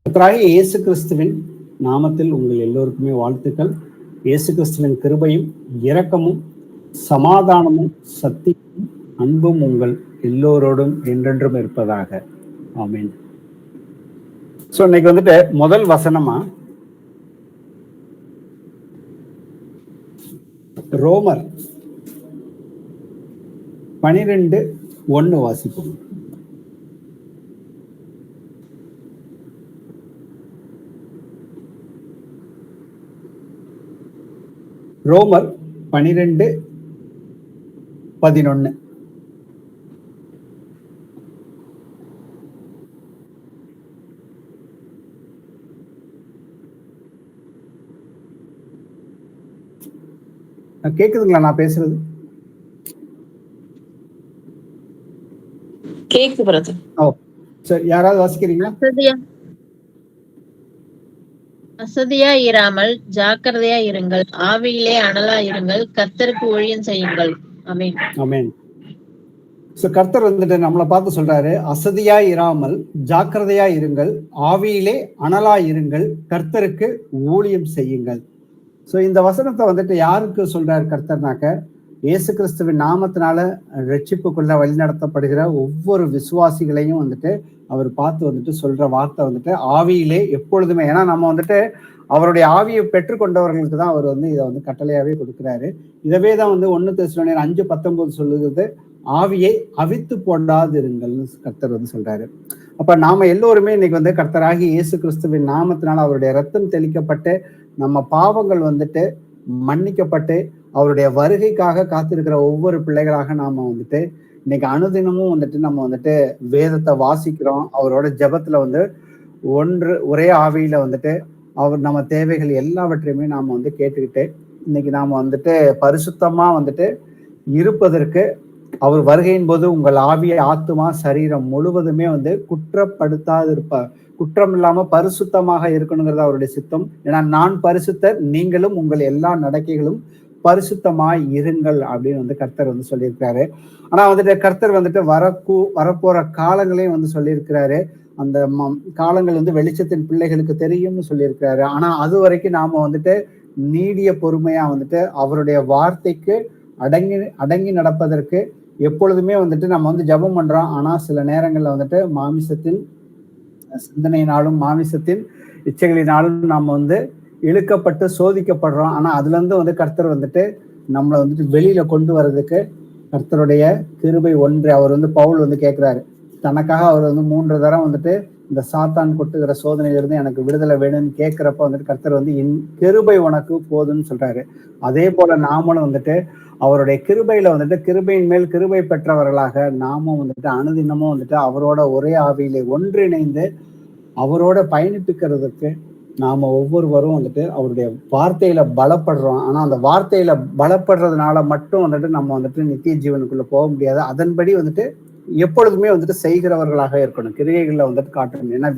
கர்த்தராகிய இயேசு கிறிஸ்துவின் நாமத்தில் உங்கள் எல்லோருக்குமே வாழ்த்துக்கள். இயேசு கிறிஸ்துவின் கிருபையும் இரக்கமும் சமாதானமும் சக்தியும் அன்பும் உங்கள் எல்லோரோடும் என்றென்றும் இருப்பதாக. ஆமீன். ஸோ இன்னைக்கு வந்துட்டு முதல் வசனமா ரோமர் 12:1 வாசிப்போம். ரோமர் 12:11. கேக்குதுங்களா நான் பேசுறது? கேக்குது பிரதர். ஓ சரி, யாராவது வாசிக்கிறீங்களா? அசதியா இராமல் ஜாக்கிரதையா இருங்கள், ஆவியிலே அனலா இருங்கள், கர்த்தருக்கு ஊழியம் செய்யுங்கள். ஆமென். ஆமென். ஸோ கர்த்தர் வந்துட்டு நம்மளை பார்த்து சொல்றாரு, அசதியா இராமல் ஜாக்கிரதையா இருங்கள், ஆவியிலே அனலா இருங்கள், கர்த்தருக்கு ஊழியம் செய்யுங்கள். ஸோ இந்த வசனத்தை வந்துட்டு யாருக்கு சொல்றாரு கர்த்தர்னாக்க, இயேசு கிறிஸ்துவின் நாமத்தினால ரட்சிப்புக்குள்ள வழிநடத்தப்படுகிற ஒவ்வொரு விசுவாசிகளையும் வந்துட்டு அவர் பார்த்து வந்துட்டு சொல்ற வார்த்தை வந்துட்டு ஆவியிலே எப்பொழுதுமே. ஏன்னா நம்ம வந்துட்டு அவருடைய ஆவியை பெற்றுக்கொண்டவர்களுக்கு தான் அவர் வந்து இதை வந்து கட்டளையாவே கொடுக்குறாரு. இதவே தான் வந்து 1 தெசலோனியர் 5:19 சொல்லுகிறது, ஆவியை அவித்து போடாதிருங்கள்னு கர்த்தர் வந்து சொல்றாரு. அப்ப நாம எல்லோருமே இன்னைக்கு வந்து கர்த்தராகி இயேசு கிறிஸ்துவின் நாமத்தினால் அவருடைய ரத்தம் தெளிக்கப்பட்டு நம்ம பாவங்கள் வந்துட்டு மன்னிக்கப்பட்டு அவருடைய வருகைக்காக காத்திருக்கிற ஒவ்வொரு பிள்ளைகளாக நாம வந்துட்டு இன்னைக்கு அனுதினமும் வந்துட்டு நம்ம வந்துட்டு வேதத்தை வாசிக்கிறோம். அவரோட ஜெபத்துல வந்து ஒரே ஆவியில வந்துட்டு அவர் நம்ம தேவைகள் எல்லாவற்றையுமே நாம வந்து கேட்டுக்கிட்டு இன்னைக்கு நாம வந்துட்டு பரிசுத்தமா வந்துட்டு இருப்பதற்கு அவர் வருகையின் போது உங்கள் ஆவிய ஆத்துமா சரீரம் முழுவதுமே வந்து குற்றம் இல்லாம பரிசுத்தமாக இருக்கணுங்கிறது அவருடைய சித்தம். ஏன்னா நான் பரிசுத்தர், நீங்களும் உங்கள் எல்லா நடக்கைகளும் பரிசுத்தமாய் இருங்கள் அப்படின்னு வந்து கர்த்தர் வந்து சொல்லியிருக்காரு. ஆனா வந்துட்டு கர்த்தர் வந்துட்டு வரப்போற காலங்களையும் வந்து சொல்லியிருக்கிறாரு. அந்த காலங்கள் வந்து வெளிச்சத்தின் பிள்ளைகளுக்கு தெரியும்னு சொல்லியிருக்கிறாரு. ஆனா அது வரைக்கும் நாம வந்துட்டு நீடிய பொறுமையா வந்துட்டு அவருடைய வார்த்தைக்கு அடங்கி நடப்பதற்கு எப்பொழுதுமே வந்துட்டு நம்ம வந்து ஜெபம் பண்றோம். ஆனா சில நேரங்கள்ல வந்துட்டு மாமிசத்தின் சிந்தனையினாலும் மாமிசத்தின் இச்சைகளினாலும் நாம் வந்து இழுக்கப்பட்டு சோதிக்கப்படுறோம். ஆனா அதுல இருந்து வந்து கர்த்தர் வந்துட்டு நம்மளை வந்துட்டு வெளியில கொண்டு வர்றதுக்கு கர்த்தருடைய கிருபை ஒன்று. அவர் வந்து பவுல் வந்து கேட்கிறாரு, தனக்காக அவர் வந்து 3 தரம் வந்துட்டு இந்த சாத்தான் கொட்டுகிற சோதனையிலிருந்து எனக்கு விடுதலை வேணும்னு கேட்கிறப்ப வந்துட்டு கர்த்தர் வந்து கிருபை உனக்கு போதுன்னு சொல்றாரு. அதே போல நாமளும் வந்துட்டு அவருடைய கிருபையில வந்துட்டு கிருபையின் மேல் கிருபை பெற்றவர்களாக நாமும் வந்துட்டு அனுதினமும் வந்துட்டு அவரோட ஒரே ஆவியிலே ஒன்றிணைந்து அவரோட பயணிப்பிக்கிறதுக்கு நாம ஒவ்வொருவரும் வந்துட்டு அவருடைய வார்த்தையில பலப்படுறோம். ஆனா அந்த வார்த்தையில பலப்படுறதுனால மட்டும் வந்துட்டு நம்ம வந்துட்டு நித்திய ஜீவனுக்குள்ள போக முடியாது. அதன்படி வந்துட்டு எப்பொழுதுமே வந்துட்டு செய்கிறவர்களாக இருக்கணும், கிரிகைகள்ல வந்துட்டு காட்டணும். ஏன்னா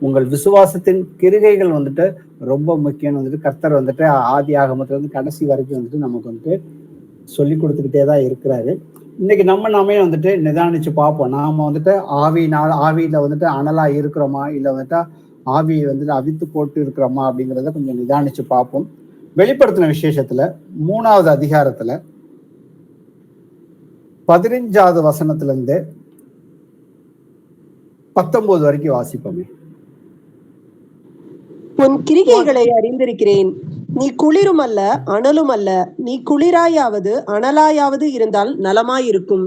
உங்கள் விசுவாசத்தின் கிரிகைகள் வந்துட்டு ரொம்ப முக்கியம். வந்துட்டு கர்த்தர் வந்துட்டு ஆதி ஆகமத்துல இருந்து கடைசி வரைக்கும் வந்துட்டு நமக்கு வந்துட்டு சொல்லி கொடுத்துக்கிட்டே தான் இருக்கிறாரு. இன்னைக்கு நாமே வந்துட்டு நிதானிச்சு பார்ப்போம். நாம வந்துட்டு ஆவியில வந்துட்டு அனலா இருக்கிறோமா, இல்ல வந்துட்டு ஆவியை வந்துட்டு அவித்து போட்டு இருக்கிறோமா அப்படிங்கிறத கொஞ்சம் நிதானிச்சு பார்ப்போம். வெளிப்படுத்தின விசேஷத்துல 3வது அதிகாரத்துல 15வது வசனத்துல இருந்து 19 வரைக்கும் வாசிப்போமே. உன் கிரிகைகளை அறிந்திருக்கிறேன். நீ குளிரும் அல்ல அனலும் அல்ல. நீ குளிராயாவது அனலாயாவது இருந்தால் நலமாயிருக்கும்.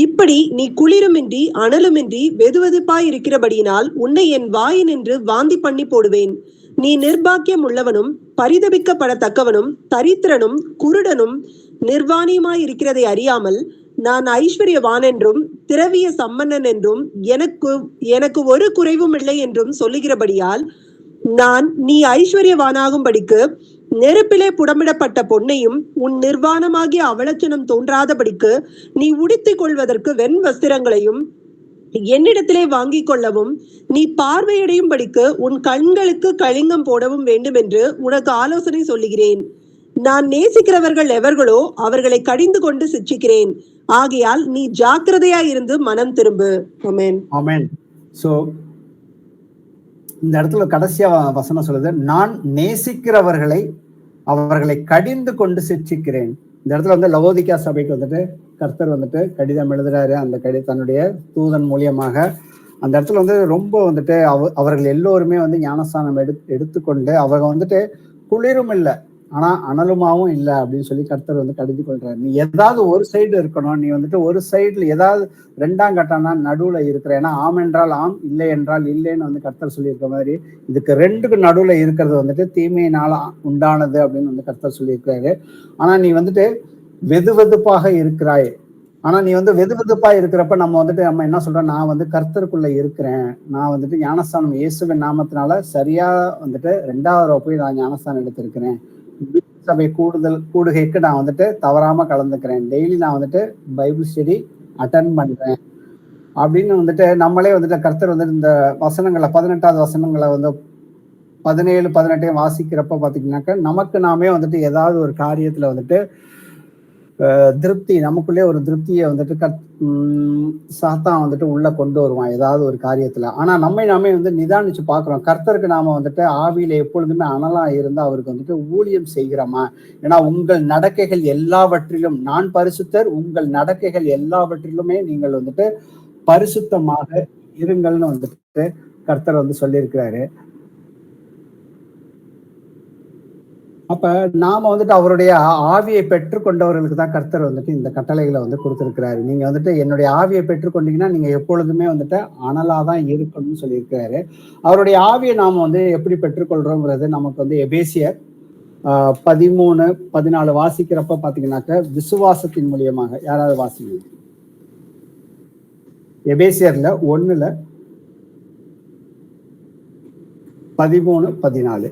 இப்படி நீ குளிருமின்றி அனலுமின்றி வெதுவெதுப்பாய் இருக்கிறபடியினால் உன்னை என் வாயினின்று வாந்தி பண்ணி போடுவேன். நீ நிர்பாக்கியம் உள்ளவனும் பரிதபிக்கப்படத்தக்கவனும் தரித்திரனும் குருடனும் நிர்வாணியுமாய் இருக்கிறதை அறியாமல் நான் ஐஸ்வர்யவான் என்றும் திரவிய சம்பன்னன் என்றும் எனக்கு ஒரு குறைவும் இல்லை என்றும் சொல்லுகிறபடியால் நீ ஐஸ்வர்யவானாகும்படிக்கு நெருப்பிலே புடமிடப்பட்ட பொன்னையும் உன் நிர்வாணமாகிய அவலட்சணம் தோன்றாதபடிக்கு நீ உடுத்திக் கொள்வதற்கு வெண் வஸ்திரங்களையும் என்னிடத்திலே வாங்கிக் கொள்ளவும் நீ பார்வையடையும் படிக்கு உன் கண்களுக்கு கலிங்கம் போடவும் வேண்டும் என்று உனக்கு ஆலோசனை சொல்லுகிறேன். நான் நேசிக்கிறவர்கள் எவர்களோ அவர்களை கடிந்து கொண்டு சிட்சிக்கிறேன். ஆகையால் நீ ஜாக்கிரதையா இருந்து மனம் திரும்பு. ஆமென். ஆமென். சோ இந்த இடத்துல கடைசியா வசனம் சொல்லுது, நான் நேசிக்கிறவர்களை அவர்களை கடிந்து கொண்டு சிட்சிக்கிறேன். இந்த இடத்துல வந்து லவோதிக்கா சபைக்கு வந்துட்டு கர்த்தர் வந்துட்டு கடிதம் எழுதுறாரு. அந்த தன்னுடைய தூதன் மூலியமாக அந்த இடத்துல வந்து ரொம்ப வந்துட்டு அவர்கள் எல்லோருமே வந்து ஞானஸ்தானம் எடுத்துக்கொண்டு அவங்க வந்துட்டு குளிரும் இல்லை ஆனா அனலுமாவும் இல்லை அப்படின்னு சொல்லி கர்த்தர் வந்து கடிந்து கொள்றாரு. நீ ஏதாவது ஒரு சைடு இருக்கணும், நீ வந்துட்டு ஒரு சைடுல ஏதாவது ரெண்டாம் கட்டம்னா நடுவுல இருக்கிற, ஏன்னா ஆம் என்றால் ஆம், இல்லை என்றால் இல்லைன்னு வந்து கர்த்தர் சொல்லியிருக்க மாதிரி இதுக்கு ரெண்டுக்கு நடுவுல இருக்கிறது வந்துட்டு தீமையினால உண்டானது அப்படின்னு வந்து கர்த்தர் சொல்லியிருக்கிறாரு. ஆனா நீ வந்துட்டு வெதுவெதுப்பாக இருக்கிறாய். ஆனா நீ வந்து வெதுவெதுப்பா இருக்கிறப்ப நம்ம வந்துட்டு நம்ம என்ன சொல்றோம், நான் வந்து கர்த்தருக்குள்ள இருக்கிறேன், நான் வந்துட்டு ஞானஸ்தானம் இயேசுவின் நாமத்தினால சரியா வந்துட்டு 2வது போய் நான் ஞானஸ்தானம் எடுத்திருக்கிறேன், சபை கூடுகைக்கு நான் வந்துட்டு தவறாம கலந்துக்கிறேன், டெய்லி நான் வந்துட்டு பைபிள் ஸ்டடி அட்டன் பண்றேன் அப்படின்னு வந்துட்டு நம்மளே வந்துட்டு கர்த்தர் வந்துட்டு இந்த வசனங்களை 18வது வசனங்களை வந்து 17, 18 வாசிக்கிறப்ப பாத்தீங்கன்னாக்க நமக்கு நாமே வந்துட்டு ஏதாவது ஒரு காரியத்துல வந்துட்டு திருப்தி, நமக்குள்ளே ஒரு திருப்தியை வந்துட்டு சாத்தான் வந்துட்டு உள்ள கொண்டு வருவான் ஏதாவது ஒரு காரியத்துல. ஆனா நம்மை நாமே வந்து நிதானிச்சு பாக்குறோம், கர்த்தருக்கு நாம வந்துட்டு ஆவியில எப்பொழுதுமே அனலா இருந்து அவருக்கு வந்துட்டு ஊழியம் செய்கிறோமா? ஏன்னா உங்கள் நடக்கைகள் எல்லாவற்றிலும், நான் பரிசுத்தர், உங்கள் நடக்கைகள் எல்லாவற்றிலுமே நீங்கள் வந்துட்டு பரிசுத்தமாக இருங்கள்னு வந்துட்டு கர்த்தர் வந்து சொல்லியிருக்கிறாரு. அப்ப நாம வந்துட்டு அவருடைய ஆவியை பெற்றுக்கொண்டவர்களுக்கு தான் கர்த்தர் வந்துட்டு இந்த கட்டளைகளை வந்து கொடுத்திருக்கிறாரு. நீங்க வந்துட்டு என்னுடைய ஆவியை பெற்றுக்கொண்டீங்கன்னா நீங்க எப்பொழுதுமே வந்துட்டு அனலாதான் இருக்கணும்னு சொல்லியிருக்கிறாரு. அவருடைய ஆவியை நாம வந்து எப்படி பெற்றுக்கொள்றோங்கிறது நமக்கு வந்து எபேசியர் 13, 14 வாசிக்கிறப்ப பாத்தீங்கன்னாக்க விசுவாசத்தின் மூலியமாக. யாராவது வாசிங்க எபேசியர்ல 1 13, 14.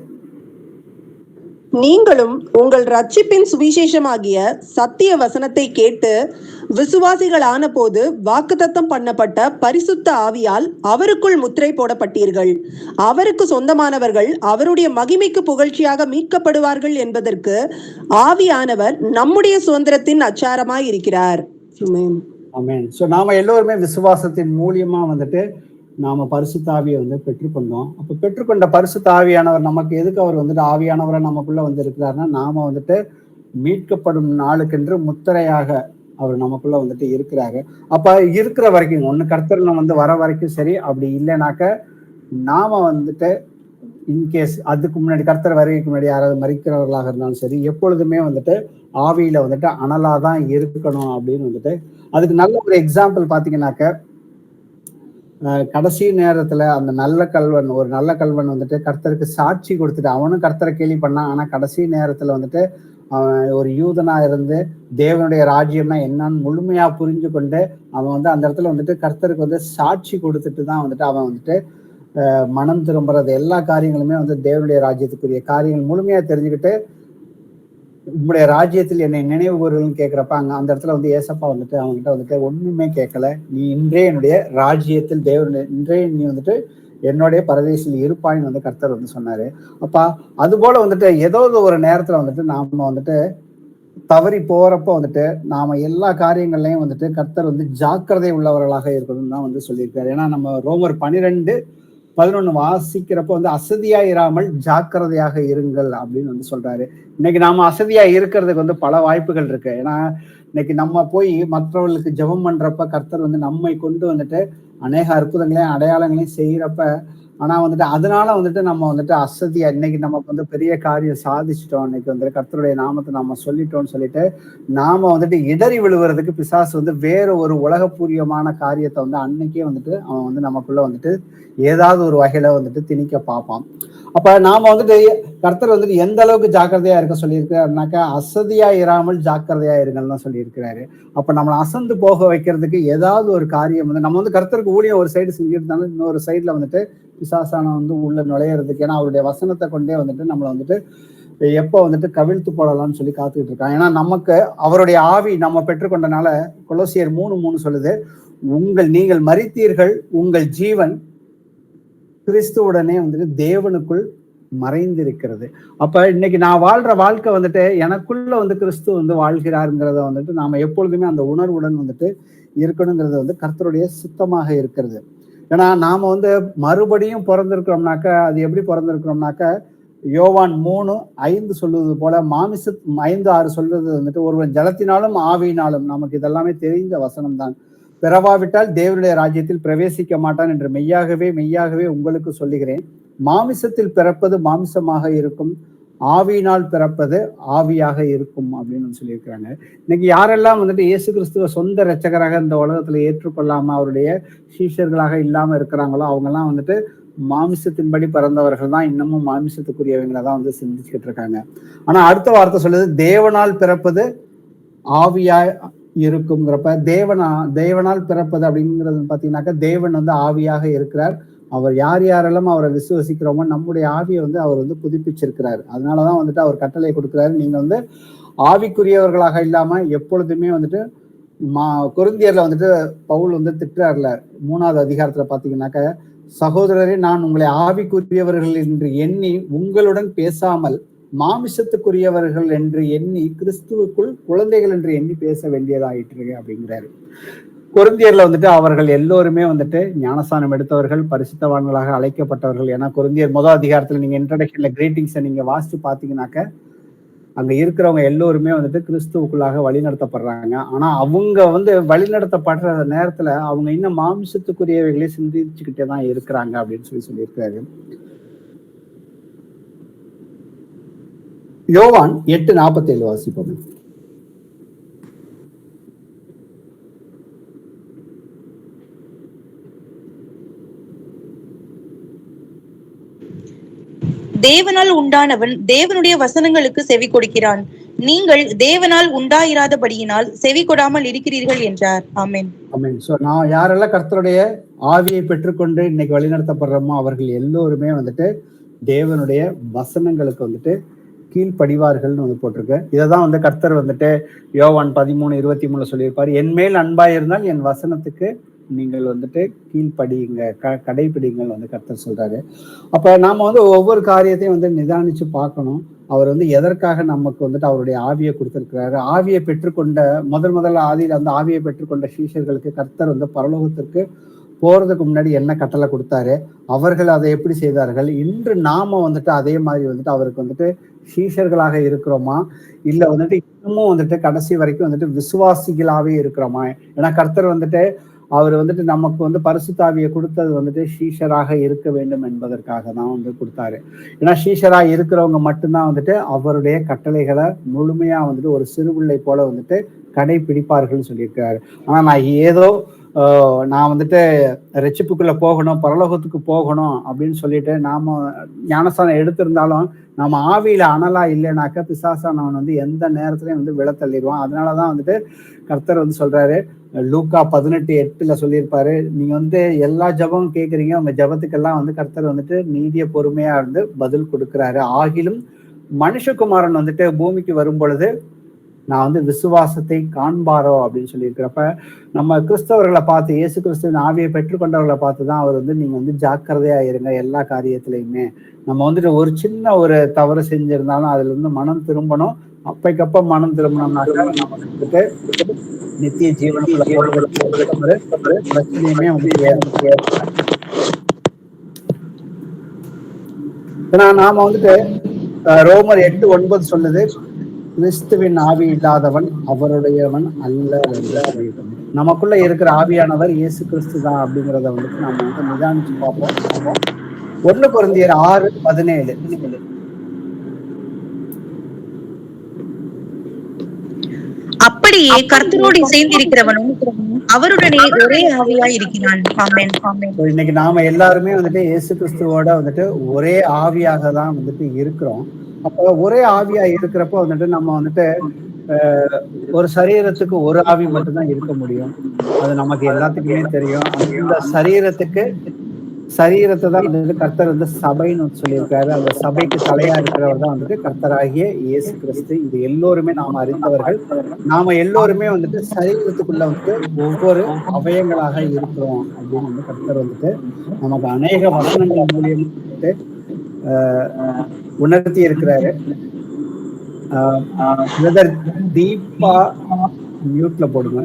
நீங்களும் உங்கள் ரட்சிப்பின் சுவிசேஷமாகிய சத்திய வசனத்தை கேட்டு விசுவாசிகளான போது வாக்குத்தத்தம் பண்ணப்பட்ட பரிசுத்த ஆவியால் அவருக்குள் முத்திரை போடப்பட்டீர்கள். அவருக்கு சொந்தமானவர்கள் அவருடைய மகிமைக்கு புகழ்ச்சியாக மீட்கப்படுவார்கள் என்பதற்கு ஆவியானவர் நம்முடைய சுதந்திரத்தின் அச்சாரமாய் இருக்கிறார். ஆமென். சோ நாம எல்லோருமே விசுவாசத்தின் மூலியமா வந்துட்டு நாம பரிசுத்த ஆவியை வந்து பெற்றுக்கொண்டோம். அப்ப பெற்றுக்கொண்ட பரிசுத்த ஆவியானவர் நமக்கு எதுக்கு அவர் வந்துட்டு ஆவியானவரை நமக்குள்ள வந்து இருக்கிறாருன்னா, நாம வந்துட்டு மீட்கப்படும் நாளுக்கென்று முத்திரையாக அவர் நமக்குள்ள வந்துட்டு இருக்கிறாரு. அப்ப இருக்கிற வரைக்கும் ஒண்ணு கர்த்தர் வந்து வர வரைக்கும் சரி, அப்படி இல்லைனாக்க நாம வந்துட்டு இன்கேஸ் அதுக்கு முன்னாடி கர்த்தர் வரைக்கும் முன்னாடி யாராவது மறிக்கிறவர்களாக இருந்தாலும் சரி, எப்பொழுதுமே வந்துட்டு ஆவியில வந்துட்டு அனலாதான் இருக்கணும் அப்படின்னு வந்துட்டு. அதுக்கு நல்ல ஒரு எக்ஸாம்பிள் பாத்தீங்கன்னாக்க, கடைசி நேரத்துல அந்த ஒரு நல்ல கல்வன் வந்துட்டு கர்த்தருக்கு சாட்சி கொடுத்துட்டு அவனும் கர்த்தரை கேலி பண்ணான். ஆனா கடைசி நேரத்துல வந்துட்டு அவன் ஒரு யூதனா இருந்து தேவனுடைய ராஜ்யம்னா என்னன்னு முழுமையா புரிஞ்சு கொண்டு அவன் வந்து அந்த இடத்துல வந்துட்டு கர்த்தருக்கு வந்து சாட்சி கொடுத்துட்டு தான் வந்துட்டு அவன் வந்துட்டு மனம் திரும்புறது எல்லா காரியங்களுமே வந்து தேவனுடைய ராஜ்யத்துக்குரிய காரியங்கள் முழுமையா தெரிஞ்சுக்கிட்டு உங்களுடைய ராஜ்யத்தில் என்னை நினைவு கூறுன்னு கேட்கிறப்ப அந்த இடத்துல வந்து ஏசப்பா வந்துட்டு அவங்ககிட்ட வந்துட்டு ஒண்ணுமே கேட்கல, நீ இன்றே என்னுடைய ராஜ்யத்தில் இன்றே நீ வந்துட்டு என்னுடைய பரதேசில் இருப்பாயின்னு வந்து கர்த்தர் வந்து சொன்னாரு. அப்பா அது போல வந்துட்டு ஏதோ ஒரு நேரத்துல வந்துட்டு நாம வந்துட்டு தவறி போறப்ப வந்துட்டு நாம எல்லா காரியங்கள்லயும் வந்துட்டு கர்த்தர் வந்து ஜாக்கிரதை உள்ளவர்களாக இருக்கணும்னு தான் வந்து சொல்லியிருக்காரு. ஏன்னா நம்ம ரோமர் 12:11 வாசிக்கிறப்ப வந்து அசதியா இராமல் ஜாக்கிரதையாக இருங்கள் அப்படின்னு வந்து சொல்றாரு. இன்னைக்கு நாம அசதியா இருக்கிறதுக்கு வந்து பல வாய்ப்புகள் இருக்கு. ஏன்னா இன்னைக்கு நம்ம போய் மற்றவர்களுக்கு ஜெபம் பண்றப்ப கர்த்தர் வந்து நம்மை கொண்டு வந்துட்டு அநேக அற்புதங்களையும் அடையாளங்களையும் செய்யறப்ப, ஆனா வந்துட்டு அதனால வந்துட்டு நம்ம வந்துட்டு அசதியா இன்னைக்கு நமக்கு வந்து பெரிய காரியம் சாதிச்சிட்டோம், இன்னைக்கு வந்துட்டு கர்த்தருடைய நாமத்தை நம்ம சொல்லிட்டோம்னு சொல்லிட்டு நாம வந்துட்டு இடறி விழுவறதுக்கு பிசாசு வந்து வேற ஒரு உலகப்பூர்வமான காரியத்தை வந்து அன்னைக்கே வந்துட்டு அவன் வந்து நமக்குள்ள வந்துட்டு ஏதாவது ஒரு வகையில வந்துட்டு திணிக்க பார்ப்பான். அப்ப நாம வந்துட்டு கர்த்தர் வந்துட்டு எந்த அளவுக்கு ஜாக்கிரதையா இருக்க சொல்லியிருக்காருனாக்கா, அசதியா இராமல் ஜாக்கிரதையா இருங்கள்னு தான் சொல்லியிருக்கிறாரு. அப்ப நம்மளை அசந்து போக வைக்கிறதுக்கு ஏதாவது ஒரு காரியம் வந்து நம்ம வந்து கர்த்தருக்கு ஊழியம் ஒரு சைடு செஞ்சுருந்தாலும் இன்னொரு சைட்ல வந்துட்டு பிசாசான வந்து உள்ள நுழையிறதுக்கு, ஏன்னா அவருடைய வசனத்தை கொண்டே வந்துட்டு நம்மளை வந்துட்டு எப்போ வந்துட்டு கவிழ்த்து போடலாம்னு சொல்லி காத்துக்கிட்டு இருக்கான். ஏன்னா நமக்கு அவருடைய ஆவி நம்ம பெற்றுக்கொண்டனால கொலோசியர் 3:3 சொல்லுது, நீங்கள் மரித்தீர்கள், உங்கள் ஜீவன் கிறிஸ்துவுடனே வந்துட்டு தேவனுக்குள் மறைந்திருக்கிறது. அப்ப இன்னைக்கு நான் வாழ்ற வாழ்க்கை வந்துட்டு எனக்குள்ள வந்து கிறிஸ்து வந்து வாழ்கிறாருங்கிறத வந்துட்டு நாம எப்பொழுதுமே அந்த உணர்வுடன் வந்துட்டு இருக்கணுங்கிறது வந்து கர்த்தருடைய சுத்தமாக இருக்கிறது. ஏன்னா நாம வந்து மறுபடியும் பிறந்திருக்கிறோம்னாக்க அது எப்படி பிறந்திருக்கிறோம்னாக்க யோவான் 3:5 சொல்லுவது போல மாமிச 5:6 சொல்றது வந்துட்டு ஒருவன் ஜலத்தினாலும் ஆவியினாலும், நமக்கு இதெல்லாமே தெரிந்த வசனம் தான், பிறவாவிட்டால் தேவனுடைய ராஜ்யத்தில் பிரவேசிக்க மாட்டான் என்று மெய்யாகவே மெய்யாகவே உங்களுக்கு சொல்லுகிறேன். மாமிசத்தில் பிறப்பது மாமிசமாக இருக்கும், ஆவியினால் பிறப்பது ஆவியாக இருக்கும் அப்படின்னு சொல்லியிருக்கிறாங்க. இன்னைக்கு யாரெல்லாம் வந்துட்டு இயேசு கிறிஸ்துவ சொந்த இரட்சகராக இந்த உலகத்துல ஏற்றுக்கொள்ளாம அவருடைய சீஷர்களாக இல்லாம இருக்கிறாங்களோ அவங்கெல்லாம் வந்துட்டு மாமிசத்தின்படி பிறந்தவர்கள் தான், இன்னமும் மாமிசத்துக்குரியவங்களை தான் வந்து சிந்திச்சுக்கிட்டு இருக்காங்க. ஆனா அடுத்த வார்த்தை சொல்லுது தேவனால் பிறப்பது ஆவியா இருக்குங்கிறப்ப தேவனால் பிறப்பது அப்படிங்கிறது பாத்தீங்கன்னாக்கா தேவன் வந்து ஆவியாக இருக்கிறார். அவர் யார் யாரெல்லாம் அவரை விசுவசிக்கிறோமோ நம்முடைய ஆவியை வந்து அவர் வந்து புதுப்பிச்சிருக்கிறார். அதனாலதான் வந்துட்டு அவர் கட்டளை கொடுக்கிறாரு, நீங்க வந்து ஆவிக்குரியவர்களாக இல்லாம எப்பொழுதுமே வந்துட்டு கொரிந்தியர்ல வந்துட்டு பவுல் வந்து திட்டுறாருல 3வது அதிகாரத்துல பாத்தீங்கன்னாக்க, சகோதரரே நான் உங்களை ஆவிக்குரியவர்கள் என்று எண்ணி உங்களுடன் பேசாமல் மாமிசத்துக்குரியவர்கள் என்று எண்ணி கிறிஸ்துவுக்குள் குழந்தைகள் என்று எண்ணி பேச வேண்டியதாயிட்டு அப்படிங்கிறாரு. கொரிந்தியர்ல வந்துட்டு அவர்கள் எல்லோருமே வந்துட்டு ஞானஸ்தானம் எடுத்தவர்கள், பரிசுத்தவான்களாக அழைக்கப்பட்டவர்கள். ஏன்னா கொரிந்தியர் 1 அதிகாரத்துல நீங்க இன்ட்ரோடக்ஷன்ல கிரீட்டிங்ஸை நீங்க வாசிச்சு பாத்தீங்கன்னாக்க அங்க இருக்கிறவங்க எல்லோருமே வந்துட்டு கிறிஸ்துவுக்குள்ளாக வழிநடத்தப்படுறாங்க. ஆனா அவங்க வந்து வழிநடத்தப்படுற நேரத்துல அவங்க இன்னும் மாமிசத்துக்குரியவைகளே சிந்திச்சுக்கிட்டே தான் இருக்கிறாங்க அப்படின்னு சொல்லியிருக்காரு. யோவான் 8:47 வாசிப்போம். தேவனால் உண்டானவன் தேவனுடைய வசனங்களுக்கு செவி கொடுக்கிறான். நீங்கள் தேவனால் உண்டாயிராதபடியினால் செவி கொடாமல் இருக்கிறீர்கள் என்றார். ஆமென். ஆமென். சோ நான் யாரெல்லாம் கர்த்தருடைய ஆவியை பெற்றுக்கொண்டு இன்னைக்கு வழிநடத்தப்படுறோமோ அவர்கள் எல்லோருமே வந்துட்டு தேவனுடைய வசனங்களுக்கு வந்துட்டு கீழ்ப்படிவார்கள்னு வந்து போட்டிருக்கு. இதைதான் வந்து கர்த்தர் வந்துட்டு யோவான் 13:23 சொல்லியிருப்பாரு, என் மேல் அன்பா இருந்தால் என் வசனத்துக்கு நீங்கள் வந்துட்டு கீழ்ப்படியுங்க, கடைப்பிடிங்கள் வந்து கர்த்தர் சொல்றாரு. அப்ப நாம வந்து ஒவ்வொரு காரியத்தையும் வந்து நிதானிச்சு பார்க்கணும். அவர் வந்து எதற்காக நமக்கு வந்துட்டு அவருடைய ஆவியை கொடுத்திருக்கிறாரு. ஆவியை பெற்றுக்கொண்ட முதல்ல ஆதியில வந்து ஆவியை பெற்றுக்கொண்ட சீஷர்களுக்கு கர்த்தர் வந்து பரலோகத்திற்கு போறதுக்கு முன்னாடி என்ன கட்டளை கொடுத்தாரு, அவர்கள் அதை எப்படி செய்தார்கள், இன்று நாம வந்துட்டு அதே மாதிரி வந்துட்டு அவருக்கு வந்துட்டு சீஷர்களாக இருக்கிறோமா, இல்ல வந்துட்டு இன்னமும் வந்துட்டு கடைசி வரைக்கும் வந்துட்டு விசுவாசிகளாவே இருக்கிறோமா? ஏன்னா கர்த்தர் வந்துட்டு அவர் வந்துட்டு நமக்கு வந்து பரிசுத்தாவியை கொடுத்தது வந்துட்டு சீஷராக இருக்க வேண்டும் என்பதற்காக தான் வந்து கொடுத்தாரு. ஏன்னா சீஷராக இருக்கிறவங்க மட்டும்தான் வந்துட்டு அவருடைய கட்டளைகளை முழுமையா வந்துட்டு ஒரு சிறுபிள்ளை போல வந்துட்டு கடைபிடிப்பார்கள்னு சொல்லியிருக்காரு. ஆனா நான் வந்துட்டு ரட்சிப்புக்குள்ள போகணும், பரலோகத்துக்கு போகணும் அப்படின்னு சொல்லிட்டு நாம ஞானஸ்தானம் எடுத்திருந்தாலும் நம்ம ஆவியில அனலா இல்லைனாக்க பிசாசானவன் வந்து எந்த நேரத்திலையும் வந்து விழ தள்ளிடுவான். அதனாலதான் வந்துட்டு கர்த்தர் வந்து சொல்றாரு, லூக்கா 18:8 சொல்லியிருப்பாரு, நீங்க வந்து எல்லா ஜபமும் கேட்குறீங்க, உங்க ஜபத்துக்கெல்லாம் வந்து கர்த்தர் வந்துட்டு நீதிய பொறுமையா இருந்து பதில் கொடுக்குறாரு. ஆகிலும் மனுஷகுமாரன் வந்துட்டு பூமிக்கு வரும் பொழுது நான் வந்து விசுவாசத்தை காண்பாரோ அப்படின்னு சொல்லியிருக்கிறப்ப நம்ம கிறிஸ்தவர்களை பார்த்து, இயேசு கிறிஸ்துவின் ஆவியை பெற்றுக்கொண்டவர்களை பார்த்துதான் அவர் வந்து நீங்க வந்து ஜாக்கிரதையா இருங்க எல்லா காரியத்திலையுமே. நம்ம வந்துட்டு ஒரு சின்ன ஒரு தவறு செஞ்சிருந்தாலும் அதுல இருந்து மனம் திரும்பணும். அப்பைக்கப்ப மனம் திரும்பினோம்னாக்கா நம்ம வந்துட்டு நித்திய ஜீவனுக்குள்ள பிரச்சனையுமே வந்து ஏன்னா நாம வந்துட்டு ரோமர் 8:9 சொல்லுது, கிறிஸ்துவின் ஆவி இல்லாதவன் அவருடையவன் அல்ல என்று சொல்லியிருக்கோம். நமக்குள்ள இருக்கிற ஆவியானவர் இயேசு கிறிஸ்து தான் அப்படிங்கிறத வந்துட்டு நாம வந்து நிதானிச்சு பார்ப்போம். 1 கொரிந்தியர் 6:17 அப்படியே கர்த்தரோடு சேர்ந்திருக்கிறவனும் அவருடனே ஒரே ஆவியாய் இருக்கிறான். ஆமென். ஆமென். இன்னைக்கு நாம எல்லாருமே வந்துட்டு இயேசு கிறிஸ்துவோட வந்துட்டு ஒரே ஆவியாக தான் வந்துட்டு இருக்கிறோம். அப்போ ஒரே ஆவியா இருக்கிறப்போ வந்துட்டு நம்ம வந்துட்டு ஒரு சரீரத்துக்கு ஒரு ஆவி மட்டும்தான் இருக்க முடியும். அது நமக்கு எல்லாத்துக்குமே தெரியும். அந்த சரீரத்தை தான் வந்துட்டு கர்த்தர் வந்து சபைன்னு சொல்லியிருக்காரு. அந்த சபைக்கு தலையா இருக்கிறவர் தான் வந்துட்டு கர்த்தராகிய இயேசு கிறிஸ்து. இது எல்லோருமே நாம அறிந்தவர்கள். நாம எல்லோருமே வந்துட்டு சரீரத்துக்குள்ள வந்துட்டு ஒவ்வொரு அவயங்களாக இருக்கிறோம் அப்படின்னு வந்து கர்த்தர் வந்துட்டு நமக்கு அநேக வசனங்கள் மூலியம் வந்துட்டு உணர்த்தி இருக்கிறாரு. தீபா மியூட்ல போடுங்க.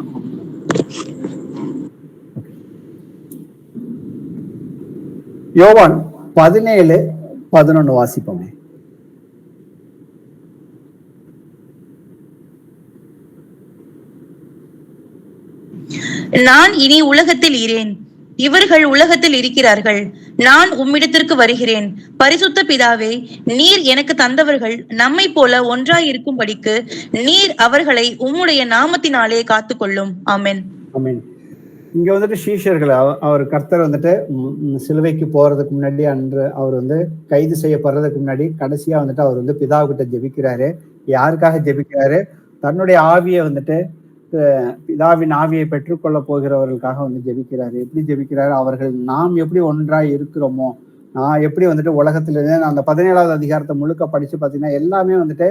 யோவான் 17:11 வாசிப்போமே. நான் இனி உலகத்தில் இரேன், இவர்கள் உலகத்தில் இருக்கிறார்கள், நான் உம்மிடத்திற்கு வருகிறேன். பரிசுத்த பிதாவே, நீர் எனக்கு தந்தவர்கள் நம்மை போல ஒன்றாய் இருக்கும்படிக்கு நீர் அவர்களை உம்முடைய நாமத்தினாலே காத்துக்கொள்ளும். ஆமென். ஆமென். இங்க வந்துட்டு சீஷர்கள் அவர் கர்த்தர் வந்துட்டு சிலுவைக்கு போறதுக்கு முன்னாடி அன்று அவர் வந்து கைது செய்யப்படுறதுக்கு முன்னாடி கடைசியா வந்துட்டு அவர் வந்து பிதாவுகிட்ட ஜெபிக்கிறாரு. யாருக்காக ஜெபிக்கிறாரு? தன்னுடைய ஆவியை வந்துட்டு பிதாவின் ஆவியை பெற்றுக்கொள்ள போகிறவர்களுக்காக வந்து ஜெபிக்கிறாரு. எப்படி ஜெபிக்கிறாரு? அவர்கள் நாம் எப்படி ஒன்றாய் இருக்கிறோமோ, நான் எப்படி வந்துட்டு உலகத்துல இருந்து அந்த 17வது அதிகாரத்தை முழுக்க படிச்சு பாத்தீங்கன்னா எல்லாமே வந்துட்டு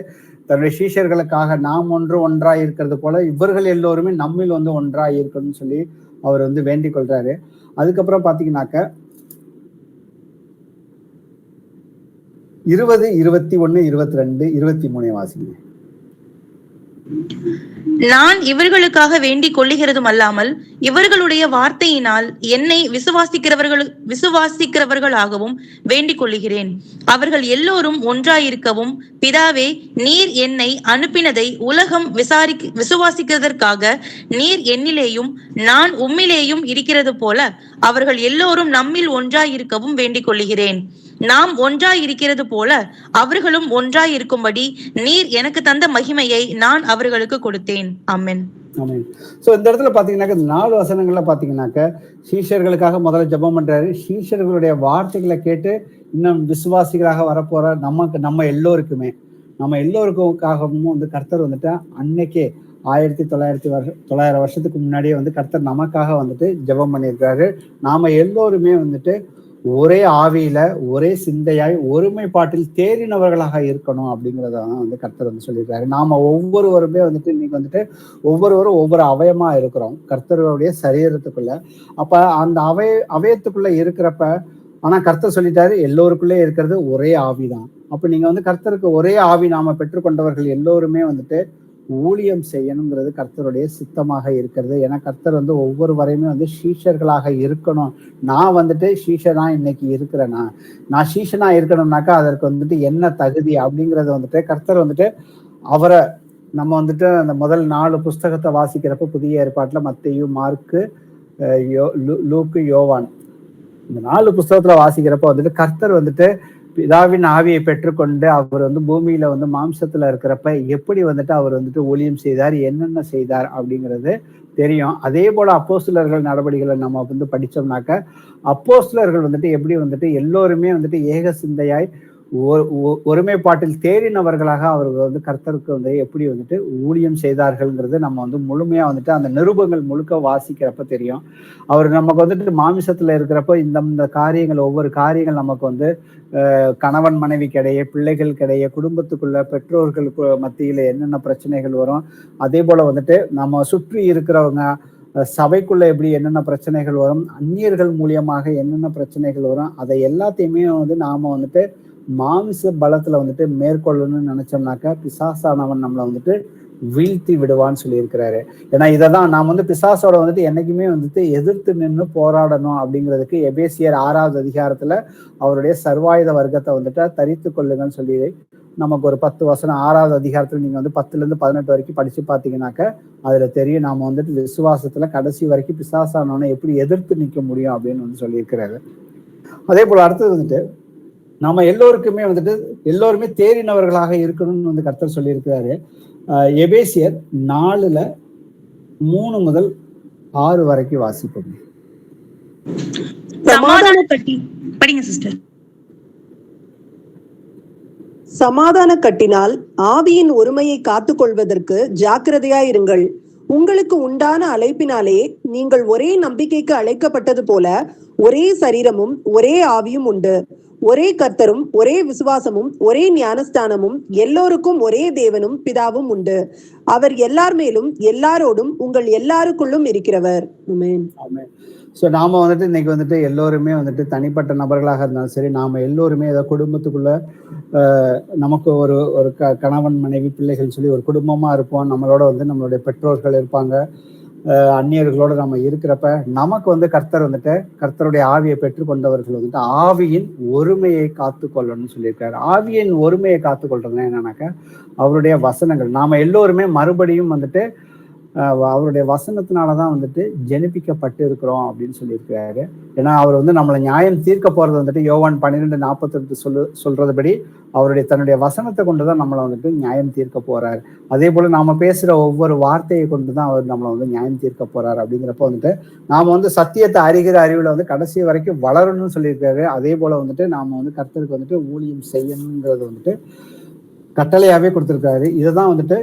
தன்னுடைய சீஷர்களுக்காக நாம் ஒன்றாய் இருக்கிறது போல இவர்கள் எல்லோருமே நம்மில் வந்து ஒன்றாய் இருக்கணும்னு சொல்லி அவர் வந்து வேண்டிக் கொள்றாரு. அதுக்கப்புறம் பாத்தீங்கன்னாக்க 20, 21, 22, 23 வாசிங்க. நான் இவர்களுக்காக வேண்டிக் கொள்ளுகிறதும் அல்லாமல் இவர்களுடைய வார்த்தையினால் என்னை விசுவாசிக்கிறவர்களாகவும் வேண்டிக் கொள்ளுகிறேன். அவர்கள் எல்லோரும் ஒன்றாயிருக்கவும், பிதாவே, நீர் என்னை அனுப்பினதை உலகம் விசுவாசிக்கிறதற்காக நீர் என்னிலேயும் நான் உம்மிலேயும் இருக்கிறது போல அவர்கள் எல்லோரும் நம்மில் ஒன்றாயிருக்கவும் வேண்டிக் கொள்ளுகிறேன். நாம் ஒன்றாய் இருக்கிறது போல அவர்களும் ஒன்றாய் இருக்கும்படி நீர் எனக்கு தந்த மகிமையை நான் அவர்களுக்கு கொடுத்தேன். ஆமென். ஆமென். சோ இந்த இடத்துல பாத்தீங்கன்னாக்க 4 வசனங்கள்ல பாத்தீங்கன்னாக்க சீஷர்களுக்காக முதல்ல ஜெபம் பண்றாரு. சீஷர்களுடைய வார்த்தைகளை கேட்டு இன்னும் விசுவாசிகளாக வரப்போற நம்ம எல்லோருக்காகவும் வந்து கர்த்தர் வந்துட்டு அன்னைக்கே 1900 வருஷத்துக்கு முன்னாடியே வந்து கர்த்தர் நமக்காக வந்துட்டு ஜெபம் பண்ணியிருக்காரு. நாம எல்லோருமே வந்துட்டு ஒரே ஆவியில ஒரே சிந்தையாய் ஒருமைப்பாட்டில் தேறினவர்களாக இருக்கணும் அப்படிங்கிறத வந்து கர்த்தர் வந்து சொல்லியிருக்காரு. நாம ஒவ்வொருவருமே வந்துட்டு இன்னைக்கு வந்துட்டு ஒவ்வொருவரும் ஒவ்வொரு அவயமா இருக்கிறோம் கர்த்தருடைய சரீரத்துக்குள்ள. அப்ப அந்த அவயத்துக்குள்ள இருக்கிறப்ப ஆனா கர்த்தர் சொல்லிட்டாரு எல்லோருக்குள்ளே இருக்கிறது ஒரே ஆவிதான். அப்ப நீங்க வந்து கர்த்தருக்கு ஒரே ஆவி நாம பெற்றுக்கொண்டவர்கள் எல்லோருமே வந்துட்டு ஊழியம் செய்யணுங்கிறது கர்த்தருடைய சித்தமாக இருக்கிறது. ஏன்னா கர்த்தர் வந்து ஒவ்வொரு வரையுமே வந்து சீஷர்களாக இருக்கணும். நான் வந்துட்டு சீஷனா இன்னைக்கு இருக்கிறேன்னா, நான் சீஷனா இருக்கணும்னாக்கா அதற்கு வந்துட்டு என்ன தகுதி அப்படிங்கறது வந்துட்டு கர்த்தர் வந்துட்டு அவரை நம்ம வந்துட்டு அந்த முதல் 4 புஸ்தகத்தை வாசிக்கிறப்ப புதிய ஏற்பாட்டுல மத்தேயு, மார்க்கு, லூக்கு, யோவான் இந்த 4 புஸ்தகத்துல வாசிக்கிறப்ப வந்துட்டு கர்த்தர் வந்துட்டு பிதாவின் ஆவியை பெற்றுக்கொண்டு அவர் வந்து பூமியில வந்து மாம்சத்துல இருக்கிறப்ப எப்படி வந்துட்டு அவர் வந்துட்டு ஊழியம் செய்தார், என்னென்ன செய்தார் அப்படிங்கிறது தெரியும். அதே போல அப்போஸ்தலர்கள் நடவடிக்கைகளை நம்ம வந்து படிச்சோம்னாக்க அப்போஸ்தலர்கள் வந்துட்டு எப்படி வந்துட்டு எல்லோருமே வந்துட்டு ஏக சிந்தையாய் ஒருமைப்பாட்டில் தேறினவர்களாக அவர்கள் வந்து கர்த்தருக்கு வந்து எப்படி வந்துட்டு ஊழியம் செய்தார்கள்ங்கிறது நம்ம வந்து முழுமையா வந்துட்டு அந்த நிருபங்கள் முழுக்க வாசிக்கிறப்ப தெரியும். அவர் நமக்கு வந்துட்டு மாமிசத்துல இருக்கிறப்ப இந்த காரியங்கள் ஒவ்வொரு காரியங்கள் நமக்கு வந்து கணவன் மனைவிக்கிடையே, பிள்ளைகளுக்கிடையே, குடும்பத்துக்குள்ள, பெற்றோர்களுக்கு மத்தியில என்னென்ன பிரச்சனைகள் வரும், அதே போல வந்துட்டு நம்ம சுற்றி இருக்கிறவங்க சபைக்குள்ள எப்படி என்னென்ன பிரச்சனைகள் வரும், அந்நியர்கள் மூலியமாக என்னென்ன பிரச்சனைகள் வரும், அதை எல்லாத்தையுமே வந்து நாம வந்துட்டு மாமிச பலத்துல வந்துட்டு மேற்கொள்ளணும்னு நினைச்சோம்னாக்கா பிசாசானவன் நம்மளை வந்துட்டு வீழ்த்தி விடுவான்னு சொல்லியிருக்கிறாரு. ஏன்னா இதைதான் நாம் வந்து பிசாசோட வந்துட்டு என்னைக்குமே வந்துட்டு எதிர்த்து நின்று போராடணும் அப்படிங்கிறதுக்கு எபேசியர் 6வது அதிகாரத்துல அவருடைய சர்வாயுத வர்க்கத்தை வந்துட்டு தரித்து கொள்ளுங்கன்னு சொல்லி நமக்கு ஒரு 10 வசனம் 6வது அதிகாரத்துல நீங்க வந்து 10ல 18 வரைக்கும் படிச்சு பாத்தீங்கன்னாக்க அதுல தெரியும் நாம வந்துட்டு விசுவாசத்துல கடைசி வரைக்கும் பிசாசானவனை எப்படி எதிர்த்து நிற்க முடியும் அப்படின்னு வந்து சொல்லியிருக்கிறாரு. அதே போல அடுத்தது வந்துட்டு நம்ம எல்லோருக்குமே வந்துட்டு எல்லோருமே தேறினவர்களாக இருக்கணும்னு வந்து கர்த்தர் சொல்லியிருக்கிறாரு. எபேசியர் 4:3 முதல் 6 வரைக்கும் வாசிப்போம். சமாதான கட்டினால் ஆவியின் ஒருமையை காத்துக் கொள்வதற்கு ஜாக்கிரதையாயிருங்கள். உங்களுக்கு உண்டான அழைப்பினாலே நீங்கள் ஒரே நம்பிக்கைக்கு அழைக்கப்பட்டது போல ஒரே சரீரமும் ஒரே ஆவியும் உண்டு. ஒரே கர்த்தரும் ஒரே விசுவாசமும் ஒரே ஞானஸ்தானமும் எல்லோருக்கும் ஒரே தேவனும் பிதாவும் உண்டு. அவர் எல்லார் மேலும் எல்லாரோடும் உங்கள் எல்லாருக்குள்ளும் இருக்கிறவர். ஆமென். ஸோ நாம வந்துட்டு இன்னைக்கு வந்துட்டு எல்லோருமே வந்துட்டு தனிப்பட்ட நபர்களாக இருந்தாலும் சரி, நாம எல்லோருமே ஏதோ குடும்பத்துக்குள்ள நமக்கு ஒரு கணவன் மனைவி பிள்ளைகள் சொல்லி ஒரு குடும்பமா இருப்போம். நம்மளோட வந்து நம்மளுடைய பெற்றோர்கள் இருப்பாங்க, அந்நியர்களோட நம்ம இருக்கிறப்ப நமக்கு வந்து கர்த்தர் வந்துட்டு கர்த்தருடைய ஆவியை பெற்றுக்கொண்டவர்கள் வந்துட்டு ஆவியின் ஒருமையை காத்து கொள்ளணும்னு சொல்லியிருக்காரு. ஆவியின் ஒருமையை காத்து கொள்றதுன்னா என்னன்னாக்கா அவருடைய வசனங்கள். நாம எல்லோருமே மறுபடியும் வந்துட்டு அவருடைய வசனத்தினாலதான் வந்துட்டு ஜெனிப்பிக்கப்பட்டு இருக்கிறோம் அப்படின்னு சொல்லியிருக்காரு. ஏன்னா அவர் வந்து நம்மளை நியாயம் தீர்க்க போறது வந்துட்டு யோவான் 12:42 சொல்றதுபடி அவருடைய தன்னுடைய வசனத்தை கொண்டுதான் நம்மளை வந்துட்டு நியாயம் தீர்க்க போறாரு. அதே போல நாம பேசுற ஒவ்வொரு வார்த்தையை கொண்டுதான் அவர் நம்மளை வந்து நியாயம் தீர்க்க போறாரு. அப்படிங்கிறப்ப வந்துட்டு நாம வந்து சத்தியத்தை அறிகிற அறிவுல வந்து கடைசி வரைக்கும் வளரணும்னு சொல்லியிருக்காரு. அதே போல வந்துட்டு நாம வந்து கர்த்தருக்கு வந்துட்டு ஊழியம் செய்யணுங்கிறது வந்துட்டு கட்டளையாவே கொடுத்திருக்காரு. இதுதான் வந்துட்டு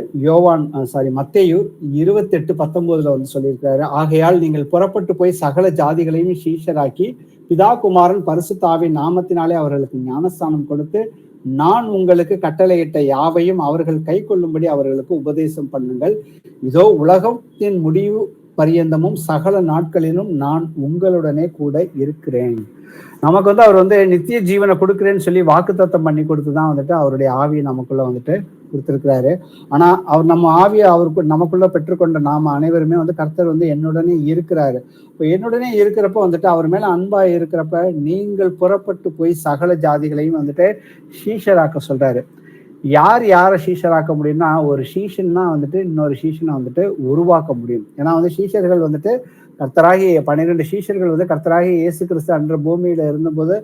மத்தேயு 28:19 வந்து சொல்லியிருக்காரு. ஆகையால் நீங்கள் புறப்பட்டு போய் சகல ஜாதிகளையும் சீஷராக்கி பிதா குமாரன் பரிசுத்த ஆவியின் நாமத்தினாலே அவர்களுக்கு ஞானஸ்தானம் கொடுத்து நான் உங்களுக்கு கட்டளையிட்ட யாவையும் அவர்கள் கை கொள்ளும்படி அவர்களுக்கு உபதேசம் பண்ணுங்கள். இதோ உலகத்தின் முடிவு பரியந்தமும் சகல நாட்களிலும் நான் உங்களுடனே கூட இருக்கிறேன். நமக்கு வந்து அவர் வந்து நித்திய ஜீவனை கொடுக்குறேன்னு சொல்லி வாக்குத்தத்தம் பண்ணி கொடுத்துதான் வந்துட்டு அவருடைய ஆவியை நமக்குள்ள வந்துட்டு கொடுத்திருக்கிறாரு. ஆனா அவர் நம்ம ஆவியை அவருக்கு நமக்குள்ள பெற்றுக்கொண்ட நாம அனைவருமே வந்து கர்த்தர் வந்து என்னுடனே இருக்கிறாரு. இப்போ என்னுடனே இருக்கிறப்ப வந்துட்டு அவர் மேல அன்பா இருக்கிறப்ப நீங்கள் புறப்பட்டு போய் சகல ஜாதிகளையும் வந்துட்டு சீஷராக்க சொல்றாரு. யாரை சீஷராக்க முடியும்னா ஒரு சீஷன்னா வந்துட்டு இன்னொரு சீஷனை வந்துட்டு உருவாக்க முடியும். ஏன்னா வந்து சீஷர்கள் வந்துட்டு கர்த்தராகிய 12 சீஷர்கள் வந்து கர்த்தராகிய இயேசு கிறிஸ்து அன்ற பூமியில இருந்தபோது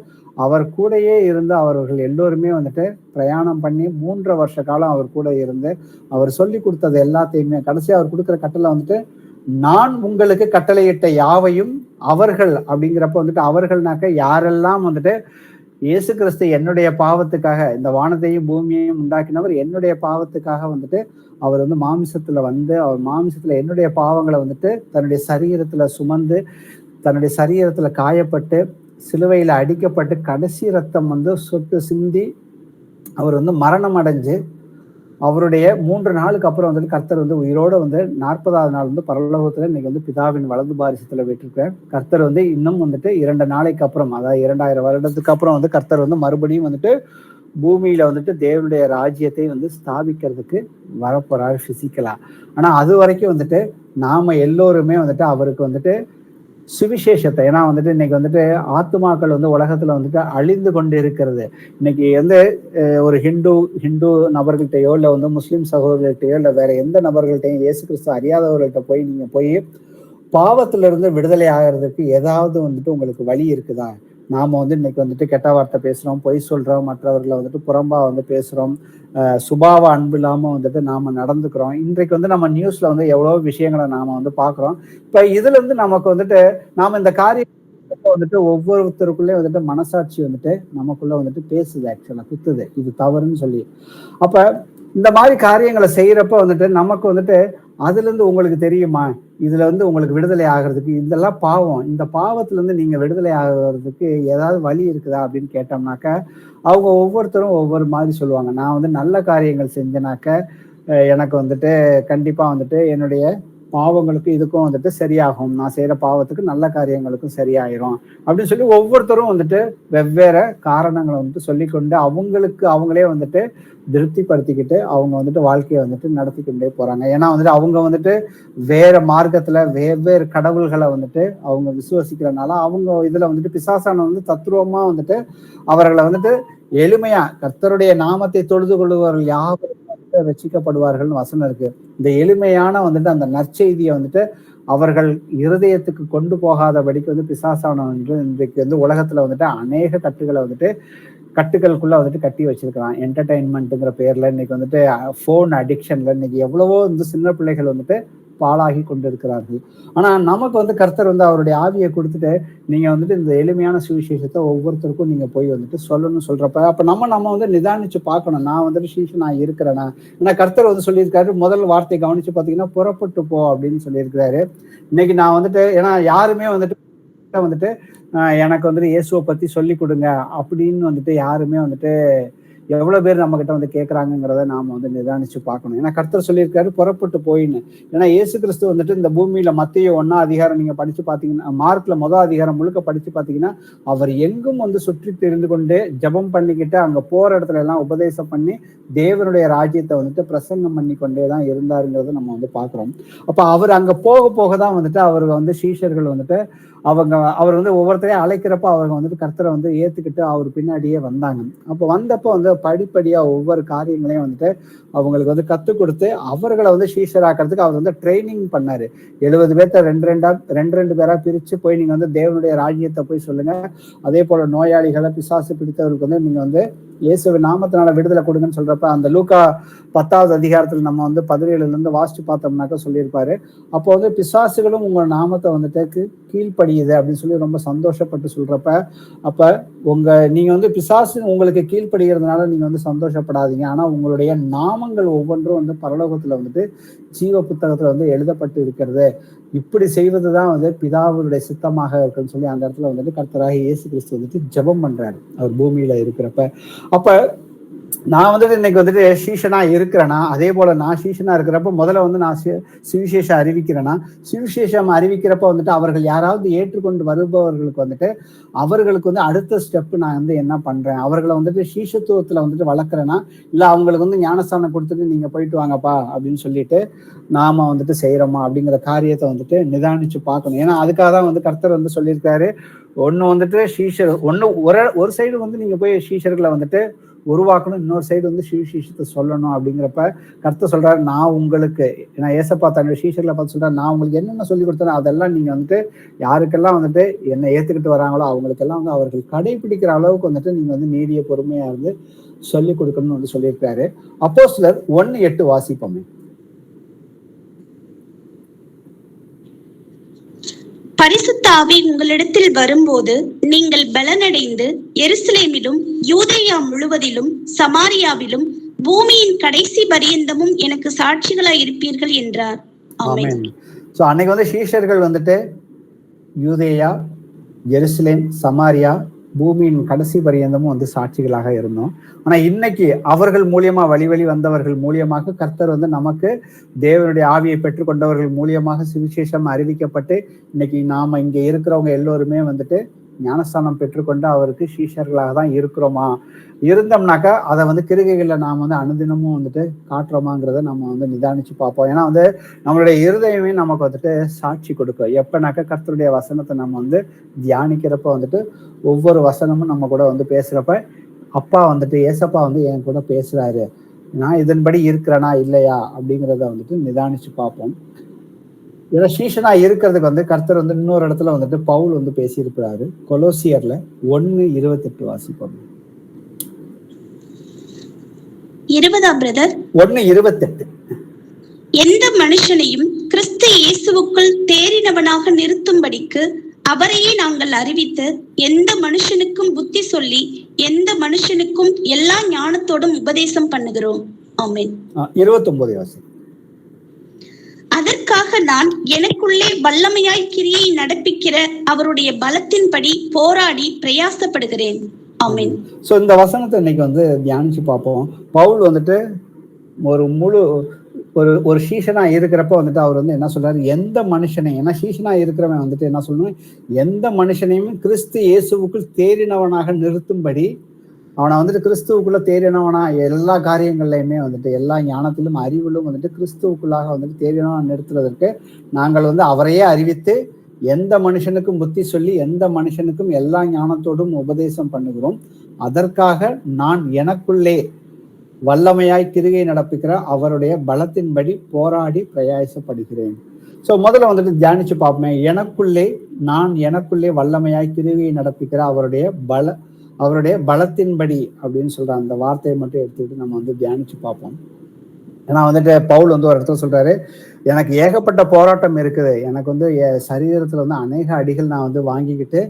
அவர் கூடயே இருந்து அவர்கள் எல்லோருமே வந்துட்டு பிரயாணம் பண்ணி 3 வருஷ காலம் அவர் கூட இருந்து அவர் சொல்லி கொடுத்தது எல்லாத்தையுமே கடைசி அவர் கொடுக்குற கட்டளை வந்துட்டு நான் உங்களுக்கு கட்டளையிட்ட யாவையும் அவர்கள் அப்படிங்கிறப்ப வந்துட்டு அவர்கள்னாக்க யாரெல்லாம் வந்துட்டு இயேசு கிறிஸ்து என்னுடைய பாவத்துக்காக இந்த வானத்தையும் பூமியையும் உண்டாக்கினவர் என்னுடைய பாவத்துக்காக வந்துட்டு அவர் வந்து மாமிசத்துல வந்து அவர் மாமிசத்துல என்னுடைய பாவங்களை வந்துட்டு தன்னுடைய சரீரத்துல சுமந்து தன்னுடைய சரீரத்துல காயப்பட்டு சிலுவையில அடிக்கப்பட்டு கடைசி ரத்தம் வந்து சொட்டு சிந்தி அவர் வந்து மரணம் அடைஞ்சு அவருடைய 3 நாளுக்கு அப்புறம் வந்துட்டு கர்த்தர் வந்து உயிரோட வந்து 40வது நாள் வந்து பரலோகத்துல இன்னைக்கு வந்து பிதாவின் வலது பாரிசத்துல விட்டுருக்கார். கர்த்தர் வந்து இன்னும் வந்துட்டு 2 நாளைக்கு அப்புறம் அதாவது 2000 வருடத்துக்கு அப்புறம் வந்து கர்த்தர் வந்து மறுபடியும் வந்துட்டு பூமியில வந்துட்டு தேவனுடைய ராஜ்யத்தை வந்து ஸ்தாபிக்கிறதுக்கு வரப்போறாரு பிசிக்கலா. ஆனா அது வரைக்கும் வந்துட்டு நாம எல்லோருமே வந்துட்டு அவருக்கு வந்துட்டு சுவிசேஷத்தை ஏன்னா வந்துட்டு இன்னைக்கு வந்துட்டு ஆத்துமாக்கள் வந்து உலகத்துல வந்துட்டு அழிந்து கொண்டு இருக்கிறது. இன்னைக்கு வந்து ஒரு ஹிந்து நபர்கள்ட்டையோ இல்லை வந்து முஸ்லிம் சகோதரர்கள்ட்டையோ இல்லை வேற எந்த நபர்கள்ட்டையும் இயேசு கிறிஸ்து அறியாதவர்கள்ட்ட போய் நீங்க போய் பாவத்துல இருந்து விடுதலை ஆகிறதுக்கு ஏதாவது வந்துட்டு உங்களுக்கு வழி இருக்குதா? நாம வந்து இன்னைக்கு வந்துட்டு கெட்ட வார்த்தை பேசுறோம், பொய் சொல்றோம், மற்றவர்களை வந்துட்டு புறம்பா வந்து பேசுறோம், சுபாவ அன்பு இல்லாம வந்துட்டு நாம நடந்துக்கிறோம். இன்றைக்கு வந்து நம்ம நியூஸ்ல வந்து எவ்வளவு விஷயங்களை நாம வந்து பாக்குறோம். இப்ப இதுல இருந்து நமக்கு வந்துட்டு நாம இந்த காரியம் வந்துட்டு ஒவ்வொருத்தருக்குள்ளே வந்துட்டு மனசாட்சி வந்துட்டு நமக்குள்ள வந்துட்டு பேசுது, ஆக்சுவலா குத்துது, இது தவறுன்னு சொல்லி. அப்ப இந்த மாதிரி காரியங்களை செய்யறப்ப வந்துட்டு நமக்கு வந்துட்டு அதுல இருந்து உங்களுக்கு தெரியுமா இதுல வந்து உங்களுக்கு விடுதலை ஆகிறதுக்கு இதெல்லாம் பாவம், இந்த பாவத்துல இருந்து நீங்க விடுதலை ஆகிறதுக்கு ஏதாவது வழி இருக்குதா அப்படின்னு கேட்டோம்னாக்க அவங்க ஒவ்வொருத்தரும் ஒவ்வொரு மாதிரி சொல்லுவாங்க. நான் வந்து நல்ல காரியங்கள் செஞ்சேனாக்க எனக்கு வந்துட்டு கண்டிப்பா வந்துட்டு என்னுடைய பாவங்களுக்கு இதுக்கும் வந்துட்டு சரியாகும், நான் செய்யற பாவத்துக்கு நல்ல காரியங்களுக்கும் சரியாயிரும் அப்படின்னு சொல்லி ஒவ்வொருத்தரும் வந்துட்டு வெவ்வேறு காரணங்களை வந்துட்டு சொல்லிக்கொண்டு அவங்களுக்கு அவங்களே வந்துட்டு திருப்திப்படுத்திக்கிட்டு அவங்க வந்துட்டு வாழ்க்கையை வந்துட்டு நடத்திக்கிட்டே போறாங்க. ஏன்னா வந்துட்டு அவங்க வந்துட்டு வேற மார்க்கத்துல வெவ்வேறு கடவுள்களை வந்துட்டு அவங்க விசுவசிக்கிறதுனால அவங்க இதுல வந்துட்டு பிசாசான வந்து தத்துருவமா வந்துட்டு அவர்களை வந்துட்டு எளிமையா கர்த்தருடைய நாமத்தை தொழுது கொள்ளுவர்கள் யாரும் ரட்சிக்கப்படுவார்கள் வசனம் இருக்கு. இந்த எளிமையான வந்துட்டு அந்த நற்செய்தியை வந்துட்டு அவர்கள் இருதயத்துக்கு கொண்டு போகாதபடிக்கு வந்து பிசாசான வந்து இன்றைக்கு வந்து உலகத்துல வந்துட்டு அநேக கட்டுகளுக்குள்ள வந்துட்டு கட்டி வச்சிருக்கிறான். என்டர்டைன்மெண்ட்டுங்கிற பேர்ல இன்னைக்கு வந்துட்டு போன் அடிக்ஷன்ல இன்னைக்கு எவ்வளவோ வந்து சின்ன பிள்ளைகள் வந்துட்டு பாழாகி கொண்டு இருக்கிறார்கள். ஆனா நமக்கு வந்து கர்த்தர் வந்து அவருடைய ஆவியை கொடுத்துட்டு நீங்க வந்துட்டு இந்த எளிமையான சுவிசேஷத்தை ஒவ்வொருத்தருக்கும் நீங்க போய் வந்துட்டு சொல்லணும்னு சொல்றப்ப அப்ப நம்ம வந்து நிதானிச்சு பார்க்கணும். நான் வந்துட்டு சீஷன் நான் இருக்கிறேன்னா ஏன்னா கர்த்தர் வந்து சொல்லியிருக்காரு. முதல் வார்த்தை கவனிச்சு பாத்தீங்கன்னா புறப்பட்டு போ அப்படின்னு சொல்லியிருக்கிறாரு. இன்னைக்கு நான் வந்துட்டு ஏன்னா யாருமே வந்துட்டு எனக்கு வந்துட்டு இயேசுவை பத்தி சொல்லி கொடுங்க அப்படின்னு வந்துட்டு யாருமே வந்துட்டு எவ்வளவு பேர் நம்ம கிட்ட வந்து கேட்கறாங்கிறத நாம வந்து நிதானிச்சு பார்க்கணும். ஏன்னா கர்த்தர் சொல்லியிருக்காரு புறப்பட்டு போயின்னு. ஏன்னா இயேசு கிறிஸ்து வந்துட்டு இந்த பூமியில மத்தேயு 1ஆம் அதிகாரம் நீங்க படிச்சு பாத்தீங்கன்னா, மார்க்ல 1ஆம் அதிகாரம் முழுக்க படிச்சு பாத்தீங்கன்னா, அவர் எங்கும் வந்து சுற்றி தெரிந்து கொண்டு ஜெபம் பண்ணிக்கிட்டு அங்க போற இடத்துல எல்லாம் உபதேசம் பண்ணி தேவனுடைய ராஜ்யத்தை வந்துட்டு பிரசங்கம் பண்ணி கொண்டேதான் இருந்தாருங்கிறத நம்ம வந்து பாக்குறோம். அப்ப அவர் அங்க போக போகதான் வந்துட்டு அவர் வந்து சீஷர்கள் வந்துட்டு அவர் வந்து ஒவ்வொருத்தரையும் அழைக்கிறப்ப அவங்க வந்துட்டு கர்த்தரை வந்து ஏத்துக்கிட்டு அவர் பின்னாடியே வந்தாங்க. அப்ப வந்தப்போ வந்து படிப்படியா ஒவ்வொரு காரியங்களையும் வந்துட்டு அவங்களுக்கு வந்து கத்துக் கொடுத்து அவர்களை வந்து சீஷராக்கிறதுக்கு அவர் வந்து ட்ரைனிங் பண்ணாரு. 70 பேர்த்த ரெண்டு பேரா பிரிச்சு போய் நீங்க வந்து தேவனுடைய ராஜ்யத்தை போய் சொல்லுங்க. அதே போல நோயாளிகளை பிசாசு பிடித்தவர்களுக்கு வந்து நீங்க வந்து இயேசுவின் நாமத்தினால விடுதலை கொடுங்கன்னு சொல்றப்ப அந்த லூக்கா 10ஆவது அதிகாரத்துல நம்ம வந்து 17ல இருந்து வாசிச்சு பார்த்தோம்னாக்க சொல்லியிருப்பாரு. அப்போ வந்து பிசாசுகளும் உங்க நாமத்தை வந்துட்டு கீழ்ப்படியுது அப்படின்னு சொல்லி ரொம்ப சந்தோஷப்பட்டு சொல்றப்ப, அப்ப நீங்க வந்து பிசாசு உங்களுக்கு கீழ்ப்படுகிறதுனால நீங்க வந்து சந்தோஷப்படாதீங்க. ஆனா உங்களுடைய நாமங்கள் ஒவ்வொன்றும் வந்து பரலோகத்துல வந்துட்டு ஜீவ புத்தகத்துல வந்து எழுதப்பட்டு இருக்கிறது. இப்படி செய்வதுதான் வந்து பிதாவுடைய சித்தமாக இருக்குன்னு சொல்லி அந்த இடத்துல வந்துட்டு கர்த்தராக இயேசு கிறிஸ்து வந்துட்டு ஜெபம் பண்றாரு அவர் பூமியில இருக்கிறப்ப. அப்ப நான் வந்துட்டு இன்னைக்கு வந்துட்டு சீஷனா இருக்கிறேன்னா, அதே போல நான் சீஷனா இருக்கிறப்ப முதல்ல வந்து நான் சுவிசேஷம் அறிவிக்கிறேன்னா, சுவிசேஷம் அறிவிக்கிறப்ப வந்துட்டு அவர்கள் யாராவது ஏற்றுக்கொண்டு வருபவர்களுக்கு வந்துட்டு அவர்களுக்கு வந்து அடுத்த ஸ்டெப் நான் வந்து என்ன பண்றேன், அவர்களை வந்துட்டு சீஷத்துவத்துல வந்துட்டு வளர்க்குறேன்னா, இல்ல அவங்களுக்கு வந்து ஞானஸ்தானம் கொடுத்துட்டு நீங்க போயிட்டு வாங்கப்பா அப்படின்னு சொல்லிட்டு நாம வந்துட்டு செய்யறோமா அப்படிங்கிற காரியத்தை வந்துட்டு நிதானிச்சு பார்க்கணும். ஏன்னா அதுக்காக தான் வந்து கர்த்தர் வந்து சொல்லியிருக்காரு, ஒண்ணு வந்துட்டு சீஷர் ஒரு சைடு வந்து நீங்க போய் சீஷர்களை வந்துட்டு உருவாக்கணும், இன்னொரு சைடு வந்து சுவிசேஷத்தை சொல்லணும். அப்படிங்கிறப்ப கர்த்தர் சொல்றாரு, நான் உங்களுக்கு, ஏன்னா ஏசப்பா தன்னுடைய சீஷர்களை பார்த்து சொல்றாரு, நான் உங்களுக்கு என்னென்ன சொல்லி கொடுத்தேனோ அதெல்லாம் நீங்க வந்துட்டு யாருக்கெல்லாம் வந்துட்டு என்னை ஏத்துக்கிட்டு வராங்களோ அவங்களுக்கெல்லாம் வந்து அவர்கள் கடைபிடிக்கிற அளவுக்கு வந்துட்டு நீங்க வந்து நீடிய பொறுமையா இருந்து சொல்லி கொடுக்கணும்னு வந்து சொல்லியிருக்காரு. அப்போஸ்தலர் 1:8 வாசிப்போமே. பரிசுத்த ஆவி உங்களிடத்தில் வரும்போது நீங்கள் பலனடைந்து எருசலேமிலும் யூதேயா முழுவதிலும் சமாரியாவிலும் பூமியின் கடைசி பரியந்தமும் எனக்கு சாட்சிகளாய் இருப்பீர்கள் என்றார். ஆமென். சோ அன்னைக்கு வந்து சீஷர்கள் வந்துட்டு யூதேயா, எருசலேம், சமாரியா, பூமியின் கடைசி பரியந்தமும் வந்து சாட்சிகளாக இருந்தோம். ஆனா இன்னைக்கு அவர்கள் மூலியமா வழி வந்தவர்கள் மூலியமாக கர்த்தர் வந்து நமக்கு தேவனுடைய ஆவியை பெற்றுக்கொண்டவர்கள் மூலியமாக சுவிசேஷம் அறிவிக்கப்பட்டு இன்னைக்கு நாம இங்க இருக்கிறவங்க எல்லோருமே வந்துட்டு ஞானஸ்தானம் பெற்றுக்கொண்டு அவருக்கு சீஷர்களாக தான் இருக்கிறோமா, இருந்தோம்னாக்கா அதை வந்து கிருகைகள்ல நாம வந்து அனுதினமும் வந்துட்டு காட்டுறோமாங்கிறத நம்ம வந்து நிதானிச்சு பார்ப்போம். ஏன்னா வந்து நம்மளுடைய இருதயமே நமக்கு வந்துட்டு சாட்சி கொடுக்கும். எப்பனாக்கா கர்த்தருடைய வசனத்தை நம்ம வந்து தியானிக்கிறப்ப வந்துட்டு ஒவ்வொரு வசனமும் நம்ம கூட வந்து பேசுறப்ப அப்பா வந்துட்டு ஏசப்பா வந்து என் கூட பேசுறாரு, நான் இதன்படி இருக்கிறேனா இல்லையா அப்படிங்கிறத வந்துட்டு நிதானிச்சு பார்ப்போம். ஏன்னா சீஷனா இருக்கிறதுக்கு வந்து கர்த்தர் வந்து இன்னொரு இடத்துல வந்துட்டு பவுல் வந்து பேசியிருக்கிறாரு. கொலோசியர்ல 1:28 வாசிப்போம். 20 பிரதர் 1:28. எந்த மனுஷனையும் கிறிஸ்து இயேசுவுக்குள் தேறினவனாக நிறுத்தும்படிக்கு அவரையே நாங்கள் அறிவித்து எந்த மனுஷனுக்கும் புத்தி சொல்லி எந்த மனுஷனுக்கும் எல்லா ஞானத்தோடும் உபதேசம் பண்ணுகிறோம். ஆமென். 29 வாசி. அதற்காக நான் எனக்குள்ளே வல்லமையாய் கிரியை நடப்பிக்கிற அவருடைய பலத்தின்படி போராடி பிரயாசப்படுகிறேன். ஆமென். சோ இந்த வசனத்தை இன்னைக்கு வந்து தியானிச்சு பார்ப்போம். பவுல் வந்துட்டு ஒரு சீஷனா இருக்கிறப்ப வந்துட்டு அவர் வந்து என்ன சொல்றாரு, எந்த மனுஷனையும், ஏன்னா சீஷனா இருக்கிறவன் வந்துட்டு என்ன சொல்லணும், எந்த மனுஷனையும் கிறிஸ்து இயேசுவுக்குள் தேறினவனாக நிறுத்தும்படி அவனை வந்துட்டு கிறிஸ்துவுக்குள்ள தேறினவனா எல்லா காரியங்கள்லையுமே வந்துட்டு எல்லா ஞானத்திலும் அறிவிலும் வந்துட்டு கிறிஸ்துவுக்குள்ளாக வந்துட்டு தேறினவனா நிறுத்துறதற்கு நாங்கள் வந்து அவரையே அறிவித்து எந்த மனுஷனுக்கும் புத்தி சொல்லி எந்த மனுஷனுக்கும் எல்லா ஞானத்தோடும் உபதேசம் பண்ணுகிறோம். அதற்காக நான் எனக்குள்ளே வல்லமையாய் கிரியை நடப்பிக்கிற அவருடைய பலத்தின்படி போராடி பிரயாசப்படுகிறேன். சோ முதல்ல வந்துட்டு தியானிச்சு பார்ப்போமே. எனக்குள்ளே வல்லமையாய் கிரியை நடப்பிக்கிற அவருடைய பலத்தின்படி அப்படின்னு சொல்ற அந்த வார்த்தையை மட்டும் எடுத்துக்கிட்டு நம்ம வந்து தியானிச்சு பார்ப்போம். ஏன்னா வந்துட்டு பவுல் வந்து ஒரு இடத்துல சொல்றாரு, எனக்கு ஏகப்பட்ட போராட்டம் இருக்குது, எனக்கு வந்து சரீரத்துல வந்து அநேக அடிகள் நான் வந்து வாங்கிக்கிட்டு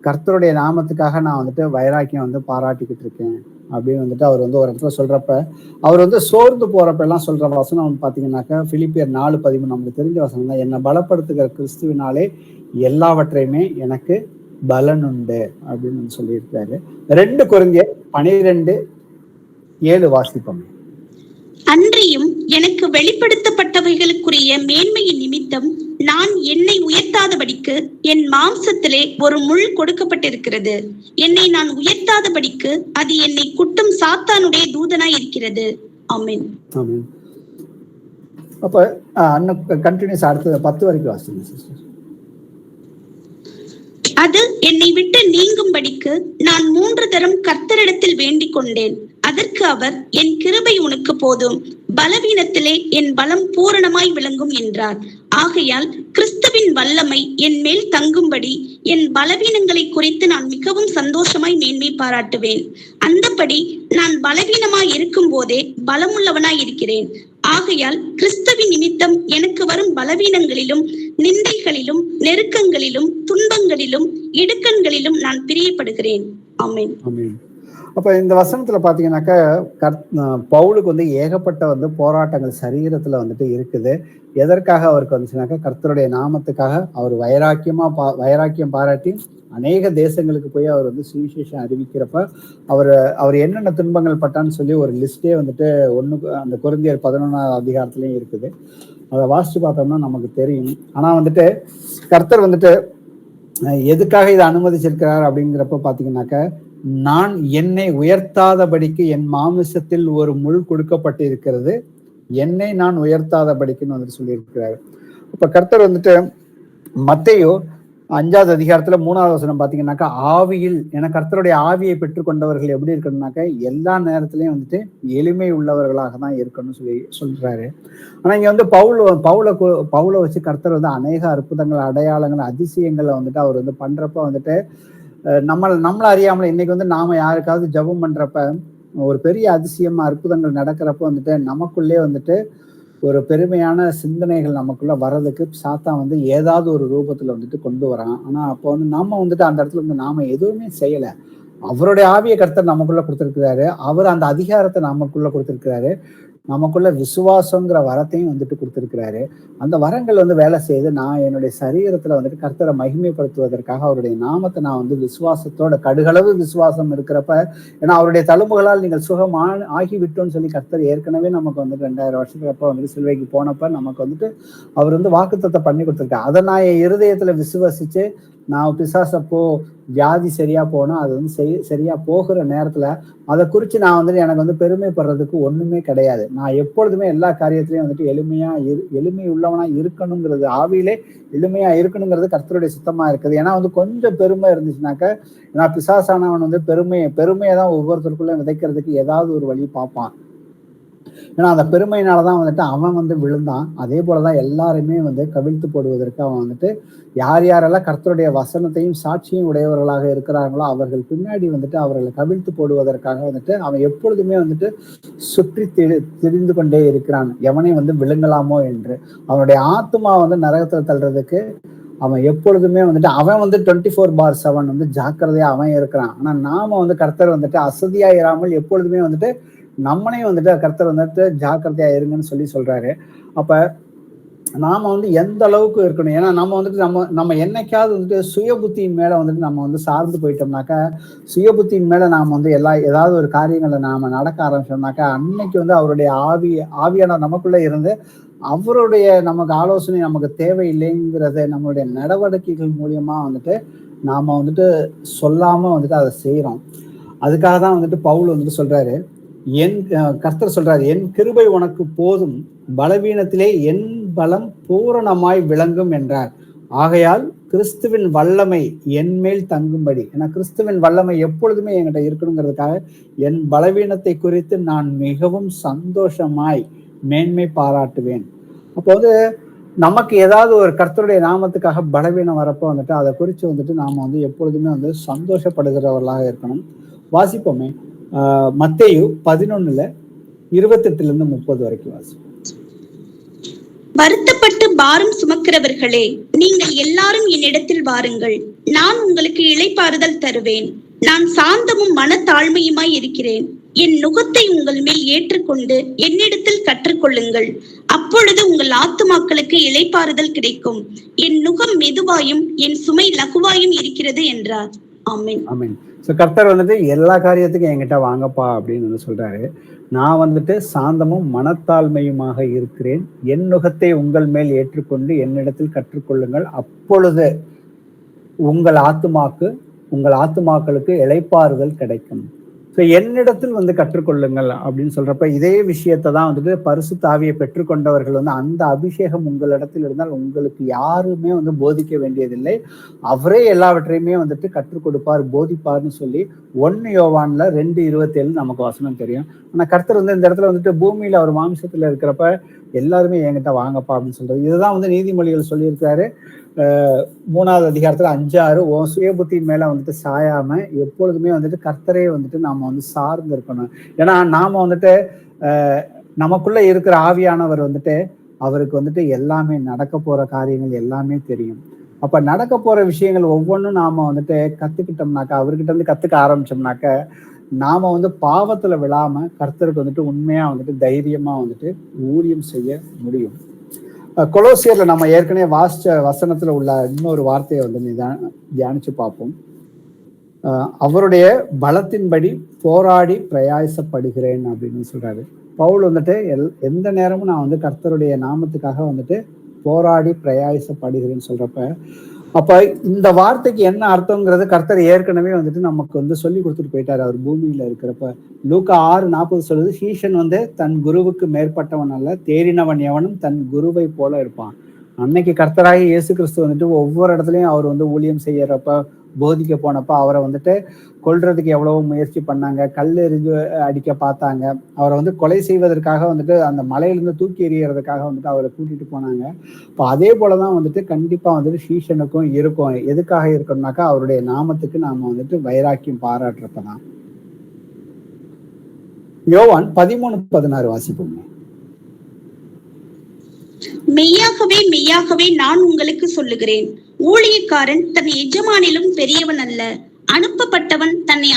கர்த்தருடைய நாமத்துக்காக நான் வந்துட்டு வைராக்கியம் வந்து பாராட்டிக்கிட்டு இருக்கேன் அப்படின்னு வந்துட்டு அவர் வந்து ஒரு இடத்துல சொல்றப்ப, அவர் வந்து சோர்ந்து போறப்ப எல்லாம் சொல்ற வசனம் பாத்தீங்கன்னாக்கா பிலிப்பியர் 4:13 நமக்கு தெரிஞ்ச வசனம் தான். என்னை பலப்படுத்துகிற கிறிஸ்துவினாலே எல்லாவற்றையுமே எனக்கு பலன் உண்டு அப்படின்னு சொல்லியிருக்காரு. 2 கொரிந்தியர் 7 வாசிப்போம். அன்றியும் எனக்கு வெளிப்படுத்தப்பட்டவைகளுக்குரிய மேன்மையின் நிமித்தம் நான் என்னை உயர்த்தாதபடிக்கு என் மாம்சத்திலே ஒரு முள் கொடுக்கப்பட்டிருக்கிறது. என்னை நான் உயர்த்தாதபடிக்கு அது என்னை குட்டும் சாத்தானுடைய தூதனாய் இருக்கிறது. ஆமென். ஆமென். அப்ப அண்ணன் கண்டினியூஸ் அடுத்த 10 வரைக்கும் வாசிங்க சிஸ்டர். அது என்னை விட்டு நீங்கும்படிக்கு நான் 3 தரம் கர்த்தரிடத்தில் வேண்டிக் கொண்டேன். அதற்கு அவர், என் கிருபை உனக்கு போதும், பலவீனத்திலே என் பலம் பூரணமாய் விளங்கும் என்றார். ஆகையால் கிறிஸ்துவின் வல்லமை என் மேல் தங்கும்படி என் பலவீனங்களை குறித்து நான் மிகவும் சந்தோஷமாய் மேன்மை பாராட்டுவேன். அந்தபடி நான் பலவீனமாய் இருக்கும் போதே பலமுள்ளவனாய் இருக்கிறேன். ஆகையால் கிறிஸ்துவின் நிமித்தம் எனக்கு வரும் பலவீனங்களிலும் நிந்தைகளிலும் நெருக்கங்களிலும் துன்பங்களிலும் இடுக்கண்களிலும் நான் பிரியப்படுகிறேன். ஆமென். ஆமென். அப்ப இந்த வசனத்துல பாத்தீங்கன்னாக்கா பவுலுக்கு வந்து ஏகப்பட்ட போராட்டங்கள் சரீரத்துல இருக்குது. எதற்காக அவருக்கு வந்துச்சுனாக்கா கர்த்தருடைய நாமத்துக்காக அவர் வைராக்கியம் பாராட்டி அநேக தேசங்களுக்கு போய் அவர் சுவிசேஷம் அறிவிக்கிறப்ப அவர் என்னென்ன துன்பங்கள் பட்டான்னு சொல்லி ஒரு லிஸ்டே அந்த கொரிந்தியர் 11ஆம் அதிகாரத்திலயும் இருக்குது. அதை வாசிச்சு பார்த்தோம்னா நமக்கு தெரியும். ஆனா கர்த்தர் எதுக்காக இதை அனுமதிச்சிருக்கிறார் அப்படிங்கிறப்ப பாத்தீங்கன்னாக்கா, நான் என்னை உயர்த்தாதபடிக்கு என் மாமிசத்தில் ஒரு முள் கொடுக்கப்பட்டிருக்கிறது, என்னை நான் உயர்த்தாதபடிக்குன்னு சொல்லியிருக்கிறாரு. இப்ப கர்த்தர் மத்தேயு 5ஆவது அதிகாரத்துல 3ஆவது வசனம் பாத்தீங்கன்னாக்கா, ஆவியில் என கர்த்தருடைய ஆவியை பெற்றுக்கொண்டவர்கள் எப்படி இருக்கணும்னாக்கா எல்லா நேரத்திலயும் எளிமை உள்ளவர்களாக தான் இருக்கணும்னு சொல்றாரு. ஆனா இங்க பவுலை வச்சு கர்த்தர் அநேக அற்புதங்கள், அடையாளங்கள், அதிசயங்களை அவர் பண்றப்ப நம்மள அறியாமல இன்னைக்கு நாம யாருக்காவது ஜெபம் பண்றப்ப ஒரு பெரிய அதிசயமா அற்புதங்கள் நடக்கிறப்ப நமக்குள்ளே ஒரு பெருமையான சிந்தனைகள் நமக்குள்ள வர்றதுக்கு சாத்தான் ஏதாவது ஒரு ரூபத்துல கொண்டு வரான். ஆனா அப்போ நம்ம அந்த இடத்துல நாம எதுவுமே செய்யல. அவருடைய ஆவிய கர்த்தர் நமக்குள்ள கொடுத்திருக்கிறாரு. அவர் அந்த அதிகாரத்தை நமக்குள்ள கொடுத்திருக்கிறாரு. நமக்குள்ள விசுவாசங்கிற வரத்தையும் கொடுத்திருக்கிறாரு. அந்த வரங்கள் வேலை செய்து நான் என்னுடைய சரீரத்துல கர்த்தரை மகிமைப்படுத்துவதற்காக அவருடைய நாமத்தை நான் விசுவாசத்தோட கடுகளவு விசுவாசம் இருக்கிறப்ப, ஏன்னா அவருடைய தழும்புகளால் நீங்கள் சுகம் ஆகிவிட்டோன்னு சொல்லி கர்த்தர் ஏற்கனவே நமக்கு 2000 வருஷத்துக்கு அப்ப சிலுவைக்கு போனப்ப நமக்கு அவர் வாக்குத்தத்தம் பண்ணி கொடுத்திருக்காரு. அதை நான் என் இருதயத்துல விசுவாசிச்சு நான் பிசாசப்போ வியாதி சரியா போனா அது சரியா போகிற நேரத்துல அதை குறிச்சு நான் எனக்கு பெருமைப்படுறதுக்கு ஒண்ணுமே கிடையாது. நான் எப்பொழுதுமே எல்லா காரியத்திலையும் எளிமை உள்ளவனா இருக்கணுங்கிறது, ஆவியிலே எளிமையா இருக்கணுங்கிறது கர்த்தருடைய சித்தமா இருக்குது. ஏன்னா கொஞ்சம் பெருமை இருந்துச்சுனாக்க, ஏன்னா பிசாசானவன் பெருமையை தான் ஒவ்வொருத்தருக்குள்ள விதைக்கிறதுக்கு ஏதாவது ஒரு வழி பார்ப்பான். ஏன்னா அந்த பெருமையினாலதான் அவன் விழுந்தான். அதே போலதான் எல்லாருமே கவிழ்த்து போடுவதற்கு அவன் யார் யாரெல்லாம் கர்த்தருடைய வசனத்தையும் சாட்சியும் உடையவர்களாக இருக்கிறாங்களோ அவர்கள் பின்னாடி அவர்களை கவிழ்த்து போடுவதற்காக அவன் எப்பொழுதுமே சுற்றி திரிந்து கொண்டே இருக்கிறான், எவனை விழுங்கலாமோ என்று. அவனுடைய ஆத்மா நரகத்துல தள்ளுறதுக்கு அவன் எப்பொழுதுமே அவன் 24/7 ஜாக்கிரதையா அவன் இருக்கிறான். ஆனா நாம கர்த்தர் அசதியா இராமல் எப்பொழுதுமே நம்மளையும் கர்த்தர் ஜாக்கிரதையா இருங்கன்னு சொல்றாரு. அப்ப நாம எந்த அளவுக்கு இருக்கணும், ஏன்னா நம்ம நம்ம என்னைக்காவது சுய புத்தியின் மேல நம்ம சார்ந்து போயிட்டோம்னாக்கா, சுய புத்தியின் மேல நாம ஏதாவது ஒரு காரியங்களை நாம நடக்க ஆரம்பிச்சோம்னாக்கா, அன்னைக்கு அவருடைய ஆவியான நமக்குள்ள இருந்து அவருடைய நமக்கு ஆலோசனை நமக்கு தேவையில்லைங்கிறத நம்மளுடைய நடவடிக்கைகள் மூலியமா நாம சொல்லாம அதை செய்யறோம். அதுக்காக தான் பவுல் சொல்றாரு, கர்த்தர் சொல்றாரு, என் கிருபை உனக்கு போதும், பலவீனத்திலே என் பலம் பூரணமாய் விளங்கும் என்றார். ஆகையால் கிறிஸ்துவின் வல்லமை என் மேல் தங்கும்படி, ஏன்னா கிறிஸ்துவின் வல்லமை எப்பொழுதுமே என்கிட்ட இருக்கணுங்கிறதுக்காக என் பலவீனத்தை குறித்து நான் மிகவும் சந்தோஷமாய் மேன்மை பாராட்டுவேன். அப்போ நமக்கு ஏதாவது ஒரு கர்த்தருடைய நாமத்துக்காக பலவீனம் வரப்போ அதை குறித்து நாம எப்பொழுதுமே சந்தோஷப்படுகிறவர்களாக இருக்கணும். வாசிப்போமே மத்தேயு 11:28-30 வரைக்கும் வாசிப்போம். வருத்தப்பட்டு பாரம் சுமக்கிறவர்களே, நீங்கள் எல்லாரும் என்னிடத்தில் வாருங்கள், நான் உங்களுக்கு இளைப்பாறுதல் தருவேன். நான் சாந்தமும் மனத்தாழ்மையுமாய் இருக்கிறேன். என் நுகத்தை உங்கள் மேல் ஏற்றுக்கொண்டு என்னிடத்தில் கற்றுக்கொள்ளுங்கள், அப்பொழுது உங்கள் ஆத்துமாக்களுக்கு இளைப்பாறுதல் கிடைக்கும். என் நுகம் மெதுவாயும் என் சுமை லகுவாயும் இருக்கிறது என்றார். ஆமென். ஆமென். ஸோ கர்த்தர் வந்துட்டு எல்லா காரியத்துக்கும் என்கிட்ட வாங்கப்பா அப்படின்னு வந்து சொல்றாரு. நான் வந்துட்டு சாந்தமும் மனத்தாழ்மையுமாக இருக்கிறேன், என் நுகத்தை உங்கள் மேல் ஏற்றுக்கொண்டு என்னிடத்தில் கற்றுக்கொள்ளுங்கள், அப்பொழுது உங்கள் ஆத்துமாக்களுக்கு இளைப்பாறுதல் கிடைக்கும். ஸோ என்னிடத்தில் வந்து கற்றுக்கொள்ளுங்கள் அப்படின்னு சொல்றப்ப இதே விஷயத்தை தான் வந்துட்டு பரிசுத்த ஆவியை பெற்றுக்கொண்டவர்கள் வந்து அந்த அபிஷேகம் உங்களிடத்தில் இருந்தால் உங்களுக்கு யாருமே வந்து போதிக்க வேண்டியதில்லை, அவரே எல்லாவற்றையுமே வந்துட்டு கற்றுக் கொடுப்பார், போதிப்பார்னு சொல்லி 1 யோவான்ல 2:27 நமக்கு வசனம் தெரியும். ஆனா கர்த்தர் வந்து இந்த இடத்துல வந்துட்டு பூமியில அவர் மாம்சத்துல இருக்கிறப்ப எல்லாருமே என்கிட்ட வாங்கப்பா அப்படின்னு சொல்றது. இதுதான் வந்து நீதிமொழிகள் சொல்லியிருக்காரு. 3வது அதிகாரத்துல 5:6 உன் சுய புத்தியின் மேல வந்துட்டு சாயாம எப்பொழுதுமே வந்துட்டு கர்த்தரே வந்துட்டு நாம வந்து சார்ந்து இருக்கணும். ஏன்னா நாம வந்துட்டு நமக்குள்ள இருக்கிற ஆவியானவர் வந்துட்டு அவருக்கு வந்துட்டு எல்லாமே நடக்க போற காரியங்கள் எல்லாமே தெரியும். அப்ப நடக்க போற விஷயங்கள் ஒவ்வொன்றும் நாம வந்துட்டு கத்துக்கிட்டோம்னாக்கா, அவர்கிட்ட இருந்து கத்துக்க ஆரம்பிச்சோம்னாக்க நாம வந்து பாவத்துல விழாம கர்த்தருக்கு வந்துட்டு உண்மையா வந்துட்டு தைரியமா வந்துட்டு ஊழியம் செய்ய முடியும். கொலோசியர்ல நம்ம ஏற்கனவே வாசிச்ச வசனத்துல உள்ள இன்னொரு வார்த்தையை வந்து தியானிச்சு பார்ப்போம். அவருடைய பலத்தின்படி போராடி பிரயாசப்படுகிறேன் அப்படின்னு சொல்றாரு. பவுல் வந்துட்டு எந்த நேரமும் நான் வந்து கர்த்தருடைய நாமத்துக்காக வந்துட்டு போராடி பிரயாசப்படுகிறேன்னு சொல்றப்ப, அப்ப இந்த வார்த்தைக்கு என்ன அர்த்தங்கிறது கர்த்தர் ஏற்கனவே வந்துட்டு நமக்கு வந்து சொல்லி கொடுத்துட்டு போயிட்டாரு அவர் பூமியில இருக்கிறப்ப. லூக்கா 6:40 சொல்லுது, சீஷன் வந்து தன் குருவுக்கு மேற்பட்டவன் அல்ல, தேறினவன் எவனும் தன் குருவை போல இருப்பான். அன்னைக்கு கர்த்தராகி இயேசு கிறிஸ்து வந்துட்டு ஒவ்வொரு இடத்துலயும் அவர் வந்து ஊழியம் செய்யறப்ப போதிக்க போனப்ப அவரை வந்துட்டு கொல்றதுக்கு எவ்வளவோ முயற்சி பண்ணாங்க, கல் எறிஞ்சு அடிக்க பார்த்தாங்க, அவரை வந்து கொலை செய்வதற்காக வந்துட்டு அந்த மலையிலிருந்து தூக்கி எறியறதுக்காக வந்துட்டு அவரை கூட்டிட்டு போனாங்க. இப்போ அதே போலதான் வந்துட்டு கண்டிப்பா வந்துட்டு சீஷனுக்கும் இருக்கும். எதுக்காக இருக்கணும்னாக்கா அவருடைய நாமத்துக்கு நாம வந்துட்டு வைராக்கியம் பாராட்டுறப்பதான். யோவான் 13:16 வாசிப்போம். மெய்யாகவே மெய்யாகவே நான் உங்களுக்கு சொல்லுகிறேன், ஊழியக்காரன் தன் எஜமானிலும் பெரியவன் அல்ல, அனுப்பப்பட்டவன் தன்னை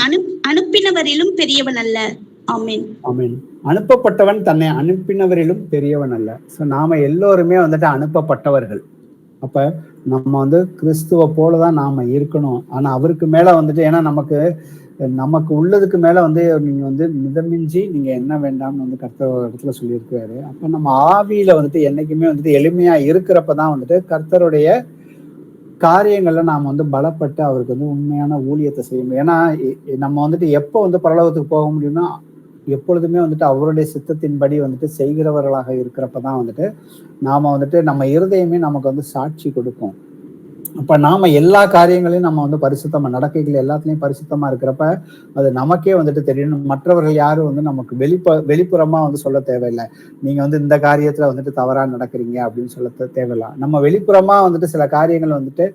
அனுப்பினவரிலும் பெரியவன் அல்ல. ஆமென். ஆமென். அனுப்பப்பட்டவன் தன்னை அனுப்பினவரிலும் பெரியவன் அல்ல. சோ நாம எல்லோருமே வந்துட்டு அனுப்பப்பட்டவர்கள். அப்ப நம்ம வந்து கிறிஸ்துவ போலதான் நாம இருக்கணும். ஆனா அவருக்கு மேல வந்துட்டு, ஏன்னா நமக்கு உள்ளதுக்கு மேல வந்து நீங்க வந்து மிதமிஞ்சி நீங்க என்ன வேண்டாம்னு வந்து கர்த்தர் இடத்துல சொல்லியிருக்காரு. அப்ப நம்ம ஆவியில வந்துட்டு என்னைக்குமே வந்துட்டு எளிமையா இருக்கிறப்பதான் வந்துட்டு கர்த்தருடைய காரியங்கள்ல நாம வந்து பலப்பட்டு அவருக்கு வந்து உண்மையான ஊழியத்தை செய்ய முடியும். ஏன்னா நம்ம வந்துட்டு எப்போ வந்து பரலோகத்துக்கு போக முடியும்னா எப்பொழுதுமே வந்துட்டு அவருடைய சித்தத்தின்படி வந்துட்டு செய்கிறவர்களாக இருக்கிறப்பதான் வந்துட்டு நாம வந்துட்டு நம்ம இருதயமே நமக்கு வந்து சாட்சி கொடுக்கும். அப்ப நாம எல்லா காரியங்களையும் நம்ம வந்து பரிசுத்தமா, நடக்கைகள் எல்லாத்துலயும் பரிசுத்தமா இருக்கிறப்ப அது நமக்கே வந்துட்டு தெரியணும். மற்றவர்கள் யாரும் வந்து நமக்கு வெளிப்புறமா வந்து சொல்ல தேவையில்லை, நீங்க வந்து இந்த காரியத்துல வந்துட்டு தவறா நடக்கிறீங்க அப்படின்னு சொல்ல தேவையில்லை. நம்ம வெளிப்புறமா வந்துட்டு சில காரியங்கள் வந்துட்டு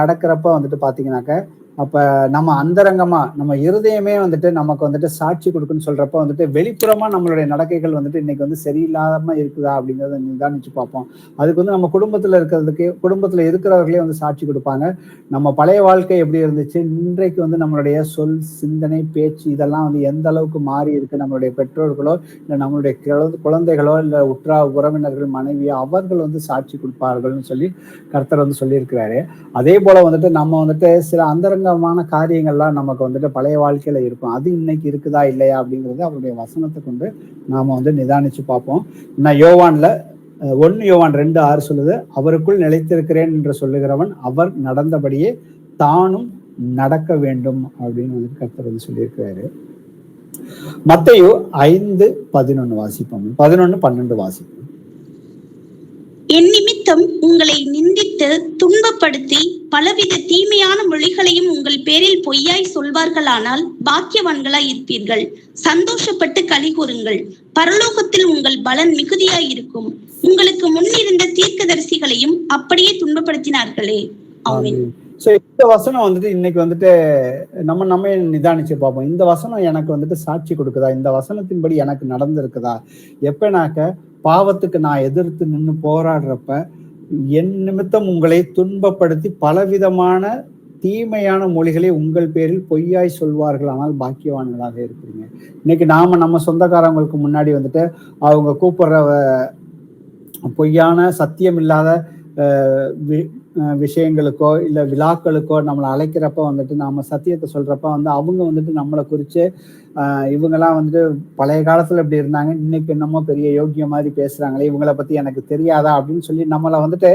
நடக்கிறப்ப வந்துட்டு பாத்தீங்கன்னாக்க அப்ப நம்ம அந்தரங்கமா நம்ம இருதயமே வந்துட்டு நமக்கு வந்துட்டு சாட்சி கொடுக்குன்னு சொல்றப்ப வந்துட்டு வெளிப்புறமா நம்மளுடைய நடக்கைகள் வந்துட்டு இன்னைக்கு வந்து சரியில்லாம இருக்குதா அப்படிங்கறத நிதானிச்சு பார்ப்போம். அதுக்கு வந்து நம்ம குடும்பத்துல இருக்கிறவர்களே வந்து சாட்சி கொடுப்பாங்க. நம்ம பழைய வாழ்க்கை எப்படி இருந்துச்சு, இன்றைக்கு வந்து நம்மளுடைய சொல், சிந்தனை, பேச்சு இதெல்லாம் வந்து எந்த அளவுக்கு மாறி இருக்கு, நம்மளுடைய பெற்றோர்களோ இல்ல நம்மளுடைய குழந்தைகளோ இல்ல உறவினர்கள், மனைவியோ அவர்கள் வந்து சாட்சி கொடுப்பார்கள்னு சொல்லி கர்த்தர் வந்து சொல்லியிருக்கிறாரு. அதே போல வந்துட்டு நம்ம வந்துட்டு சில அந்தரங்கமான காரியங்கள்லாம் நமக்கு வந்துட்டு பழைய வாழ்க்கையில இருக்கும், அது இன்னைக்கு இருக்குதா இல்லையா அப்படிங்கிறது அவருடைய வசனத்தை கொண்டு நாம வந்து நிதானிச்சு பார்ப்போம். யோவான்ல 1 யோவான் 2:6 சொல்லுது, அவருக்குள் நிலைத்திருக்கிறேன் என்று சொல்லுகிறவன் அவர் நடந்தபடியே தானும் நடக்க வேண்டும் அப்படின்னு வந்து கர்த்தர் வந்து சொல்லியிருக்கிறாரு. மத்தேயு 5:11 வாசிப்போம், 11-12 வாசிப்போம். என் நிமித்தம் உங்களை நிந்தித்து துன்பப்படுத்தி பலவித தீமையான மொழிகளையும் உங்கள் பேரில் பொய்யாய் சொல்வார்களானால் பாக்கியவான்களாய் இருப்பீர்கள். சந்தோஷப்பட்டு களி கூறுங்கள், பரலோகத்தில் உங்கள் பலன் மிகுதியாய் இருக்கும். உங்களுக்கு முன்னிருந்த தீர்க்கதரிசிகளையும் அப்படியே துன்பப்படுத்தினார்களே. ஆமென். சோ இந்த வசனம் வந்துட்டு இன்னைக்கு வந்துட்டு நம்ம நிதானிச்சு பார்ப்போம். இந்த வசனம் எனக்கு வந்துட்டு சாட்சி கொடுக்குதா, இந்த வசனத்தின்படி எனக்கு நடந்திருக்குதா? எப்பனாக்க பாவத்துக்கு நான் எதிர்த்து நின்று போராடுறப்ப என் நிமித்தம் உங்களை துன்பப்படுத்தி பலவிதமான தீமையான மொழிகளை உங்கள் பேரில் பொய்யாய் சொல்வார்கள், ஆனால் பாக்கியவான்களாக இருக்கிறீங்க. இன்னைக்கு நம்ம சொந்தக்காரங்களுக்கு முன்னாடி வந்துட்டு அவங்க கூப்பிடுற பொய்யான சத்தியம் இல்லாத விஷயங்களுக்கோ இல்ல விழாக்களுக்கோ நம்மளை அழைக்கிறப்ப வந்துட்டு நாம சத்தியத்தை சொல்றப்ப வந்து அவங்க வந்துட்டு நம்மளை குறிச்சு இவங்கெல்லாம் வந்துட்டு பழைய காலத்துல இப்படி இருந்தாங்க, இன்னைக்கு என்னமோ பெரிய யோகிய மாதிரி பேசுறாங்களே, இவங்களை பத்தி எனக்கு தெரியாதா அப்படின்னு சொல்லி நம்மளை வந்துட்டு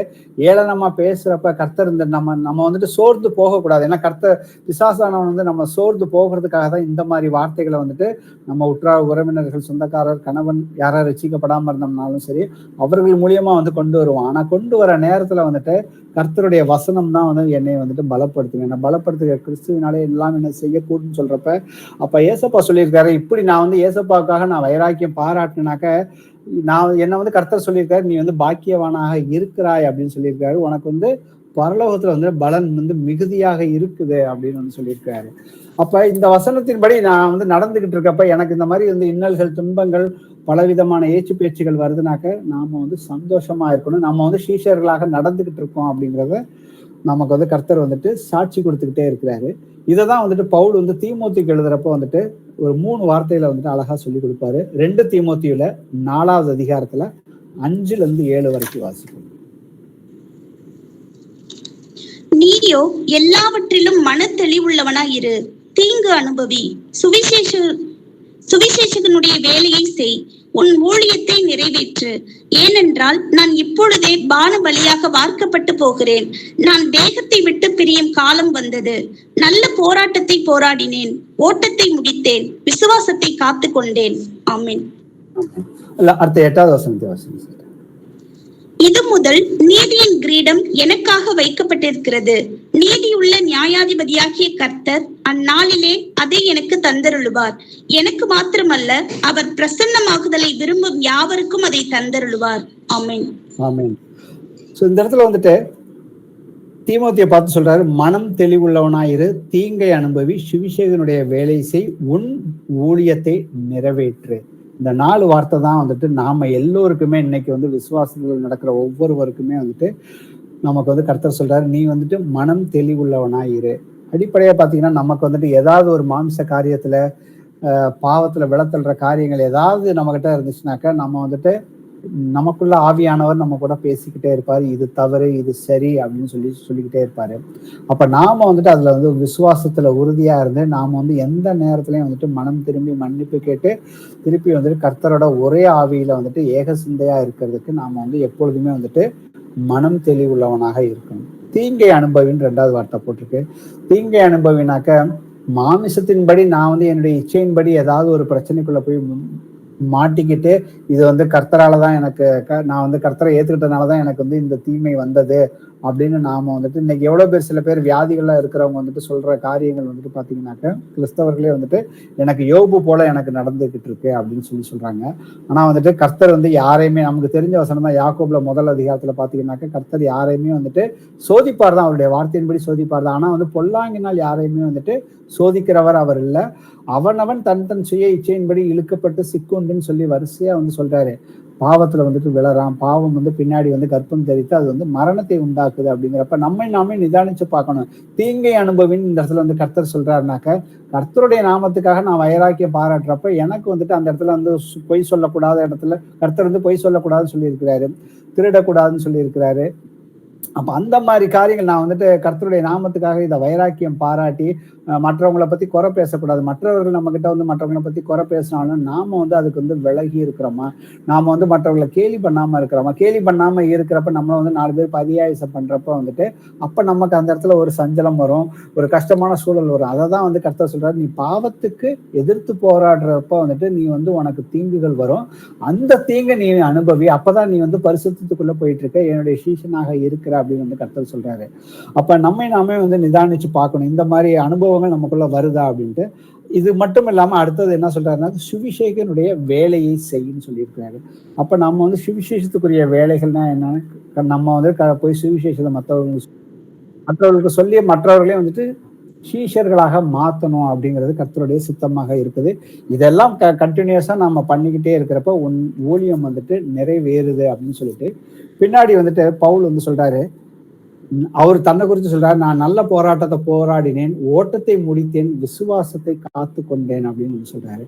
ஏளனமா பேசுறப்ப கர்த்தர் இந்த நம்ம வந்துட்டு சோர்ந்து போகக்கூடாது. ஏன்னா கர்த்தர் பிசாசானவன் வந்து நம்ம சோர்ந்து போகிறதுக்காக தான் இந்த மாதிரி வார்த்தைகளை வந்துட்டு நம்ம உற்றார் உறவினர்கள் சொந்தக்காரர் கணவன் யாராவது ரசிக்கப்படாம இருந்தோம்னாலும் சரி அவர்கள் மூலியமா வந்து கொண்டு வருவோம். ஆனா கொண்டு வர நேரத்துல வந்துட்டு கர்த்தருடைய வசனம் தான் வந்து என்னை வந்துட்டு பலப்படுத்துங்க. என்ன பலப்படுத்துகிற கிறிஸ்துவினாலே எல்லாம் என்ன செய்யக்கூடுன்னு சொல்றப்ப அப்ப ஏசப்பா சொல்லியிருக்காரு, இப்படி நான் வந்து ஏசப்பாவுக்காக நான் வைராக்கியம் பாராட்டினாக்க நான் என்ன வந்து கர்த்தர் சொல்லியிருக்காரு, நீ வந்து பாக்கியவானாக இருக்கிறாய் அப்படின்னு சொல்லியிருக்காரு, உனக்கு வந்து பரலோகத்துல வந்து பலன் வந்து மிகுதியாக இருக்குது அப்படின்னு வந்து சொல்லியிருக்காரு. அப்ப இந்த வசனத்தின்படி நான் வந்து நடந்துகிட்டு இருக்கப்ப எனக்கு இந்த மாதிரி வந்து இன்னல்கள் துன்பங்கள் பலவிதமான ஏச்சு பேச்சுகள் வருதுனாக்க நாம வந்து சந்தோஷமா இருக்கணும். நம்ம வந்து சீஷர்களாக நடந்துகிட்டு இருக்கோம் அப்படிங்கிறத நமக்கு வந்து கர்த்தர் வந்துட்டு சாட்சி கொடுத்துக்கிட்டே இருக்கிறாரு. இதைதான் வந்துட்டு பவுல் வந்து தீமோத்திக்கு எழுதுறப்ப வந்துட்டு ஒரு 3 வார்த்தையில வந்துட்டு அழகா சொல்லி கொடுப்பாரு. 2 தீமோத்தியில 4வது அதிகாரத்துல 5-7 வரைக்கும் வாசிக்கும். நீயோ எல்லாவற்றிலும் மன தெளிவுள்ளவனாய் இரு, தீங்கு அனுபவி, சுவிசேஷகனுடைய வேலையை செய், உன் ஊழியத்தை நிறைவேற்று. ஏனென்றால் நான் இப்பொழுதே பான பலியாக வார்க்கப்பட்டு போகிறேன். நான் தேகத்தை விட்டு பிரியும் காலம் வந்தது. நல்ல போராட்டத்தை போராடினேன், ஓட்டத்தை முடித்தேன், விசுவாசத்தை காத்து கொண்டேன். ஆமென். அடுத்த 8வது வசனத்தை வாசிங்க. இது முதல் நீதியின் கிரீடம் எனக்காக வைக்கப்பட்டிருக்கிறது. நீதியுள்ள நியாயாதிபதியாகிய கர்த்தர் அந்நாளிலே அதை எனக்கு தந்தருளுவார். எனக்கு மாத்திரமல்ல, அவர் பிரசன்னமாகுதலை விரும்பும் யாவருக்கும் அதை தந்தருளுவார். ஆமென். ஆமென். சோ இந்த இடத்துல வந்துட்டு தீமோத்தியை பார்த்து சொல்றாரு, மனம் தெளிவுள்ளவனாயிரு, தீங்கை அனுபவி, சுவிசேஷகனுடைய வேலை செய், உன் ஊழியத்தை நிறைவேற்று. இந்த 4 வார்த்தை தான் வந்துட்டு நாம எல்லோருக்குமே இன்னைக்கு வந்து விசுவாசத்தில் நடக்கிற ஒவ்வொருவருக்குமே வந்துட்டு நமக்கு வந்து கர்த்தர் சொல்றாரு, நீ வந்துட்டு மனம் தெளிவுள்ளவனாயிரு. அடிப்படையா பாத்தீங்கன்னா நமக்கு வந்துட்டு ஏதாவது ஒரு மாம்ச காரியத்துல பாவத்துல விளத்தல்ற காரியங்கள் ஏதாவது நம்ம கிட்ட இருந்துச்சுனாக்கா நம்ம வந்துட்டு நமக்குள்ள ஆவியானவர் நம்ம கூட பேசிக்கிட்டே இருப்பாரு, இது தவறு இது சரி அப்படின்னு சொல்லிக்கிட்டே இருப்பாரு. அப்ப நாம வந்துட்டு அதுல வந்து விசுவாசத்துல உறுதியா இருந்து நாம வந்து எந்த நேரத்திலயும் வந்துட்டு மனம் திரும்பி மன்னிப்பு கேட்டு திருப்பி வந்துட்டு கர்த்தரோட ஒரே ஆவியில வந்துட்டு ஏக சிந்தையா இருக்கிறதுக்கு நாம வந்து எப்பொழுதுமே வந்துட்டு மனம் தெளிவுள்ளவனாக இருக்கணும். தீங்கை அனுபவின்னு 2வது வார்த்தை போட்டிருக்கு. தீங்கை அனுபவினாக்க மாமிசத்தின்படி நான் வந்து என்னுடைய இச்சையின்படி ஏதாவது ஒரு பிரச்சனைக்குள்ள போய் மாட்டிக்கிட்டு இது வந்து கர்த்தராலதான் எனக்கு நான் வந்து கர்த்தரை ஏத்துக்கிட்டனாலதான் எனக்கு வந்து இந்த தீமை வந்தது அப்படின்னு நாம வந்துட்டு இன்னைக்கு எவ்வளவு பேர் சில பேர் வியாதிகள்ல இருக்கிறவங்க வந்துட்டு சொல்ற காரியங்கள் வந்துட்டு பாத்தீங்கன்னாக்க கிறிஸ்தவர்களே வந்துட்டு எனக்கு யோபு போல எனக்கு நடந்துகிட்டு இருக்கு அப்படின்னு சொல்றாங்க. ஆனா வந்துட்டு கர்த்தர் வந்து யாரையுமே நமக்கு தெரிஞ்ச வசனம் தான் யாக்கோபுல 1 அதிகாரத்துல பாத்தீங்கன்னாக்க கர்த்தர் யாரையுமே வந்துட்டு சோதிப்பார் தான், அவருடைய வார்த்தையின்படி சோதிப்பார் தான். ஆனா வந்து பொல்லாங்கினால் யாரையுமே வந்துட்டு சோதிக்கிறவர் அவர் இல்ல. அவனவன் தன் சுய இச்சையின்படி இழுக்கப்பட்டு சிக்குண்டுன்னு சொல்லி வரிசையா வந்து சொல்றாரு. பாவத்துல வந்துட்டு விழறான், பாவம் வந்து பின்னாடி வந்து கர்ப்பம் தெரித்து அது வந்து மரணத்தை உண்டாக்குது அப்படிங்கிறப்ப நாமே நிதானிச்சு பார்க்கணும். தீங்கை அனுபவின்னு இந்த இடத்துல வந்து கர்த்தர் சொல்றாருனாக்க கர்த்தருடைய நாமத்துக்காக நான் வைராக்கியம் பாராட்டுறப்ப எனக்கு வந்துட்டு அந்த இடத்துல வந்து பொய் சொல்லக்கூடாத இடத்துல கர்த்தர் வந்து பொய் சொல்லக்கூடாதுன்னு சொல்லியிருக்கிறாரு, திருடக்கூடாதுன்னு சொல்லியிருக்கிறாரு. அப்ப அந்த மாதிரி காரியங்கள் நான் வந்துட்டு கர்த்தருடைய நாமத்துக்காக இதை வைராக்கியம் பாராட்டி மற்றவங்களை பத்தி குறை பேசக்கூடாது. மற்றவர்கள் நம்ம கிட்ட வந்து மற்றவங்களை பத்தி குறை பேசினாலும் நாம வந்து அதுக்கு வந்து விலகி இருக்கிறோமா, நாம வந்து மற்றவங்களை கேலி பண்ணாம இருக்கிறோமா. கேலி பண்ணாம இருக்கிறப்ப நம்மள வந்து 4 பேர் பதியாயசம் பண்றப்ப வந்துட்டு அப்ப நமக்கு அந்த இடத்துல ஒரு சஞ்சலம் வரும், ஒரு கஷ்டமான சூழல் வரும். அதை தான் வந்து கர்த்தர் சொல்றாரு, நீ பாவத்துக்கு எதிர்த்து போராடுறப்ப வந்துட்டு நீ வந்து உனக்கு தீங்குகள் வரும், அந்த தீங்கை நீ அனுபவி, அப்பதான் நீ வந்து பரிசுத்தத்துக்குள்ள போயிட்டு இருக்க, என்னுடைய சீஷனாக இருக்கிற அப்படின்னு வந்து கர்த்தர் சொல்றாரு. அப்ப நாமே வந்து நிதானிச்சு பார்க்கணும், இந்த மாதிரி அனுபவங்கள் நமக்குள்ள வருதா அப்படின்ட்டு. இது மட்டும் இல்லாம அடுத்தது என்ன சொல்றாருன்னா சுவிசேஷனுடைய வேலையை செய்யுன்னு சொல்லியிருக்கிறாரு. அப்ப நம்ம வந்து சுவிசேஷத்துக்குரிய வேலைகள்னா என்னன்னு நம்ம வந்து போய் சுவிசேஷத்தை மற்றவர்களுக்கு சொல்லி மற்றவர்களே வந்துட்டு சீஷர்களாக மாத்தணும் அப்படிங்கிறது கர்த்தருடைய சித்தமாக இருக்குது. இதெல்லாம் கண்டினியூஸா நம்ம பண்ணிக்கிட்டே இருக்கிறப்ப உன் ஊழியம் வந்துட்டு நிறைவேறுது அப்படின்னு சொல்லிட்டு பின்னாடி வந்துட்டு பவுல் வந்து சொல்றாரு, அவர் தன்னை குறித்து சொல்றாரு, நான் நல்ல போராட்டத்தை போராடினேன், ஓட்டத்தை முடித்தேன், விசுவாசத்தை காத்து கொண்டேன் அப்படின்னு சொல்றாரு.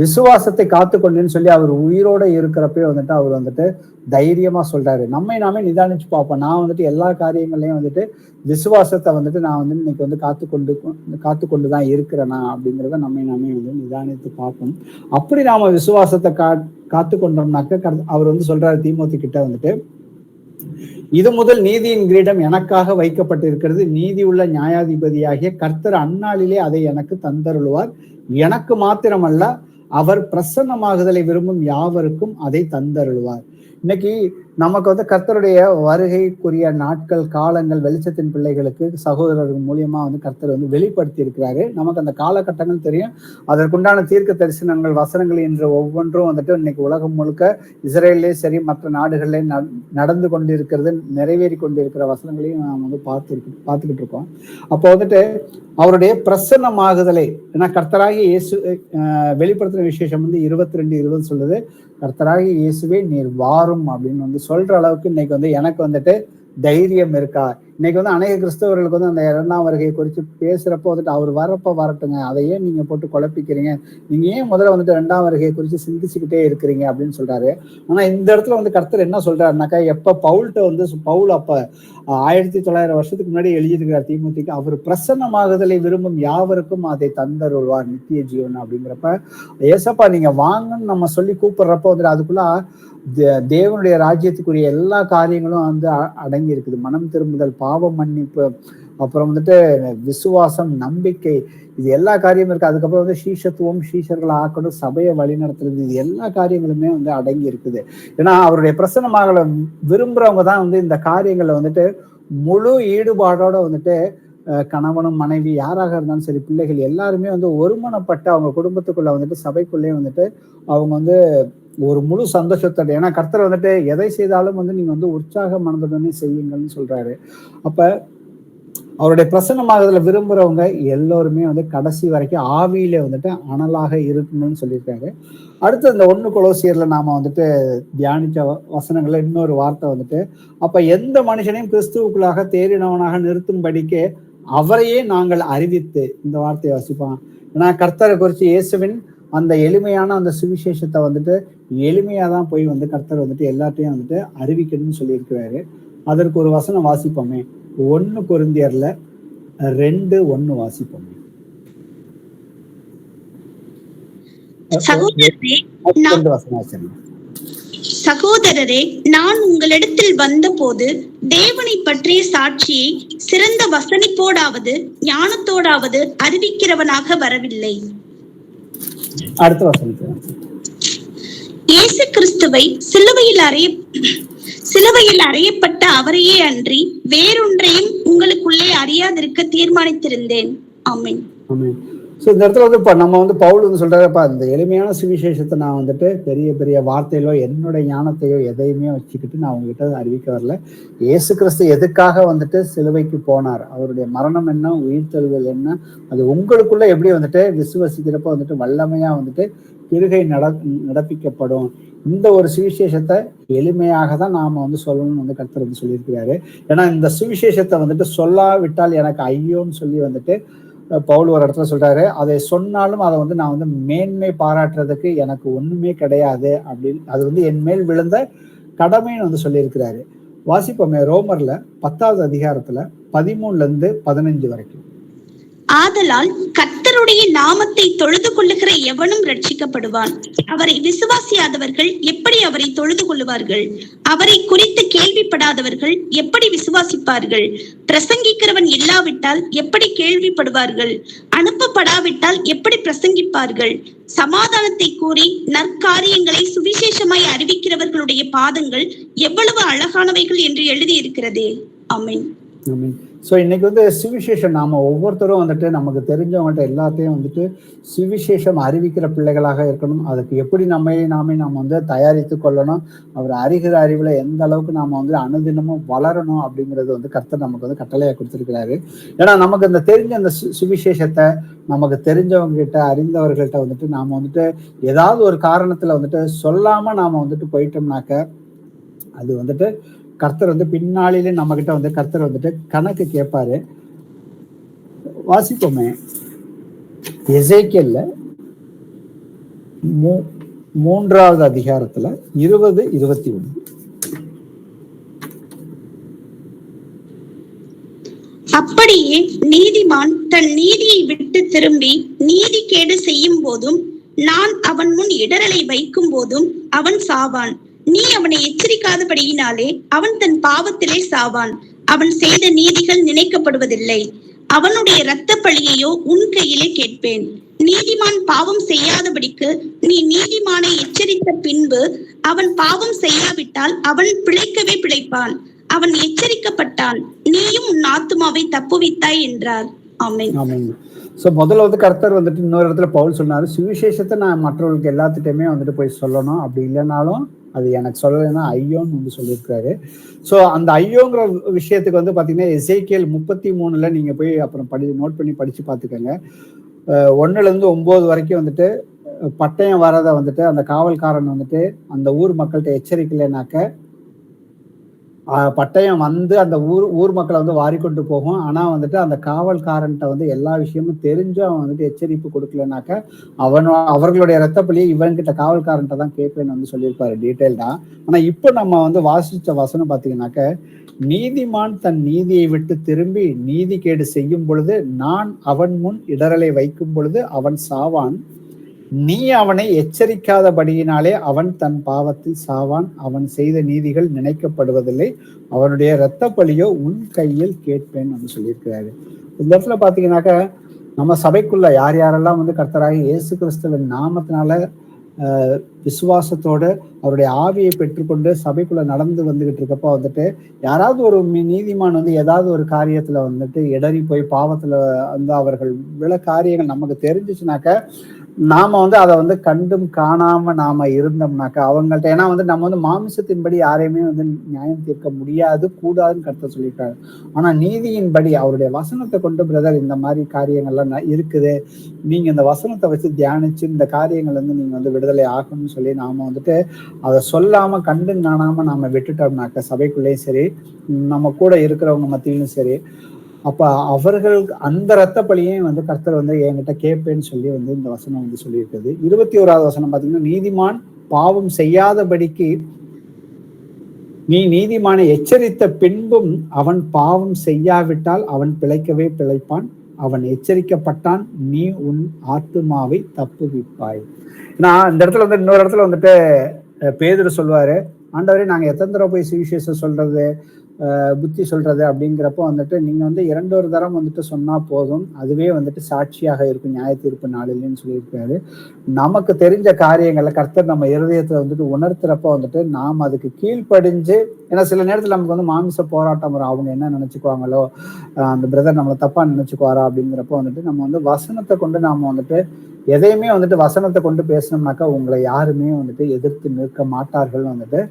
விசுவாசத்தை காத்து கொண்டேன்னு சொல்லி அவர் உயிரோட இருக்கிறப்பே வந்துட்டு அவர் வந்துட்டு தைரியமா சொல்றாரு. நம்மை நாமே நிதானிச்சு பார்ப்போம். நான் வந்துட்டு எல்லா காரியங்களையும் வந்துட்டு விசுவாசத்தை வந்துட்டு நான் வந்து இன்னைக்கு வந்து காத்து கொண்டுதான் இருக்கிறேனா அப்படிங்கிறத நம்மை நாமே வந்து நிதானித்து பார்ப்போம். அப்படி நாம விசுவாசத்தை காத்து கொண்டோம்னாக்க அவர் வந்து சொல்றாரு தீமோத்தி கிட்ட வந்துட்டு, இது முதல் நீதியின் கிரீடம் எனக்காக வைக்கப்பட்டிருக்கிறது, நீதி உள்ள நியாயாதிபதியாகிய கர்த்தர் அந்நாளிலே அதை எனக்கு தந்தருளுவார், எனக்கு மாத்திரமல்ல அவர் பிரசன்னமாகுதலை விரும்பும் யாவருக்கும் அதை தந்தருளுவார். இன்னைக்கு நமக்கு வந்து கர்த்தருடைய வருகைக்குரிய நாட்கள், காலங்கள் வெளிச்சத்தின் பிள்ளைகளுக்கு சகோதரர்கள் மூலியமா வந்து கர்த்தர் வந்து வெளிப்படுத்தி இருக்கிறாரு. நமக்கு அந்த காலகட்டங்கள் தெரியும். அதற்குண்டான தீர்க்க தரிசனங்கள், வசனங்கள் என்ற ஒவ்வொன்றும் வந்துட்டு இன்னைக்கு உலகம் முழுக்க இஸ்ரேல்லே சரி மற்ற நாடுகளிலே நடந்து கொண்டிருக்கிறது, நிறைவேறி கொண்டிருக்கிற வசனங்களையும் நாம் வந்து பார்த்துக்கிட்டு இருக்கோம். அப்போ வந்துட்டு அவருடைய பிரசன்னமாகுதலை, ஏன்னா கர்த்தராகிய இயேசு வெளிப்படுத்துற விசேஷம் வந்து 22:20 சொல்லுது, கர்த்தராகிய இயேசுவே நீர் வாரும் அப்படின்னு வந்து சொல்ற அளவுக்கு இன்னைக்கு வந்து எனக்கு வந்துட்டு தைரியம் இருக்கா. இன்னைக்கு வந்து அநேக கிறிஸ்தவர்களுக்கு வந்து அந்த 2ஆம் வருகையை குறித்து பேசுறப்போ வந்துட்டு அவர் வரப்ப வரட்டுங்க, அதை ஏன் நீங்க போட்டு குழப்பிக்கிறீங்க, நீங்க ஏன் முதல்ல வந்துட்டு 2ஆம் வருகையை குறித்து சிந்திச்சுக்கிட்டே இருக்கிறீங்க அப்படின்னு சொல்றாரு. ஆனா இந்த இடத்துல வந்து கர்த்தர் என்ன சொல்றாருனாக்கா, எப்ப பவுல்கிட்ட வந்து பவுல் அப்ப 1900 வருஷத்துக்கு முன்னாடி எழுதியிருக்கிறார் தீமோத்திக்கு, அவர் பிரசன்னமாகுதலை விரும்பும் யாவருக்கும் அதை தந்தருள்வார் நித்திய ஜீவன் அப்படிங்கிறப்ப, ஏசப்பா நீங்க வாங்கன்னு நம்ம சொல்லி கூப்பிடுறப்ப வந்துட்டு அதுக்குள்ள தேவனுடைய ராஜ்யத்துக்குரிய எல்லா காரியங்களும் வந்து அடங்கி இருக்குது. மனம் திரும்புதல், பாவ மன்னிப்பு, அப்புறம் வந்துட்டு விசுவாசம், நம்பிக்கை, இது எல்லா காரியமும் இருக்கு. அதுக்கப்புறம் வந்து சீஷத்துவம், சீஷர்களை ஆக்கணும், சபையை வழி நடத்துறது, இது எல்லா காரியங்களுமே வந்து அடங்கி இருக்குது. ஏன்னா அவருடைய பிரசன்னமாக விரும்புறவங்க தான் வந்து இந்த காரியங்களை வந்துட்டு முழு ஈடுபாடோட வந்துட்டு கணவனும் மனைவி யாராக இருந்தாலும் சரி, பிள்ளைகள் எல்லாருமே வந்து ஒருமனப்பட்டு அவங்க குடும்பத்துக்குள்ள வந்துட்டு சபைக்குள்ளே வந்துட்டு அவங்க வந்து ஒரு முழு சந்தோஷத்தோட, ஏன்னா கர்த்தர் வந்துட்டு எதை செய்தாலும் வந்து நீங்க வந்து உற்சாக மனதுடனே செய்யுங்கள்னு சொல்றாரு. அப்ப அவருடைய பிரசன்னமாகுதல விரும்புறவங்க எல்லோருமே வந்து கடைசி வரைக்கும் ஆவியில வந்துட்டு அனலாக இருக்கணும்னு சொல்லியிருக்காரு. அடுத்து இந்த 1 கொலோசியர்ல நாம வந்துட்டு தியானிச்ச வசனங்கள்ல இன்னொரு வார்த்தை வந்துட்டு, அப்ப எந்த மனுஷனையும் கிறிஸ்துவுக்குள்ளாக தேறினவனாக நிறுத்தும்படிக்கு அவரையே நாங்கள் அறிவித்து, இந்த வார்த்தையை வாசிப்பான். ஏன்னா கர்த்தரை குறித்து இயேசுவின் அந்த எளிமையான அந்த சுவிசேஷத்தை வந்துட்டு எளிமையா தான் போய் வந்து கர்த்தர் வந்துட்டு எல்லாத்தையும் வந்துட்டு அறிவிக்கணும்னு சொல்லியிருக்கிறாரு. அதற்கு ஒரு வசனம் வாசிப்போமே, 1 கொரிந்தியர்ல 2:1 வாசிப்போமே. சகோதரரே, நான் உங்களிடத்தில் வந்த போது தேவனை பற்றிய சாட்சியை சிறந்த வசனிப்போடாவது ஞானத்தோடாவது அறிவிக்கிறவனாக வரவில்லை. அடுத்த வசனத்தை இயேசு கிறிஸ்துவை சிலுவையில் அறையப்பட்ட அவரையே அன்றி வேறொன்றையும் உங்களுக்குள்ளே அறியாதிருக்க தீர்மானித்திருந்தேன். ஆமென். ஆமென். ஸோ இந்த இடத்துல வந்து இப்போ நம்ம வந்து பவுல் வந்து சொல்றாருப்பா, இந்த எளிமையான சுவிசேஷத்தை நான் வந்துட்டு பெரிய பெரிய வார்த்தையிலோ என்னுடைய ஞானத்தையோ எதையுமே வச்சுக்கிட்டு நான் உங்ககிட்ட அறிவிக்க வரல. இயேசு கிறிஸ்து எதுக்காக வந்துட்டு சிலுவைக்கு போனார், அவருடைய மரணம் என்ன, உயிர்த்தெழுதல் என்ன, அது உங்களுக்குள்ள எப்படி வந்துட்டு விசுவசிக்கிறப்ப வந்துட்டு வல்லமையா வந்துட்டு கிருகை நடப்பிக்கப்படும். இந்த ஒரு சுவிசேஷத்தை எளிமையாக தான் நாம வந்து சொல்லணும்னு வந்து கர்த்தர் வந்து சொல்லியிருக்கிறாரு. ஏன்னா இந்த சுவிசேஷத்தை வந்துட்டு சொல்லாவிட்டால் எனக்கு ஐயோன்னு சொல்லி வந்துட்டு பவுல் ஒரு இடத்துல சொல்றாரு, அதை சொன்னாலும் அதை வந்து நான் வந்து மேன்மை பாராட்டுறதுக்கு எனக்கு ஒண்ணுமே கிடையாது அப்படின்னு, அது வந்து என் மேல் விழுந்த கடமைன்னு வந்து சொல்லியிருக்கிறாரு. வாசிப்போமே ரோமர்ல 10வது அதிகாரத்துல 13-15 வரைக்கும். ஆதலால் கர்த்தருடைய நாமத்தை தொழுது கொள்ளுகிற எவனும் ரட்சிக்கப்படுவான். அவரை விசுவாசியாதவர்கள் எப்படி அவரை தொழுது கொள்ளுவார்கள்? அவரை குறித்து கேள்விப்படாதவர்கள் எப்படி விசுவாசிப்பார்கள்? பிரசங்கிக்கிறவன் இல்லாவிட்டால் எப்படி கேள்விப்படுவார்கள்? அனுப்பப்படாவிட்டால் எப்படி பிரசங்கிப்பார்கள்? சமாதானத்தை கூறி நற்காரியங்களை சுவிசேஷமாய் அறிவிக்கிறவர்களுடைய பாதங்கள் எவ்வளவு அழகானவைகள் என்று எழுதி இருக்கிறதே. ஆமென். ஸோ இன்னைக்கு வந்து சுவிசேஷம் நாம ஒவ்வொருத்தரும் வந்துட்டு நமக்கு தெரிஞ்சவங்கள்ட்ட எல்லாத்தையும் வந்துட்டு சுவிசேஷம் அறிவிக்கிற பிள்ளைகளாக இருக்கணும். அதுக்கு எப்படி நாம வந்து தயாரித்து கொள்ளணும், அவர் அறிகிற அறிவுல எந்த அளவுக்கு நாம வந்து அனுதினமும் வளரணும் அப்படிங்கிறது வந்து கர்த்தர் நமக்கு வந்து கட்டளையா கொடுத்திருக்கிறாரு. ஏன்னா நமக்கு இந்த தெரிஞ்ச அந்த சுவிசேஷத்தை நமக்கு தெரிஞ்சவங்க கிட்ட, அறிந்தவர்கள்ட்ட வந்துட்டு நாம வந்துட்டு ஏதாவது ஒரு காரணத்துல வந்துட்டு சொல்லாம நாம வந்துட்டு போயிட்டோம்னாக்க அது வந்துட்டு கர்த்தர் வந்து பின்னாளிலே நம்ம கிட்ட வந்து கர்த்தர் வந்துட்டு கணக்கு கேட்பாரு. வாசிப்போமே, எசேக்கியேல்ல 3வது அதிகாரத்துல 20-21. அப்படியே நீதிமான் தன் நீதியை விட்டு திரும்பி நீதிகேடு செய்யும் போதும் நான் அவன் முன் இடரலை வைக்கும் போதும் அவன் சாவான். நீ அவனை எச்சரிக்காதபடியினாலே அவன் தன் பாவத்திலே சாவான். அவன் செய்த நீதிகள் நினைக்கப்படுவதில்லை. அவனுடைய இரத்த பழியையோ உன் கையிலே கேட்பேன். நீதிமான் பாவம் செய்யாதபடிக்கு நீ நீதிமானை எச்சரித்த பின்பு அவன் பாவம் செய்யாவிட்டால் அவன் பிழைக்கவே பிழைப்பான். அவன் எச்சரிக்கப்பட்டான், நீயும் உன் ஆத்துமாவை தப்புவித்தாய் என்றார். ஆமென். ஆமென். சோ முதல்ல வந்து கர்த்தர் வந்துட்டு இன்னொரு இடத்துல பவுல் சொன்னாரு, சுவிசேஷத்தை நான் மற்றவர்களுக்கு எல்லாத்துட்டையுமே வந்துட்டு போய் சொல்லணும், அப்படி இல்லைனாலும் அது எனக்கு சொல்லலைன்னா ஐயோன்னு வந்து சொல்லியிருக்காரு. ஸோ அந்த ஐயோங்கிற விஷயத்துக்கு வந்து பாத்தீங்கன்னா எசேக்கியேல் 33 நீங்க போய் அப்புறம் நோட் பண்ணி படிச்சு பார்த்துக்கோங்க. 1-9 வரைக்கும் வந்துட்டு பட்டயம் வரதை வந்துட்டு அந்த காவல்காரன் வந்துட்டு அந்த ஊர் மக்கள்கிட்ட எச்சரிக்கலைனாக்க பட்டயம் வந்து அந்த ஊர் மக்களை வந்து வாரிக்கொண்டு போகும். ஆனா வந்துட்டு அந்த காவல்காரன்ட்ட வந்து எல்லா விஷயமும் தெரிஞ்சும் அவன் வந்துட்டு எச்சரிப்பு கொடுக்கலனாக்க அவர்களுடைய இரத்த பழியை இவன்கிட்ட காவல்காரன்ட்ட தான் கேட்பேன்னு வந்து சொல்லியிருப்பாரு டீட்டெயில்டா. ஆனா இப்போ நம்ம வந்து வாசிச்ச வசனம் பாத்தீங்கன்னாக்க, நீதிமான் தன் நீதியை விட்டு திரும்பி நீதிகேடு செய்யும் பொழுது நான் அவன் முன் இடரலை வைக்கும் பொழுது அவன் சாவான். நீ அவனை எச்சரிக்காதபடியினாலே அவன் தன் பாவத்தில் சாவான். அவன் செய்த நீதிகள் நினைக்கப்படுவதில்லை. அவனுடைய இரத்த பழியோ உன் கையில் கேட்பேன்னு வந்து சொல்லியிருக்கிறாரு. இந்த இடத்துல பாத்தீங்கன்னாக்க நம்ம சபைக்குள்ள யார் யாரெல்லாம் வந்து கர்த்தராகி இயேசு கிறிஸ்துவின் நாமத்தினால விசுவாசத்தோடு அவருடைய ஆவியை பெற்றுக்கொண்டு சபைக்குள்ள நடந்து வந்துகிட்டு இருக்கப்போ வந்துட்டு யாராவது ஒரு நீதிமான் வந்து ஏதாவது ஒரு காரியத்துல வந்துட்டு இடறி போய் பாவத்துல வந்து அவர்கள் விழ காரியங்கள் நமக்கு தெரிஞ்சிச்சுனாக்க நாம வந்து அதை வந்து கண்டும் காணாம நாம இருந்தோம்னாக்கா அவங்கள்ட்ட, ஏன்னா வந்து நம்ம வந்து மாமிசத்தின்படி யாரையுமே வந்து நியாயம் தீர்க்க முடியாது, கூடாதுன்னு கருத்து சொல்லியிருக்காரு. ஆனா நீதியின்படி அவருடைய வசனத்தை கொண்டு பிரதர் இந்த மாதிரி காரியங்கள்லாம் இருக்குது, நீங்க இந்த வசனத்தை வச்சு தியானிச்சு இந்த காரியங்கள் வந்து நீங்க வந்து விடுதலை ஆகணும்னு சொல்லி நாம வந்துட்டு அதை சொல்லாம கண்டு காணாம நாம விட்டுட்டோம்னாக்க சபைக்குள்ளேயும் சரி நம்ம கூட இருக்கிறவங்க மத்தியிலும் சரி, அப்ப அவர்கள் அந்த இரத்த பழியையும் வந்து கர்த்தர் வந்து என்கிட்ட கேட்பேன்னு சொல்லி வந்து இந்த வசனம் வந்து சொல்லியிருக்குது. 21வது வசனம் பாத்தீங்கன்னா, நீதிமான் பாவம் செய்யாதபடிக்கு நீ நீதிமானை எச்சரித்த பின்பும் அவன் பாவம் செய்யாவிட்டால் அவன் பிழைக்கவே பிழைப்பான். அவன் எச்சரிக்கப்பட்டான், நீ உன் ஆத்துமாவை தப்புவிப்பாய். நான் இந்த இடத்துல வந்து இன்னொரு இடத்துல வந்துட்டு பேதுரு சொல்லுவாரு, ஆண்டவரே நாங்க எத்தனை தடவை போய் சுவிசேஷம் சொல்றது புத்தி சொல்றது அப்படிங்கிறப்போ வந்துட்டு நீங்க வந்து 2 தரம் வந்துட்டு சொன்னா போதும், அதுவே வந்துட்டு சாட்சியாக இருக்கும் நியாய தீர்ப்பு நாளில்னு சொல்லியிருக்காரு. நமக்கு தெரிஞ்ச காரியங்களை கர்த்தர் நம்ம இருதயத்துல வந்துட்டு உணர்த்துறப்ப வந்துட்டு நாம் அதுக்கு கீழ்ப்படிஞ்சு, ஏன்னா சில நேரத்துல நமக்கு வந்து மாமிச போராட்டம் வரும், அவங்க என்ன நினைச்சுக்குவாங்களோ, அந்த பிரதர் நம்மளை தப்பா நினைச்சுக்குவாரா அப்படிங்கிறப்போ வந்துட்டு நம்ம வந்து வசனத்தை கொண்டு நாம வந்துட்டு எதையுமே வந்துட்டு வசனத்தை கொண்டு பேசணும்னாக்கா உங்களை யாருமே வந்துட்டு எதிர்த்து நிற்க மாட்டார்கள் வந்துட்டு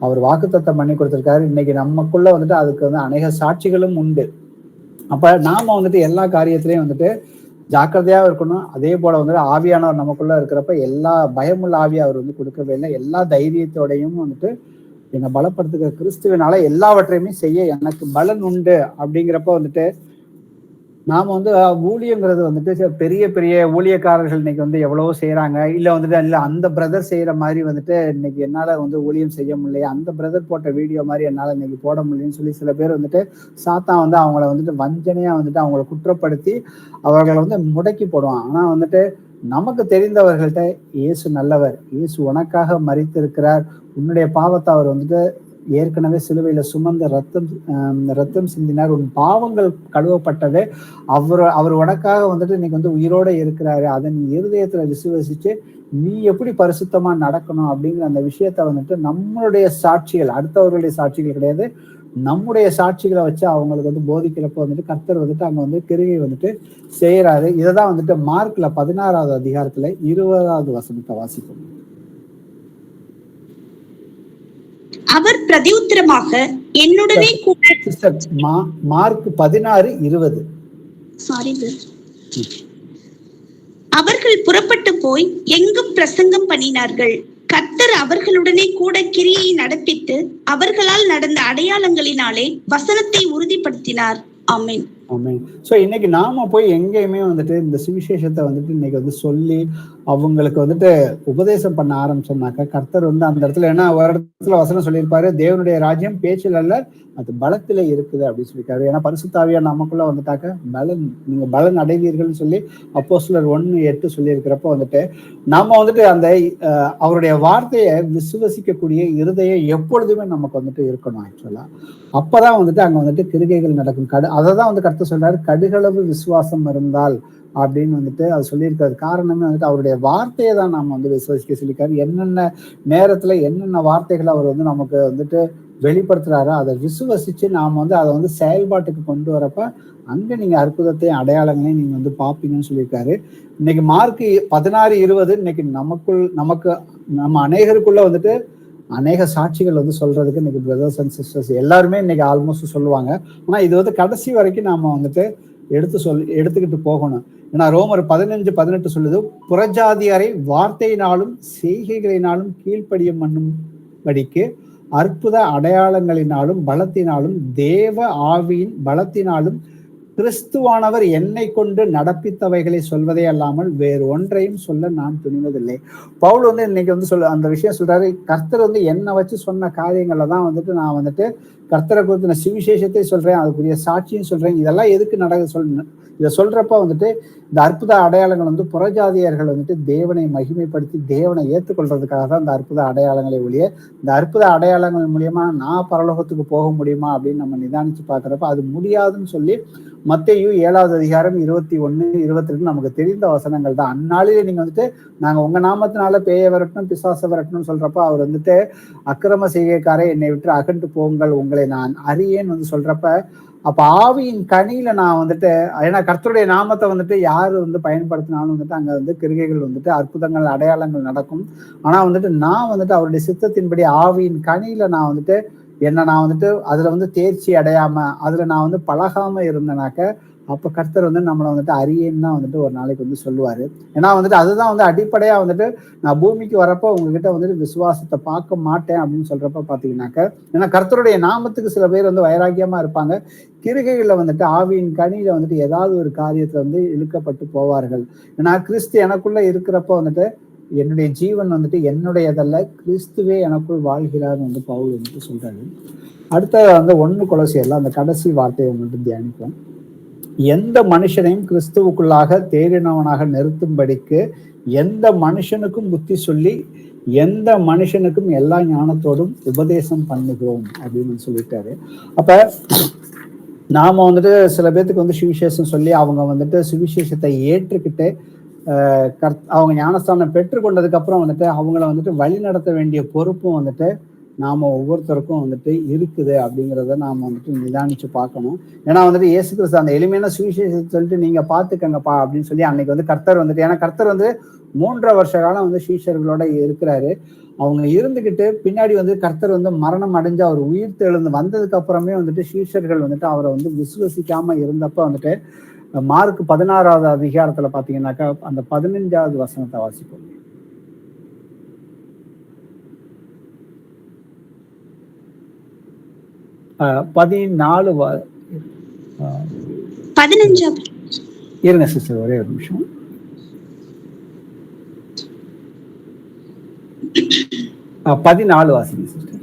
அவர் வாக்குத்தத்தம் பண்ணி கொடுத்திருக்காரு. இன்னைக்கு நமக்குள்ள வந்துட்டு அதுக்கு வந்து அநேக சாட்சிகளும் உண்டு. அப்ப நாம வந்துட்டு எல்லா காரியத்திலையும் வந்துட்டு ஜாக்கிரதையா இருக்கணும். அதே போல வந்துட்டு ஆவியானவர் நமக்குள்ள இருக்கிறப்ப எல்லா பயமுள்ள ஆவியை அவர் வந்து கொடுக்கவே இல்லை, எல்லா தைரியத்தோடையும் வந்துட்டு என்னை பலப்படுத்துகிற கிறிஸ்துவனால எல்லாவற்றையுமே செய்ய எனக்கு பலன் உண்டு அப்படிங்கிறப்ப வந்துட்டு நாம வந்து ஊழியங்கிறது வந்துட்டு பெரிய பெரிய ஊழியக்காரர்கள் இன்னைக்கு வந்து எவ்வளவோ செய்யறாங்க, இல்ல வந்துட்டு இல்ல அந்த பிரதர் செய்யற மாதிரி வந்துட்டு இன்னைக்கு என்னால வந்து ஊழியம் செய்ய முடியல, அந்த பிரதர் போட்ட வீடியோ மாதிரி என்னால இன்னைக்கு போட முடியலன்னு சொல்லி சில பேர் வந்துட்டு சாத்தான் வந்து அவங்கள வந்துட்டு வஞ்சனையா வந்துட்டு அவங்கள குற்றப்படுத்தி அவர்களை வந்து முடக்கி போடுவான். ஆனா வந்துட்டு நமக்கு தெரிந்தவர்கள்ட்ட இயேசு நல்லவர், இயேசு உனக்காக மரித்திருக்கிறார், உன்னுடைய பாவத்தை அவர் வந்துட்டு ஏற்கனவே சிலுவையில சுமந்த ரத்தம் சிந்தினார், உன் பாவங்கள் கழுவப்பட்டது, அவர் உனக்காக வந்துட்டு இன்னைக்கு வந்து உயிரோட இருக்கிறாரு, அதை நீ இருதயத்துல விசுவசிச்சு நீ எப்படி பரிசுத்தமா நடக்கணும் அப்படிங்கிற அந்த விஷயத்த வந்துட்டு நம்மளுடைய சாட்சிகள், அடுத்தவர்களுடைய சாட்சிகள் கிடையாது, நம்முடைய சாட்சிகளை வச்சு அவங்களுக்கு வந்து போதிக்கிறப்ப வந்துட்டு கர்த்தர் வந்துட்டு அங்க வந்து கிருகை வந்துட்டு செய்யறாரு. இததான் வந்துட்டு மார்க்ல 16வது அதிகாரத்துல 20வது வசனத்தை வாசிப்போம். அவர் பிரதியுத்தரமாக என்னுடனே கூட மார்க் 16:20. அவர்கள் புறப்பட்டு போய் எங்கும் பிரசங்கம் பண்ணினார்கள், கர்த்தர் கர்த்தர் அவர்களுடனே கூட கிரியை நடப்பித்து அவர்களால் நடந்த அடையாளங்களினாலே வசனத்தை உறுதிப்படுத்தினார். ஆமென். ஆமென். சோ இன்னைக்கு நாம போய் எங்கேயுமே வந்துட்டு இந்த சுவிசேஷத்தை வந்துட்டு இன்னைக்கு வந்து சொல்லி அவங்களுக்கு வந்துட்டு உபதேசம் பண்ண ஆரம்பிச்சோம்னாக்க கர்த்தர் வந்து அந்த இடத்துல ஏன்னா ஒரு இடத்துல வசனம் சொல்லியிருப்பாரு, தேவனுடைய ராஜ்யம் பேச்சில் அல்ல அது பலத்திலே இருக்குது அப்படின்னு சொல்லியிருக்காரு. ஏன்னா பரிசுத்தாவியா நமக்குள்ள வந்துட்டாக்க நீங்க பலன் அடைவீர்கள்னு சொல்லி அப்போஸ்தலர் 1:8 சொல்லியிருக்கிறப்ப வந்துட்டு நம்ம வந்துட்டு அந்த அவருடைய வார்த்தையை விசுவசிக்கக்கூடிய இருதயம் எப்பொழுதுமே நமக்கு வந்துட்டு இருக்கணும். ஆக்சுவலா அப்பதான் வந்துட்டு அங்க வந்துட்டு கிருகைகள் நடக்கும். அததான் வந்து கர்த்தர் சொல்றாரு, கடுகளவு விசுவாசம் இருந்தால் அப்படின்னு வந்துட்டு அது சொல்லியிருக்கிறது. காரணமே வந்துட்டு அவருடைய வார்த்தையை தான் நாம வந்து விசுவாசிக்க சொல்லியிருக்காரு. என்னென்ன நேரத்துல என்னென்ன வார்த்தைகளை அவர் வந்து நமக்கு வந்துட்டு வெளிப்படுத்துறாரோ அதை விசுவசிச்சு நாம வந்து அதை வந்து செயல்பாட்டுக்கு கொண்டு வரப்ப அங்க நீங்க அற்புதத்தையும் அடையாளங்களையும் நீங்க வந்து பாப்பீங்கன்னு சொல்லியிருக்காரு. இன்னைக்கு மார்க் 16:20 இன்னைக்கு நம்ம அநேகருக்குள்ள வந்துட்டு அநேக சாட்சிகள் வந்து சொல்றதுக்கு இன்னைக்கு பிரதர்ஸ் அண்ட் சிஸ்டர்ஸ் எல்லாருமே இன்னைக்கு ஆல்மோஸ்ட் சொல்லுவாங்க. ஆனா இது வந்து கடைசி வரைக்கும் நாம வந்துட்டு எடுத்துக்கிட்டு போகணும். ஏன்னா ரோமர் 15:18 சொல்லுது, புறஜாதியாரை வார்த்தையினாலும் செய்கைகளினாலும் கீழ்ப்படியும் பண்ணும்படிக்கு அற்புத அடையாளங்களினாலும் பலத்தினாலும் தேவ ஆவியின் பலத்தினாலும் கிறிஸ்துவானவர் என்னை கொண்டு நடப்பித்தவைகளை சொல்வதே அல்லாமல் வேறு ஒன்றையும் சொல்ல நான் துணிவதில்லை. பவுல் வந்து இன்னைக்கு வந்து அந்த விஷயம் சொல்றாரு, கர்த்தர் வந்து என்னை வச்சு சொன்ன காரியங்களை தான் வந்துட்டு நான் வந்துட்டு கர்த்தரை குறித்து நான் சுவிசேஷத்தை சொல்றேன், அதுக்குரிய சாட்சியும் சொல்றேன். இதெல்லாம் எதுக்கு இதை சொல்றப்ப வந்துட்டு இந்த அற்புத அடையாளங்கள் வந்து புறஜாதியர்கள் வந்துட்டு தேவனை மகிமைப்படுத்தி தேவனை ஏற்றுக்கொள்றதுக்காக தான் இந்த அற்புத அடையாளங்களை ஒழிய இந்த அற்புத அடையாளங்கள் மூலியமா நான் பரலோகத்துக்கு போக முடியுமா அப்படின்னு நம்ம நிதானிச்சு பாக்குறப்ப அது முடியாதுன்னு சொல்லி மத்தேயு 7:21-22 நமக்கு தெரிந்த வசனங்கள் தான். அந்நாளிலே நீங்க வந்துட்டு நாங்க உங்க நாமத்தினால பேய வரட்டணும் பிசாச வரட்டணும்னு சொல்றப்ப அவர் வந்துட்டு அக்கிரம செய்கைக்காரை என்னை விட்டு அகன்று போங்கள் உங்களை நான் அறியேன்னு வந்து சொல்றப்ப அப்ப ஆவியின் கனியில நான் வந்துட்டு ஏன்னா கர்த்தருடைய நாமத்தை வந்துட்டு யாரு வந்து பயன்படுத்தினாலும் வந்துட்டு அங்க வந்து கிருகைகள் வந்துட்டு அற்புதங்கள் அடையாளங்கள் நடக்கும். ஆனா வந்துட்டு நான் வந்துட்டு அவருடைய சித்தத்தின்படி ஆவியின் கனியில நான் வந்துட்டு நான் வந்துட்டு அதுல வந்து தேர்ச்சி அடையாம அதுல நான் வந்து பழகாம இருந்தேனாக்க அப்ப கர்த்தர் வந்து நம்மளை வந்துட்டு அறியேன்னு தான் வந்துட்டு ஒரு நாளைக்கு வந்து சொல்லுவாரு. ஏன்னா வந்துட்டு அதுதான் வந்து அடிப்படையா வந்துட்டு நான் பூமிக்கு வரப்போ உங்ககிட்ட வந்துட்டு விசுவாசத்தை பார்க்க மாட்டேன் அப்படின்னு சொல்றப்ப பாத்தீங்கன்னாக்க ஏன்னா கர்த்தருடைய நாமத்துக்கு சில பேர் வந்து வைராக்கியமா இருப்பாங்க, கிருகைகள்ல வந்துட்டு ஆவியின் கனியில வந்துட்டு ஏதாவது ஒரு காரியத்துல வந்து இழுக்கப்பட்டு போவார்கள். ஏன்னா கிறிஸ்து எனக்குள்ள இருக்கிறப்ப வந்துட்டு என்னுடைய ஜீவன் வந்துட்டு என்னுடையதல்ல கிறிஸ்துவே எனக்குள் வாழ்கிறார்னு வந்து பவுல் வந்துட்டு சொல்றாரு. அடுத்த வந்து 1 கொலோசியர்ல அந்த கடைசி வார்த்தையை வந்துட்டு தியானிப்போம். எந்த மனுஷனையும் கிறிஸ்துவுக்குள்ளாக தேறினவனாக நிறுத்தும்படிக்கு எந்த மனுஷனுக்கும் புத்தி சொல்லி எந்த மனுஷனுக்கும் எல்லா ஞானத்தோடும் உபதேசம் பண்ணுகிறோம் அப்படின்னு சொல்லிட்டாரு. அப்ப நாம வந்துட்டு சில பேர்த்துக்கு வந்து சுவிசேஷம் சொல்லி அவங்க வந்துட்டு சுவிசேஷத்தை ஏற்றுக்கிட்டு அவங்க ஞானஸ்தானம் பெற்றுக்கொண்டதுக்கு அப்புறம் வந்துட்டு அவங்கள வந்துட்டு வழி நடத்த வேண்டிய பொறுப்பும் வந்துட்டு நாம ஒவ்வொருத்தருக்கும் வந்துட்டு இருக்குது அப்படிங்கிறத நாம வந்துட்டு நிதானிச்சு பார்க்கணும். ஏன்னா வந்துட்டு இயேசு கிறிஸ்து அந்த எளிமையான சுவிசேஷத்தை சொல்லிட்டு நீங்க பாத்துக்கங்கப்பா அப்படின்னு சொல்லி அன்னைக்கு வந்து கர்த்தர் வந்துட்டு ஏன்னா கர்த்தர் வந்து 3.5 வருஷ காலம் வந்து சீஷர்களோட இருக்கிறாரு. அவங்க இருந்துகிட்டு பின்னாடி வந்து கர்த்தர் வந்து மரணம் அடைஞ்சு அவர் உயிர் தெழுந்து வந்ததுக்கு அப்புறமே வந்துட்டு சீஷர்கள் வந்துட்டு அவரை வந்து விசுவசிக்காம இருந்தப்ப வந்துட்டு மார்க் 16வது அதிகாரத்துல பாத்தீங்கன்னாக்கா அந்த 15வது வசனத்தை வாசிப்போம். 14 இருங்க சிஸ்டர் ஒரே ஒரு நிமிஷம். 14 வாசிங்க சிஸ்டர்.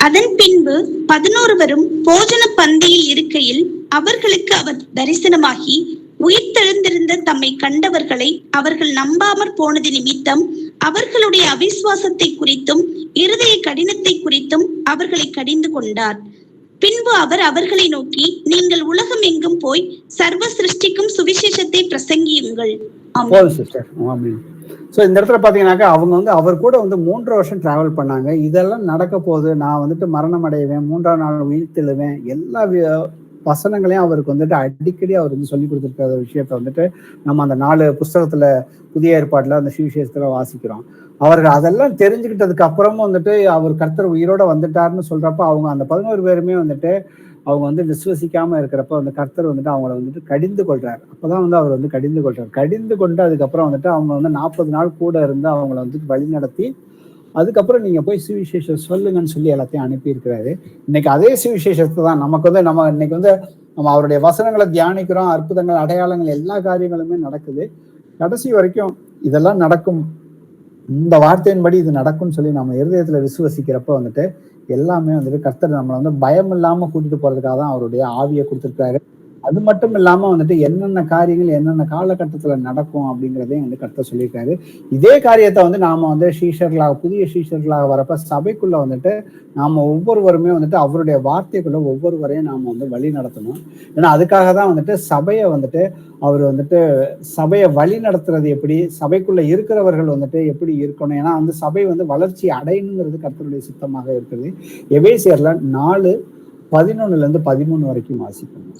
அதன் பின்பு 11 போஜன பந்தியில் இருக்கையில் அவர்களுக்கு அவர் தரிசனமாகி உயிர்த்தெழுந்திருந்த தம்மை கண்டவர்களை அவர்கள் நம்பாமற் போனது நிமித்தம் அவர்களுடைய அவிசுவாசத்தை குறித்தும் இருதய கடினத்தை குறித்தும் அவர்களை கடிந்து கொண்டார். பின்பு அவர் அவர்களை நோக்கி, நீங்கள் உலகம் எங்கும் போய் சர்வ சிருஷ்டிக்கும் சுவிசேஷத்தை பிரசங்கியுங்கள். சோ இந்த இடத்துல பாத்தீங்கன்னாக்கா அவங்க வந்து அவர் கூட வந்து 3 வருஷம் டிராவல் பண்ணாங்க. இதெல்லாம் நடக்க போகுது, நான் வந்துட்டு மரணம் அடைவேன், 3ஆம் நாள் உயிர்த்தெழுவேன், எல்லா வசனங்களையும் அவருக்கு வந்துட்டு அடிக்கடி அவர் வந்து சொல்லி கொடுத்துருக்க விஷயத்த வந்துட்டு நம்ம அந்த 4 புஸ்தகத்துல புதிய ஏற்பாட்டுல அந்த சுவிசேஷத்துல வாசிக்கிறோம். அவர்கள் அதெல்லாம் தெரிஞ்சுக்கிட்டதுக்கு அப்புறமும் வந்துட்டு அவர் கர்த்தர் உயிரோட வந்துட்டாருன்னு சொல்றப்ப அவங்க அந்த 11 பேருமே வந்துட்டு அவங்க வந்து விசுவசிக்காம இருக்கிறப்ப வந்து கர்த்தர் வந்துட்டு அவங்கள வந்துட்டு கடிந்து கொள்றாரு. அப்பதான் வந்து அவர் வந்து கடிந்து கொள்றாரு. கடிந்து கொண்டு அதுக்கப்புறம் வந்துட்டு அவங்க வந்து 40 நாள் கூட இருந்து அவங்கள வந்துட்டு வழி நடத்தி அதுக்கப்புறம் நீங்க போய் சுவிசேஷம் சொல்லுங்கன்னு சொல்லி எல்லாத்தையும் அனுப்பியிருக்கிறாரு. இன்னைக்கு அதே சுவிசேஷத்தை தான் நமக்கு வந்து நம்ம இன்னைக்கு வந்து நம்ம அவருடைய வசனங்களை தியானிக்கிறோம், அற்புதங்கள் அடையாளங்கள் எல்லா காரியங்களுமே நடக்குது. கடைசி வரைக்கும் இதெல்லாம் நடக்கும், இந்த வார்த்தையின்படி இது நடக்கும்னு சொல்லி நம்ம இருதயத்துல விசுவசிக்கிறப்ப வந்துட்டு எல்லாமே வந்துட்டு கர்த்தர் நம்மளை வந்து பயம் இல்லாம கூட்டிட்டு போறதுக்காக தான் அவருடைய ஆவியை கொடுத்துருக்காரு. அது மட்டும் இல்லாம வந்துட்டு என்னென்ன காரியங்கள் என்னென்ன காலகட்டத்துல நடக்கும் அப்படிங்கிறதையும் வந்து கர்த்தர் சொல்லியிருக்காரு. இதே காரியத்தை வந்து நாம வந்து சீஷர்களாக புதிய சீஷர்களாக வரப்ப சபைக்குள்ள வந்துட்டு நாம ஒவ்வொருவருமே வந்துட்டு அவருடைய வார்த்தைக்குள்ள ஒவ்வொருவரையும் நாம வந்து வழி நடத்தணும். ஏன்னா அதுக்காக தான் வந்துட்டு சபையை வந்துட்டு அவர் வந்துட்டு சபையை வழி நடத்துறது எப்படி, சபைக்குள்ள இருக்கிறவர்கள் வந்துட்டு எப்படி இருக்கணும். ஏன்னா வந்து சபை வந்து வளர்ச்சி அடையணுங்கிறது கர்த்தருடைய சித்தமாக இருக்குது. எபேசியர்ல 4:11-13 வரைக்கும் வாசிக்கணும்.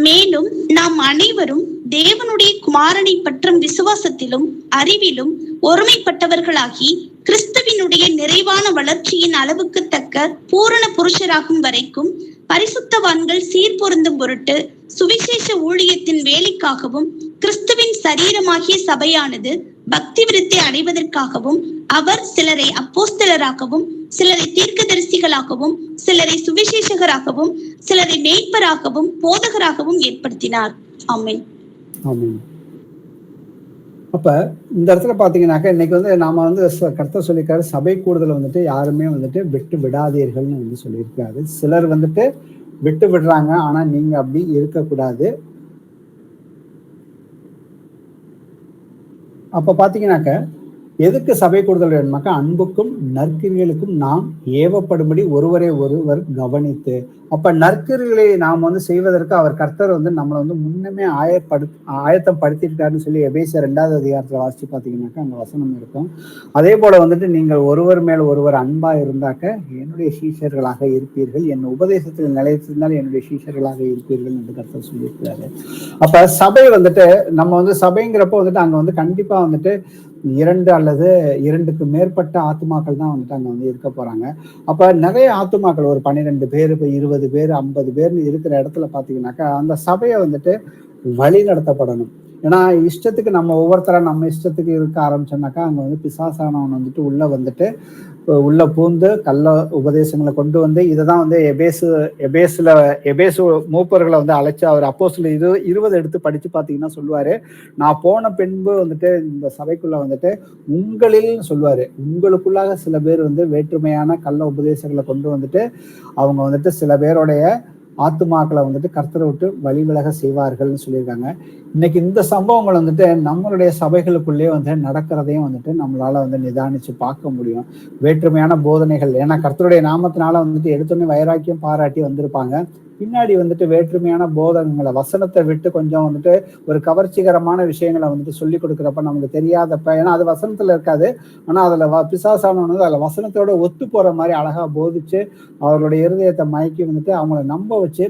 மேலும் நாம் அனைவரும் தேவனுடைய குமாரனை பற்றும் விசுவாசத்திலும் அறிவிலும் ஒருமைப்பட்டவர்களாகி கிறிஸ்துவினுடைய நிறைவான வளர்ச்சியின் அளவுக்கு தக்க பூரண புருஷராகும் வரைக்கும் பரிசுத்தவான்கள் சீர்பொருந்தும் பொருட்டு சுவிசேஷ ஊழியத்தின் வேலைக்காகவும் கிறிஸ்துவின் சரீரமாகிய சபையானது பக்தி விருத்தி அடைவதற்காகவும் அவர் சிலரை அப்போஸ்தலராகவும் சிலரை தீர்க்கதரிசிகளாகவும் சிலரை சுவிசேஷகராகவும் சிலரை மேய்ப்பராகவும் போதகராகவும் ஏற்படுத்தினார். ஆமென். ஆமென். அப்ப இந்த இடத்துல பாத்தீங்கன்னாக்கா இன்னைக்கு வந்து நாம வந்து கர்த்தர் சொல்லியிருக்காரு, சபை கூடுதல் வந்துட்டு யாருமே வந்துட்டு விட்டு விடாதீர்கள்னு வந்து சொல்லியிருக்காரு. சிலர் வந்துட்டு விட்டு விடுறாங்க, ஆனா நீங்க அப்படி இருக்கக்கூடாது. அப்ப பாத்தீங்கன்னாக்க எதுக்கு சபை கூடுதல் வேணுமாக்கா, அன்புக்கும் நற்கிரிகளுக்கும் நாம் ஏவப்படும்படி ஒருவரை ஒருவர் கவனித்து. அப்ப நற்கிரிகளை நாம் வந்து செய்வதற்கு அவர் கர்த்தர் வந்து நம்மளை வந்து முன்னமே ஆயத்தம் படுத்திருக்காருன்னு சொல்லி எபேசியர் 2வது அதிகாரத்துல வாசிச்சு பாத்தீங்கன்னாக்கா அங்க வசனம் இருக்கும். அதே போல வந்துட்டு நீங்கள் ஒருவர் மேல் ஒருவர் அன்பா இருந்தாக்க என்னுடைய சீஷர்களாக இருப்பீர்கள், என் உபதேசத்தில் நிலைத்திருந்தால் என்னுடைய சீஷர்களாக இருப்பீர்கள் என்று கர்த்தர் சொல்லியிருக்கிறாரு. அப்ப சபை வந்துட்டு நம்ம வந்து சபைங்கிறப்ப வந்துட்டு அங்க வந்து கண்டிப்பா வந்துட்டு 2 அல்லது 2க்கு மேற்பட்ட ஆத்துமாக்கள் தான் வந்துட்டு அங்க வந்து இருக்க போறாங்க. அப்ப நிறைய ஆத்துமாக்கள் ஒரு 12 பேர், இப்ப 20 பேர், 50 பேர்னு இருக்கிற இடத்துல பாத்தீங்கன்னாக்கா அந்த சபையை வந்துட்டு வழி நடத்தப்படணும். ஏன்னா இஷ்டத்துக்கு நம்ம ஒவ்வொருத்தரா நம்ம இஷ்டத்துக்கு இருக்க ஆரம்பிச்சோம்னாக்கா அங்க வந்து பிசாசானவன் வந்துட்டு உள்ள பூந்து கள்ள உபதேசங்களை கொண்டு வந்து இதைதான் வந்து எபேசு மூப்பர்களை வந்து அழைச்சு அவர் அப்போஸ்தல 20 எடுத்து படிச்சு பாத்தீங்கன்னா சொல்லுவாரு, நான் போன பின்பு வந்துட்டு இந்த சபைக்குள்ள வந்துட்டு உங்களில் சொல்லுவாரு, உங்களுக்குள்ளாக சில பேர் வந்து வேற்றுமையான கள்ள உபதேசங்களை கொண்டு வந்துட்டு அவங்க வந்துட்டு சில பேருடைய ஆத்துமாக்களை வந்துட்டு கர்த்தரை விட்டு வழி விலக செய்வார்கள்னு சொல்லியிருக்காங்க. இன்னைக்கு இந்த சம்பவங்கள் வந்துட்டு நம்மளுடைய சபைகளுக்குள்ளேயே வந்து நடக்கிறதையும் வந்துட்டு நம்மளால வந்து நிதானிச்சு பார்க்க முடியும். வேற்றுமையான போதனைகள், ஏன்னா கர்த்தருடைய நாமத்தினால வந்துட்டு எடுத்தோன்னே வைராக்கியம் பாராட்டி வந்திருப்பாங்க, பின்னாடி வந்துட்டு வேற்றுமையான போதகங்களை வசனத்தை விட்டு கொஞ்சம் வந்துட்டு ஒரு கவர்ச்சிகரமான விஷயங்களை வந்துட்டு சொல்லி கொடுக்குறப்ப நமக்கு தெரியாதப்ப, ஏன்னா அது வசனத்துல இருக்காது, ஆனா அதுல பிசாசானவன் அதுல வசனத்தோட ஒத்து போற மாதிரி அழகா போதிச்சு அவர்களுடைய இருதயத்தை மயக்கி வந்துட்டு அவங்கள நம்ப வச்சு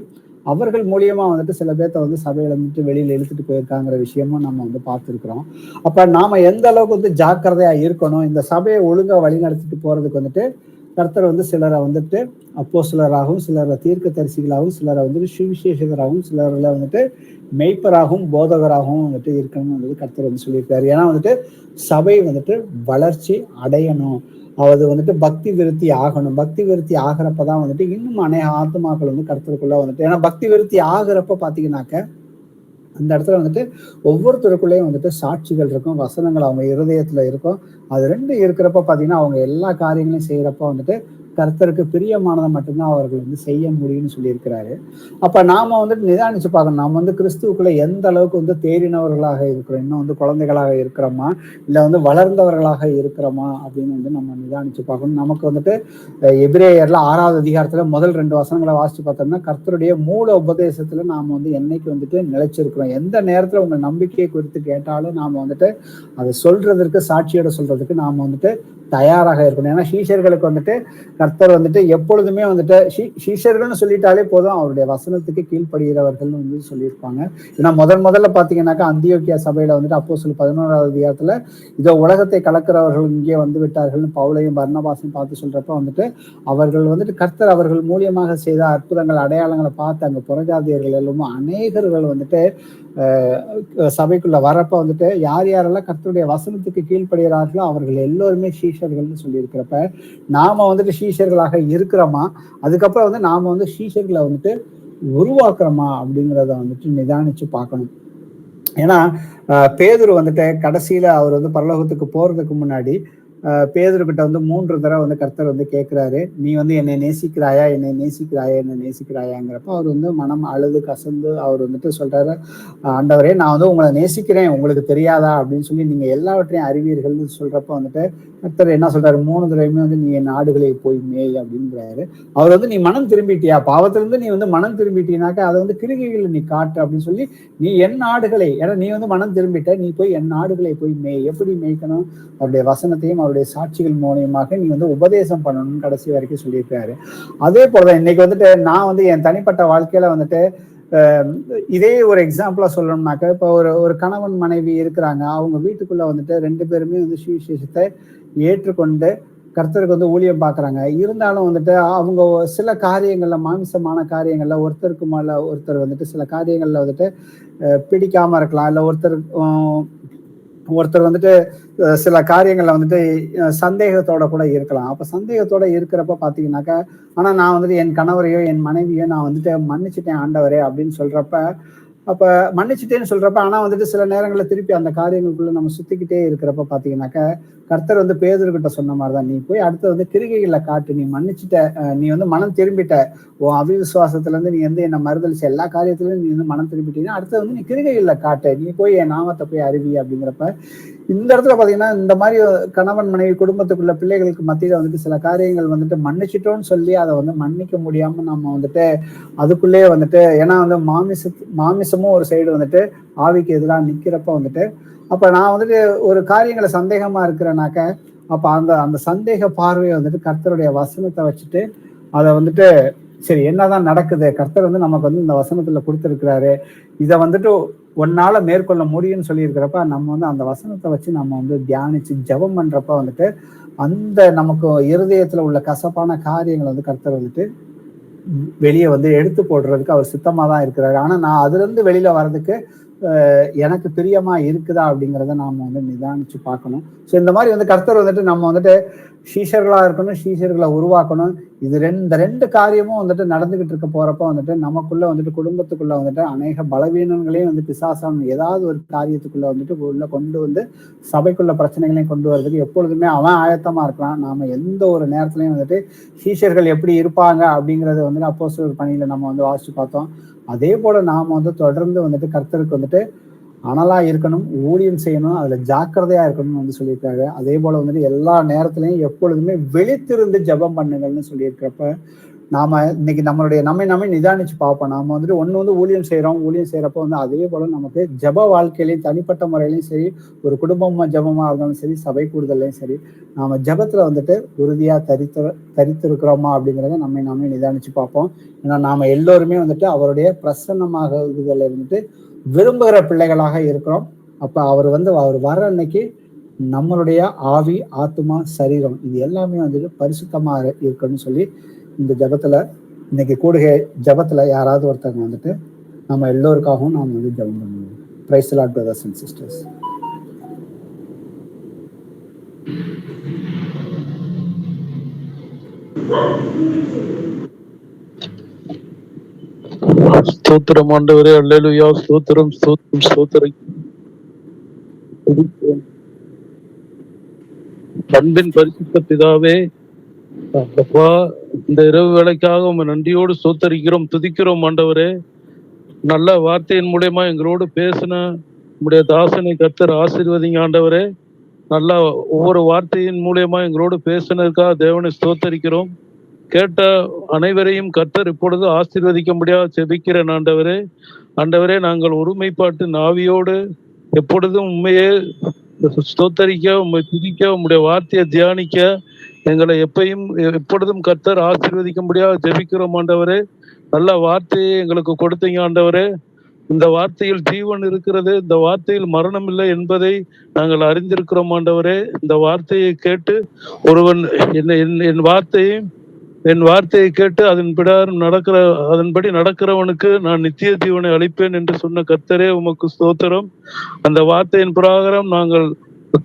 அவர்கள் மூலியமா வந்துட்டு சில பேர்த்த வந்து சபையில வந்துட்டு வெளியில இழுத்துட்டு போயிருக்காங்கிற விஷயமும் நம்ம வந்து பார்த்துருக்கிறோம். அப்ப நாம எந்த அளவுக்கு வந்து ஜாக்கிரதையா இருக்கணும், இந்த சபையை ஒழுங்கா வழி நடத்திட்டு போறதுக்கு வந்துட்டு கர்த்தர் வந்து சிலரை வந்துட்டு அப்போஸ்தலராகவும் சிலரை தீர்க்கதரிசிகளாகவும் சிலரை வந்துட்டு சுவிசேஷகராகவும் சிலரில் வந்துட்டு மெய்ப்பராகவும் போதகராகவும் வந்துட்டு இருக்கணும்னு வந்து கர்த்தர் வந்து சொல்லியிருக்காரு. ஏன்னா வந்துட்டு சபை வந்துட்டு வளர்ச்சி அடையணும், அது வந்துட்டு பக்தி விருத்தி ஆகணும். பக்தி விருத்தி ஆகிறப்பதான் வந்துட்டு இன்னும் அநேக ஆத்துமாக்கள் வந்து கர்த்தருக்குள்ள வந்துட்டு, ஏன்னா பக்தி விருத்தி ஆகிறப்ப பாத்தீங்கன்னாக்க அந்த இடத்துல வந்துட்டு ஒவ்வொருத்தருக்குள்ளேயும் வந்துட்டு சாட்சிகள் இருக்கும், வசனங்கள் அவங்க இருதயத்துல இருக்கும். அது 2 இருக்கிறப்ப பாத்தீங்கன்னா அவங்க எல்லா காரியங்களையும் செய்யறப்ப வந்துட்டு கர்த்தருக்கு பிரியமானதை மட்டும்தான் அவர்கள் வந்து செய்ய முடியும்னு சொல்லியிருக்கிறாரு. அப்ப நாம வந்துட்டு நிதானிச்சு பார்க்கணும், நாம வந்து கிறிஸ்துவுக்குள்ள எந்த அளவுக்கு வந்து தேறினவர்களாக இருக்கிறோம், இன்னும் வந்து குழந்தைகளாக இருக்கிறோமா இல்ல வந்து வளர்ந்தவர்களாக இருக்கிறோமா அப்படின்னு வந்து நம்ம நிதானிச்சு பார்க்கணும். நமக்கு வந்துட்டு எபிரேயர்ல 6வது அதிகாரத்துல முதல் 2 வசனங்களை வாசிச்சு பார்த்தோம்னா கர்த்தருடைய மூல உபதேசத்துல நாம வந்து என்னைக்கு வந்துட்டு நிலைச்சிருக்கிறோம், எந்த நேரத்துல உங்க நம்பிக்கையை குறித்து கேட்டாலும் நாம வந்துட்டு அதை சொல்றதற்கு சாட்சியோட சொல்றதுக்கு நாம வந்துட்டு தயாராக இருக்கணும். ஏன்னா சீஷர்களுக்கு வந்துட்டு கர்த்தர் வந்துட்டு எப்பொழுதுமே வந்துட்டு சீஷர்கள்னு சொல்லிட்டாலே போதும் அவருடைய வசனத்துக்கு கீழ்ப்படுகிறவர்கள்னு வந்து சொல்லியிருப்பாங்க. ஏன்னா முதல்ல பாத்தீங்கன்னாக்கா அந்தியோக்கியா சபையில வந்துட்டு அப்போஸ்தலர் 11வது அதிகாரத்துல இதோ உலகத்தை கலக்கிறவர்கள் இங்கே வந்து விட்டார்கள்னு பவுலையும் பர்னபாசையும் பார்த்து சொல்றப்ப வந்துட்டு அவர்கள் வந்துட்டு கர்த்தர் அவர்கள் மூலியமாக செய்த அற்புதங்கள் அடையாளங்களை பார்த்து அங்க புறஜாதியர்கள் எல்லாமே அநேகர்கள் வந்துட்டு சபைக்குள்ள வரப்ப வந்துட்டு யார் யாரெல்லாம் கர்த்தருடைய வசனத்துக்கு கீழ்ப்படுகிறார்களோ அவர்கள் எல்லோருமே சீஷர்கள்னு சொல்லி இருக்கிறப்ப நாம வந்துட்டு சீஷர்களாக இருக்கிறோமா, அதுக்கப்புறம் வந்து நாம வந்து சீஷர்களை வந்துட்டு உருவாக்குறோமா அப்படிங்கிறத வந்துட்டு நிதானிச்சு பார்க்கணும். ஏன்னா பேதுரு வந்துட்டு கடைசியில அவர் வந்து பரலோகத்துக்கு போறதுக்கு முன்னாடி பேதுருக்கிட்ட வந்து 3 தடவை வந்து கர்த்தர் வந்து கேட்கிறாரு, நீ வந்து என்னை நேசிக்கிறாயா, என்னை நேசிக்கிறாயா, என்னை நேசிக்கிறாயாங்கிறப்ப அவர் வந்து மனம் அழுது கசந்து அவர் வந்துட்டு சொல்றாரு, ஆண்டவரே நான் வந்து உங்களை நேசிக்கிறேன், உங்களுக்கு தெரியாதா அப்படின்னு சொல்லி நீங்க எல்லாவற்றையும் அறிவீர்கள்னு சொல்றப்ப வந்துட்டு கர்த்தர் என்ன சொல்றாரு, 3 தடவையுமே வந்து நீ என் ஆடுகளை போய் மேய் அப்படின்றாரு. அவர் வந்து நீ மனம் திரும்பிட்டியா, பாவத்திலிருந்து நீ வந்து மனம் திரும்பிட்டீனாக்கா அதை வந்து கிரிகைகளை நீ காட்டு அப்படின்னு சொல்லி நீ என் ஆடுகளை, ஏன்னா நீ வந்து மனம் திரும்பிட்ட, நீ போய் என் ஆடுகளை போய் மேய். எப்படி மேய்க்கணும், அவருடைய வசனத்தையும் அவருடைய சாட்சிகள் மூலியமாக நீ வந்து உபதேசம் பண்ணணும்னு கடைசி வரைக்கும் சொல்லியிருக்காரு. அதே போலதான் இன்னைக்கு வந்துட்டு நான் வந்து என் தனிப்பட்ட வாழ்க்கையில வந்துட்டு இதே ஒரு எக்ஸாம்பிளா சொல்லணும்னாக்க, இப்போ ஒரு கணவன் மனைவி இருக்கிறாங்க, அவங்க வீட்டுக்குள்ள வந்துட்டு 2 பேருமே வந்து சுவிசேஷத்தை ஏற்றுக்கொண்டு கர்த்தருக்கு வந்து ஊழியம் பார்க்குறாங்க. இருந்தாலும் வந்துட்டு அவங்க சில காரியங்கள்ல, மாமிசமான காரியங்கள்ல ஒருத்தருக்கு மேல ஒருத்தர் வந்துட்டு சில காரியங்கள்ல வந்துட்டு பிடிக்காம இருக்கலாம், இல்லை ஒருத்தர் வந்துட்டு சில காரியங்கள்ல வந்துட்டு சந்தேகத்தோட கூட இருக்கலாம். அப்ப சந்தேகத்தோட இருக்கிறப்ப பாத்தீங்கன்னாக்கா, ஆனா நான் வந்துட்டு என் கணவரையோ என் மனைவியோ நான் வந்துட்டு மன்னிச்சுட்டேன் ஆண்டவரே அப்படின்னு சொல்றப்ப, அப்ப மன்னிச்சுட்டேன்னு சொல்றப்ப ஆனா வந்துட்டு சில நேரங்களில் திருப்பி அந்த காரியங்களுக்குள்ள நம்ம சுத்திக்கிட்டே இருக்கிறப்ப பாத்தீங்கன்னாக்கா, கர்த்தர் வந்து பேதுருக்கிட்ட சொன்ன மாதிரிதான், நீ போய் அடுத்து வந்து கிரிகைகளை காட்டு, நீ மன்னிச்சுட்ட, நீ வந்து மனம் திரும்பிட்ட, உன் அவிசுவாசத்துல இருந்து நீ வந்து என்ன மறுதளிச்ச எல்லா காரியத்திலும் நீ வந்து மனம் திரும்பிட்டீங்கன்னா அடுத்து வந்து நீ கிரிகைகளை காட்டு, நீ போய் என் நாமத்தை போய் அறிவி அப்படிங்கிறப்ப இந்த இடத்துல பாத்தீங்கன்னா இந்த மாதிரி கணவன் மனைவி குடும்பத்துக்குள்ள பிள்ளைகளுக்கு மத்தியில வந்துட்டு சில காரியங்கள் வந்துட்டு மன்னிச்சிட்டோம்னு சொல்லி அதை வந்து மன்னிக்க முடியாம நம்ம வந்துட்டு அதுக்குள்ளேயே வந்துட்டு, ஏன்னா வந்து மாமிசமும் ஒரு சைடு வந்துட்டு ஆவிக்கு எதிராக நிக்கிறப்ப வந்துட்டு, அப்ப நான் வந்துட்டு ஒரு காரியங்களை சந்தேகமா இருக்கிறேனாக்க, அப்ப அந்த சந்தேக பார்வையை வந்துட்டு கர்த்தருடைய வசனத்தை வச்சுட்டு அதை வந்துட்டு சரி என்னதான் நடக்குது, கர்த்தர் வந்து நமக்கு வந்து இந்த வசனத்துல கொடுத்துருக்கிறாரு, இதை வந்துட்டு ஒன்னால மேற்கொள்ள முடியும்னு சொல்லி இருக்கிறப்ப நம்ம வந்து அந்த வசனத்தை வச்சு நம்ம வந்து தியானிச்சு ஜெபம் பண்றப்ப வந்துட்டு அந்த நமக்கு இருதயத்துல உள்ள கசப்பான காரியங்களை வந்து கர்த்தர் வந்துட்டு வெளியே வந்து எடுத்து போடுறதுக்கு அவர் சித்தமா தான் இருக்கிறாரு. ஆனா நான் அதுல இருந்து வெளியில வர்றதுக்கு எனக்கு பிரியமா இருக்குதா அப்படிங்கிறத நாம வந்து நிதானிச்சு பார்க்கணும். ஸோ இந்த மாதிரி வந்து கர்த்தர் வந்துட்டு நம்ம வந்துட்டு சீஷர்களா இருக்கணும், சீஷர்களை உருவாக்கணும். இது ரெண்டு காரியமும் வந்துட்டு நடந்துகிட்டு இருக்க போறப்ப வந்துட்டு நமக்குள்ள வந்துட்டு குடும்பத்துக்குள்ள வந்துட்டு அநேக பலவீனங்களையும் வந்து பிசாசான ஏதாவது ஒரு காரியத்துக்குள்ள வந்துட்டு உள்ள கொண்டு வந்து சபைக்குள்ள பிரச்சனைகளையும் கொண்டு வர்றதுக்கு எப்பொழுதுமே அவன் ஆயத்தமா இருக்கலாம். நாம எந்த ஒரு நேரத்துலையும் வந்துட்டு சீஷர்கள் எப்படி இருப்பாங்க அப்படிங்கறது வந்துட்டு அப்போஸ்தலர் பணியில நம்ம வந்து வாசிச்சு பார்த்தோம். அதே போல நாம வந்து தொடர்ந்து வந்துட்டு கர்த்தருக்கு வந்துட்டு அனலா இருக்கணும், ஊழியம் செய்யணும், அதுல ஜாக்கிரதையா இருக்கணும்னு வந்து சொல்லியிருக்காரு. அதே போல வந்துட்டு எல்லா நேரத்திலையும் எப்பொழுதுமே விழித்திருந்து ஜெபம் பண்ணுங்கள்னு சொல்லியிருக்கிறப்ப நாம இன்னைக்கு நம்மை நிதானிச்சு பார்ப்போம். நாம வந்துட்டு ஒண்ணு வந்து ஊழியம் செய்யறப்ப வந்து அதே போல நமக்கு ஜெப வாழ்க்கையிலையும் தனிப்பட்ட முறையிலையும் சரி, ஒரு குடும்பமா ஜெபமா இருந்தாலும் சரி, சபை கூடுதலையும் சரி, நாம ஜெபத்துல வந்துட்டு உறுதியா தரித்திருக்கிறோமா அப்படிங்கிறத நம்மை நிதானிச்சு பார்ப்போம். ஏன்னா நாம எல்லோருமே வந்துட்டு அவருடைய பிரசன்னமாக இருந்ததுல இருந்துட்டு விரும்புகிற பிள்ளைகளாக இருக்கிறோம். அப்ப அவர் வர அன்னைக்கு நம்மளுடைய ஆவி, ஆத்மா, சரீரம் இது எல்லாமே வந்துட்டு பரிசுத்தமா இருக்கணும்னு சொல்லி இந்த ஜெபத்துல இன்னைக்கு கூடுகை ஜெபத்துல யாராவது ஒருத்தவங்க வந்துட்டு நம்ம எல்லோருக்காகவும் நாம் வந்து ஜெபம் பண்ணுவோம். Praise the Lord brothers and sisters. ஸ்தோத்திரம் ஆண்டவரே, அல்லேலூயா, ஸ்தோத்திரம் ஸ்தோத்திரம் ஸ்தோத்திரம். அன்பின் பரிசுத்த பிதாவே, அப்பா இந்த இரவு வேளைக்காக உங்க நன்றியோடு ஸ்தோத்தரிக்கிறோம், துதிக்கிறோம் ஆண்டவரே. நல்ல வார்த்தையின் மூலயமா எங்களோடு பேசின உங்களுடைய தாசனை கர்த்தர் ஆசீர்வதிங்க ஆண்டவரே. நல்லா ஒவ்வொரு வார்த்தையின் மூலயமா எங்களோடு பேசினதுக்காக தேவனை ஸ்தோத்தரிக்கிறோம். கேட்ட அனைவரையும் கர்த்தர் இப்பொழுது ஆசீர்வதிக்க முடியாது செபிக்கிறேன் ஆண்டவரே. ஆண்டவரே, நாங்கள் ஒருமைப்பாட்டு நாவியோடு எப்பொழுதும் உண்மையே ஸ்தோத்தரிக்க, உண்மை துதிக்க, உங்களுடைய வார்த்தையை தியானிக்க எங்களை எப்பொழுதும் கர்த்தர் ஆசீர்வதிக்க முடியாது ஜெபிக்கிறோம் ஆண்டவரே. நல்ல வார்த்தையை எங்களுக்கு கொடுத்தீங்க ஆண்டவரே. இந்த வார்த்தையில் ஜீவன் இருக்கிறது, இந்த வார்த்தையில் மரணம் இல்லை என்பதை நாங்கள் அறிந்திருக்கிறோம் ஆண்டவரே. இந்த வார்த்தையை கேட்டு ஒருவன் என் வார்த்தையை என் வார்த்தையை கேட்டு அதன்படி நடக்கிறவனுக்கு நான் நித்திய ஜீவனை அளிப்பேன் என்று சொன்ன கர்த்தரே உமக்கு ஸ்தோத்திரம். அந்த வார்த்தையின் பிரகாரம் நாங்கள்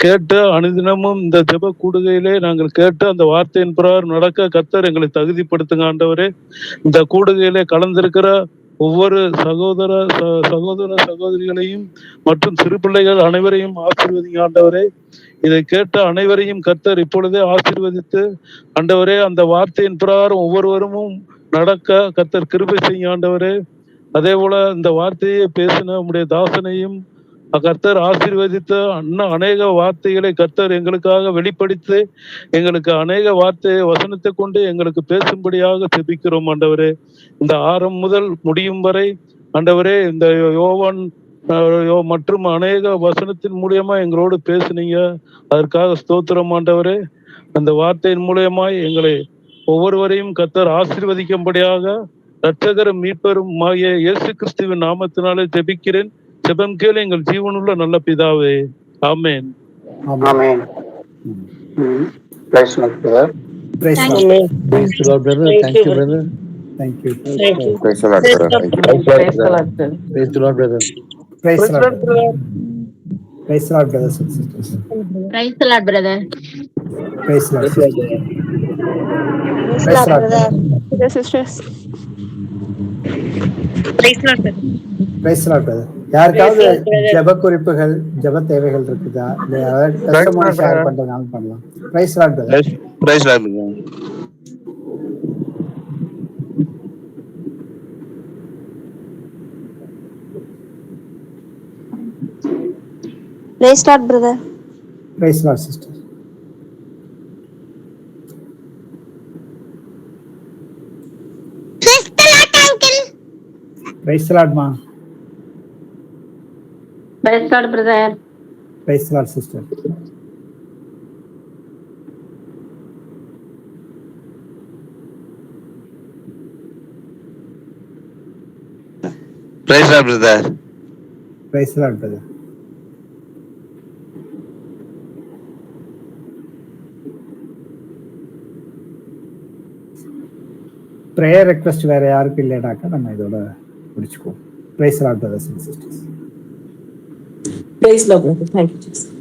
கேட்டு அனுதினமும் இந்த ஜெப கூடுகையிலே நாங்கள் கேட்டு அந்த வார்த்தையின் பிரகாரம் நடக்க கர்த்தர் எங்களை தகுதிப்படுத்துங்க ஆண்டவரே. இந்த கூடுகையிலே கலந்திருக்கிற ஒவ்வொரு சகோதர சகோதரிகளையும் மற்றும் சிறு பிள்ளைகள் அனைவரையும் ஆசீர்வதிங்க ஆண்டவரே. இதை கேட்ட அனைவரையும் கர்த்தர் இப்பொழுதே ஆசீர்வதித்து ஆண்டவரே அந்த வார்த்தையின் பிரகாரம் ஒவ்வொருவரும் நடக்க கர்த்தர் கிருபை செய்ய ஆண்டவரே. அதே போல இந்த வார்த்தையை பேசின உம்முடைய தாசனையும் கர்த்தர் ஆசீர்வதித்த அநேக வார்த்தைகளை கர்த்தர் எங்களுக்காக வெளிப்படுத்தி எங்களுக்கு அநேக வசனத்தை கொண்டு எங்களுக்கு பேசும்படியாக ஜெபிக்கிறோம் ஆண்டவரே. இந்த ஆரம்பம் முதல் முடியும் வரை ஆண்டவரே இந்த யோவான் மற்றும் அநேக வசனத்தின் மூலியமா எங்களோடு பேசுனீங்க, அதற்காக ஸ்தோத்திரம் ஆண்டவரே. அந்த வார்த்தையின் மூலியமாய் எங்களை ஒவ்வொருவரையும் கர்த்தர் ஆசீர்வதிக்கும்படியாக இரட்சகரும் மீட்பரும் ஆகிய இயேசு கிறிஸ்துவின் நாமத்தினாலே ஜெபிக்கிறேன். ஜெபம் கேளு எங்கள் ஜீவனுள்ள நல்ல பிதாவே. ஆமென். ஆமென். Praise the Lord. Praise the Thank Lord. Praise the Lord, brother. Thank you, brother. Thank you. Praise the Lord, brother. Thank you. Praise the Lord, brother. Praise the Lord. Praise the Lord, brothers and sisters. Praise the Lord, brother. Praise the Lord. Praise the Lord. sisters. Praise the Lord, brother. Praise the Lord, brother. யாருக்காவது ஜெப குறிப்புகள் ஜெப தேவைகள் இருக்குதா? இல்ல யாராவது testimony share பண்றதுனால பண்ணலாம். Praise the Lord, brother. Praise the Lord, brother. Praise the Lord, brother. Praise the Lord, sister. Praise the Lord, ma. Praise the Lord, brother. Praise the Lord, sister. Praise the Lord, brother. Praise the Lord, brother. Prayer request வேற யாருக்கும் இல்லைனாக்கா நம்ம இதோட முடிச்சுக்குவோம். Praise the Lord, brothers and sisters. Praise the Lord, brother. Thank you, Jesus.